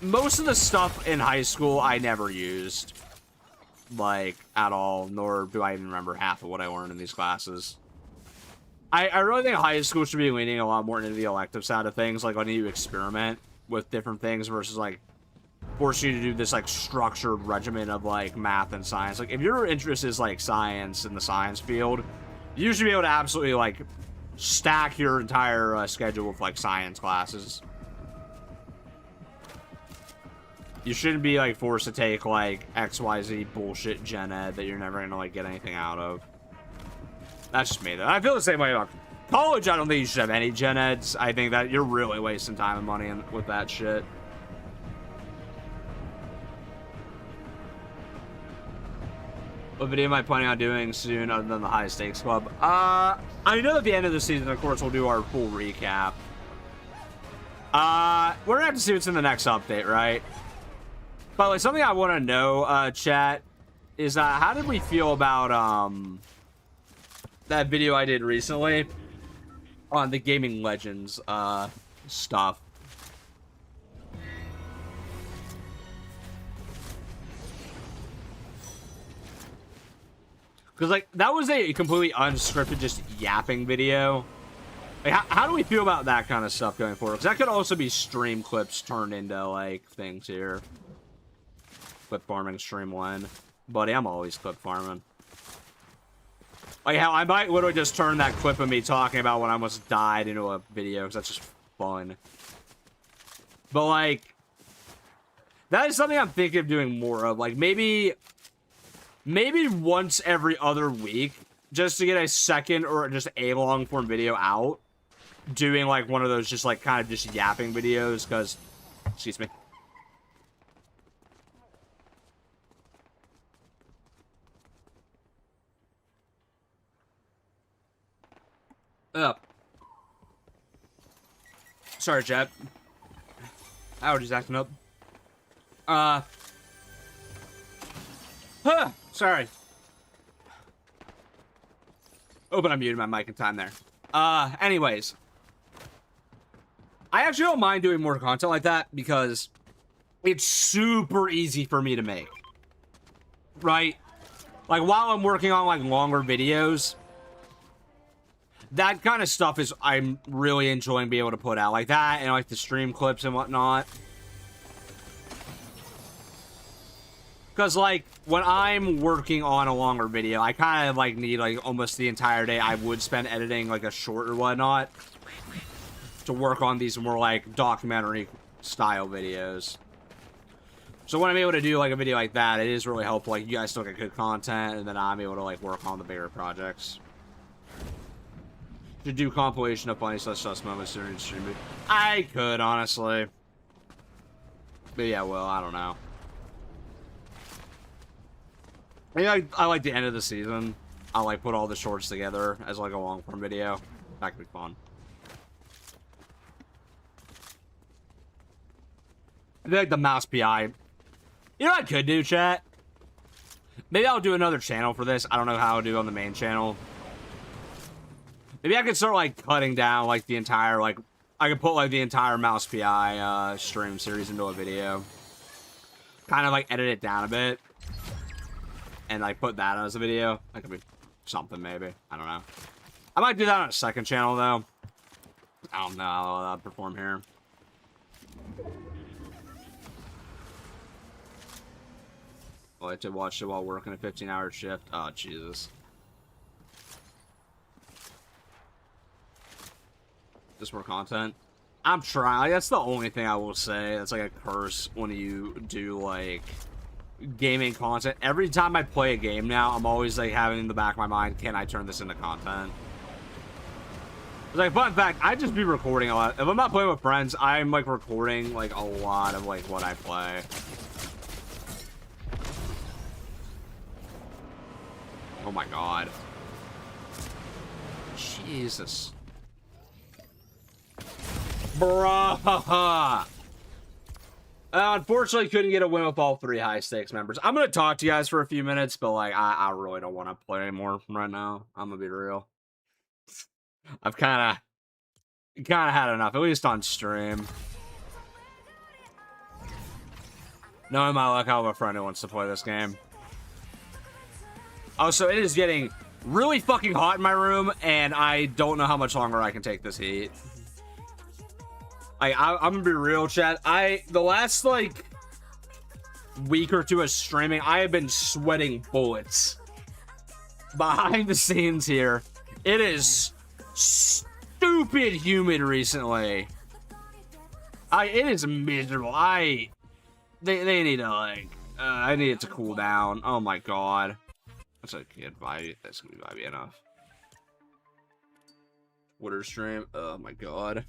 most of the stuff in high school I never used. Like, at all, nor do I even remember half of what I learned in these classes. I really think high school should be leaning a lot more into the elective side of things, like letting you experiment with different things versus like force you to do this like structured regimen of like math and science. Like if your interest is like science in the science field, you should be able to absolutely like stack your entire schedule with like science classes. You shouldn't be like forced to take like XYZ bullshit gen ed that you're never gonna like get anything out of. That's just me though. I feel the same way about college. I don't think you should have any gen eds. I think that you're really wasting time and money with that shit. What video am I planning on doing soon other than the high stakes club? I know at the end of the season, of course, we'll do our full recap. We're gonna have to see what's in the next update, right? But like something I want to know, chat, is how did we feel about that video I did recently on the Gaming Legends stuff? Because like that was a completely unscripted, just yapping video. Like, how do we feel about that kind of stuff going forward? Because that could also be stream clips turned into like things here. Clip farming stream one, buddy. I'm always clip farming. Like how I might literally just turn that clip of me talking about when I almost died into a video because that's just fun. But like, that is something I'm thinking of doing more of. Like maybe once every other week, just to get a second or just a long form video out, doing like one of those just like kind of just yapping videos. Because, excuse me. Sorry, chat. Allergies acting up. Sorry. Oh, but I muted my mic in time there. Anyways. I actually don't mind doing more content like that because it's super easy for me to make. Right? Like, while I'm working on, like, longer videos, that kind of stuff is, I'm really enjoying being able to put out. Like that, and like the stream clips and whatnot. Because, like, when I'm working on a longer video, I kind of, like, need, like, almost the entire day I would spend editing, like, a short or whatnot to work on these more, like, documentary-style videos. So when I'm able to do, like, a video like that, it is really helpful. Like, you guys still get good content, and then I'm able to, like, work on the bigger projects. To do compilation of funny / moments during the stream. I could, honestly. Maybe I will, I don't know. Maybe I like the end of the season. I'll like put all the shorts together as like a long form video. That could be fun. I feel like the mouse PI. You know what I could do, chat? Maybe I'll do another channel for this. I don't know how I'll do on the main channel. Maybe I could start like cutting down like the entire like I could put like the entire mouse PI stream series into a video. Kind of like edit it down a bit. And like put that as a video. That could be something maybe. I don't know. I might do that on a second channel though. I don't know how I'll perform here. I like to watch it while working a 15-hour shift. Oh Jesus. Just more content. I'm trying. Like, that's the only thing I will say. That's like a curse when you do like gaming content. Every time I play a game now, I'm always like having in the back of my mind, can I turn this into content? Like, fun fact, I just be recording a lot. If I'm not playing with friends, I'm like recording like a lot of like what I play. Oh my god. Jesus. Bruh. Unfortunately, couldn't get a win with all 3 high stakes members. I'm gonna talk to you guys for a few minutes, but like, I really don't want to play anymore right now. I'm gonna be real. I've kind of had enough, at least on stream. Knowing my luck, I have a friend who wants to play this game. Also, it is getting really fucking hot in my room, and I don't know how much longer I can take this heat. I'm gonna be real, chat. The last, like, week or two of streaming, I have been sweating bullets. Behind the scenes here, it is stupid humid recently. It is miserable. They need to, like, I need it to cool down. Oh my god. That's a good vibe. That's gonna be vibey enough. Twitter stream. Oh my god.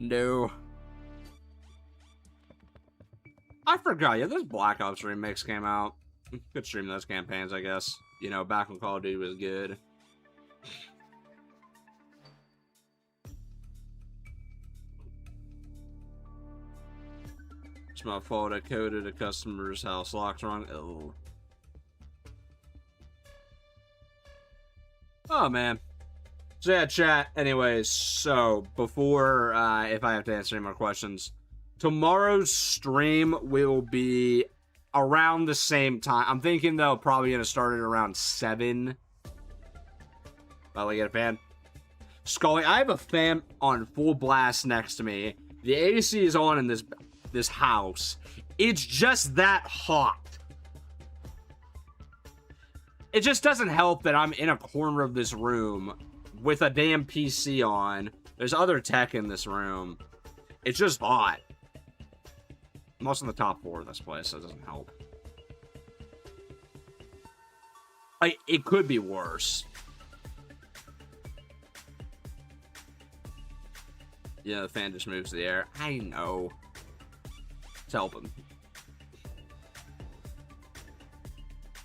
No. I forgot. Yeah, this Black Ops remix came out. Good stream those campaigns, I guess. You know, back when Call of Duty was good. It's my fault. I coded a customer's house locked wrong. Oh, man. So yeah, chat. Anyways, so before, if I have to answer any more questions, tomorrow's stream will be around the same time. I'm thinking they'll probably gonna start at around 7. Probably get a fan. Scully, I have a fan on full blast next to me. The AC is on in this house. It's just that hot. It just doesn't help that I'm in a corner of this room with a damn PC on. There's other tech in this room. It's just hot. I'm also in the top 4 of this place, so it doesn't help. Like, it could be worse. Yeah, the fan just moves the air. I know. It's helping.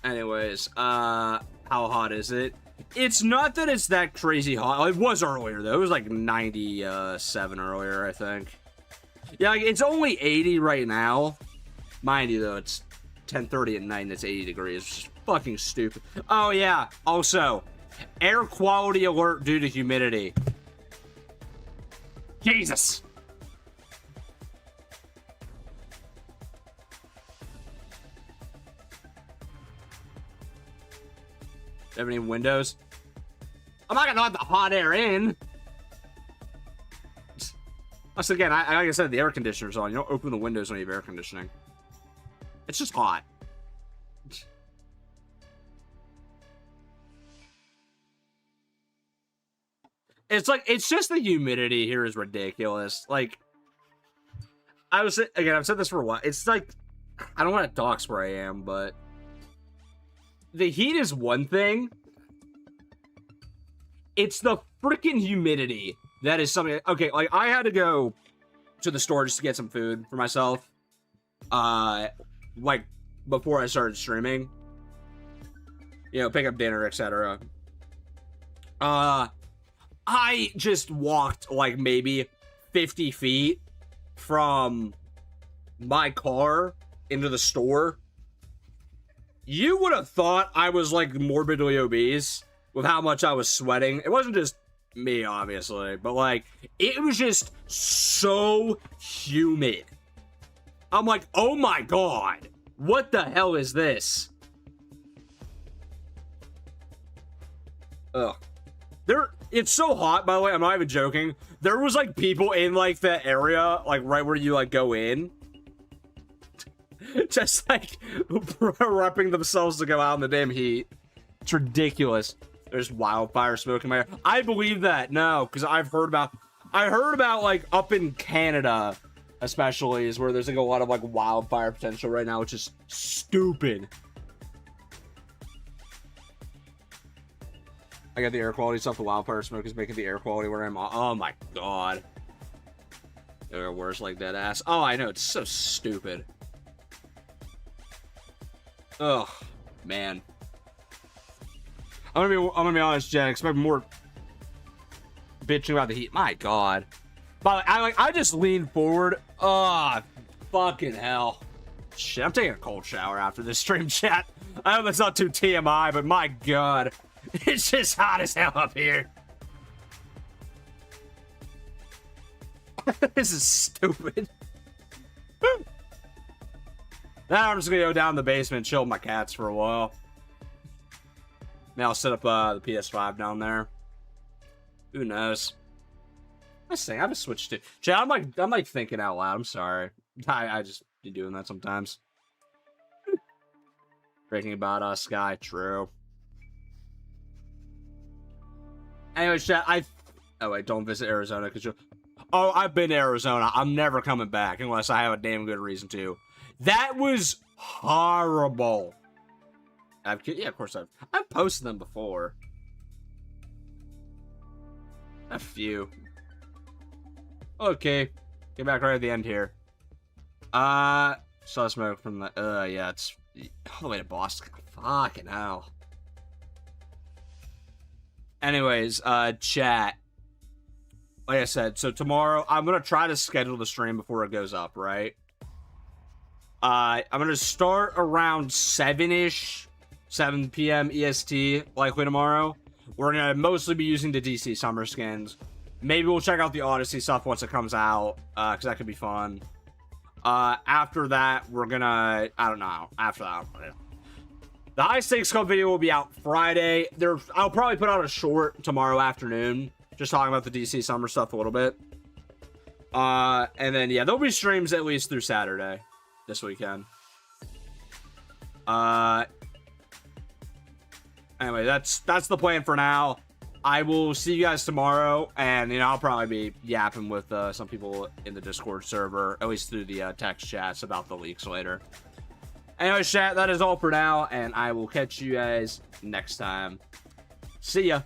Anyways, how hot is it? It's not that it's that crazy hot. It was earlier, though. It was like 97 earlier, I think. Yeah, like, it's only 80 right now. Mind you, though, it's 10:30 at night and it's 80 degrees. It's just fucking stupid. Oh, yeah. Also, air quality alert due to humidity. Jesus. Have any windows? I'm not gonna let the hot air in. Plus, again, like I said, the air conditioner's on. You don't open the windows when you have air conditioning. It's just hot. It's like, it's just the humidity here is ridiculous. Like, I've said this for a while. It's like, I don't want to dox where I am, but the heat is one thing. It's the freaking humidity that is something. Okay, like, I had to go to the store just to get some food for myself. Like, before I started streaming. You know, pick up dinner, etc. I just walked like maybe 50 feet from my car into the store. You would have thought I was like morbidly obese with how much I was sweating. It wasn't just me, obviously, but like it was just so humid. I'm like, oh my god, what the hell is this? Ugh. It's so hot, by the way, I'm not even joking. There was, like, people in, like, the area, like, right where you, like, go in. Just, like, prepping themselves to go out in the damn heat. It's ridiculous. There's wildfire smoke in my air. I believe that, no, because I heard about, like, up in Canada, especially, is where there's, like, a lot of, like, wildfire potential right now, which is stupid. I got the air quality stuff. The wildfire smoke is making the air quality where I'm. Oh my god. They're worse like that ass. Oh, I know. It's so stupid. Ugh, man. I'm gonna be honest, Jen. Expect more bitching about the heat. My god. But I just leaned forward. Oh, fucking hell. Shit, I'm taking a cold shower after this stream, chat. I hope that's not too TMI, but my god. It's just hot as hell up here. This is stupid. Now I'm just gonna go down in the basement and chill with my cats for a while. Now I'll set up the PS5 down there. Who knows? I say I haven't switched to. Chad, I'm like thinking out loud. I'm sorry. I just be doing that sometimes. Breaking about Sky. True. Anyways, chat, oh wait, don't visit Arizona because you. Oh, I've been to Arizona. I'm never coming back unless I have a damn good reason to. That was horrible. Yeah, of course I've posted them before. A few. Okay, get back right at the end here. Saw smoke from the. Yeah, it's all the way to Boston. Fucking hell. Anyways, chat. Like I said, so tomorrow, I'm going to try to schedule the stream before it goes up, right? I'm going to start around 7-ish, 7 p.m. EST, likely tomorrow. We're going to mostly be using the DC summer skins. Maybe we'll check out the Odyssey stuff once it comes out, because that could be fun. After that, we're going to, I don't know, after that, the High Stakes Cup video will be out Friday. I'll probably put out a short tomorrow afternoon, just talking about the DC summer stuff a little bit. And then, yeah, there'll be streams at least through Saturday this weekend. Anyway, that's the plan for now. I will see you guys tomorrow, and, I'll probably be yapping with some people in the Discord server, at least through the text chats about the leaks later. Anyway, chat, that is all for now, and I will catch you guys next time. See ya.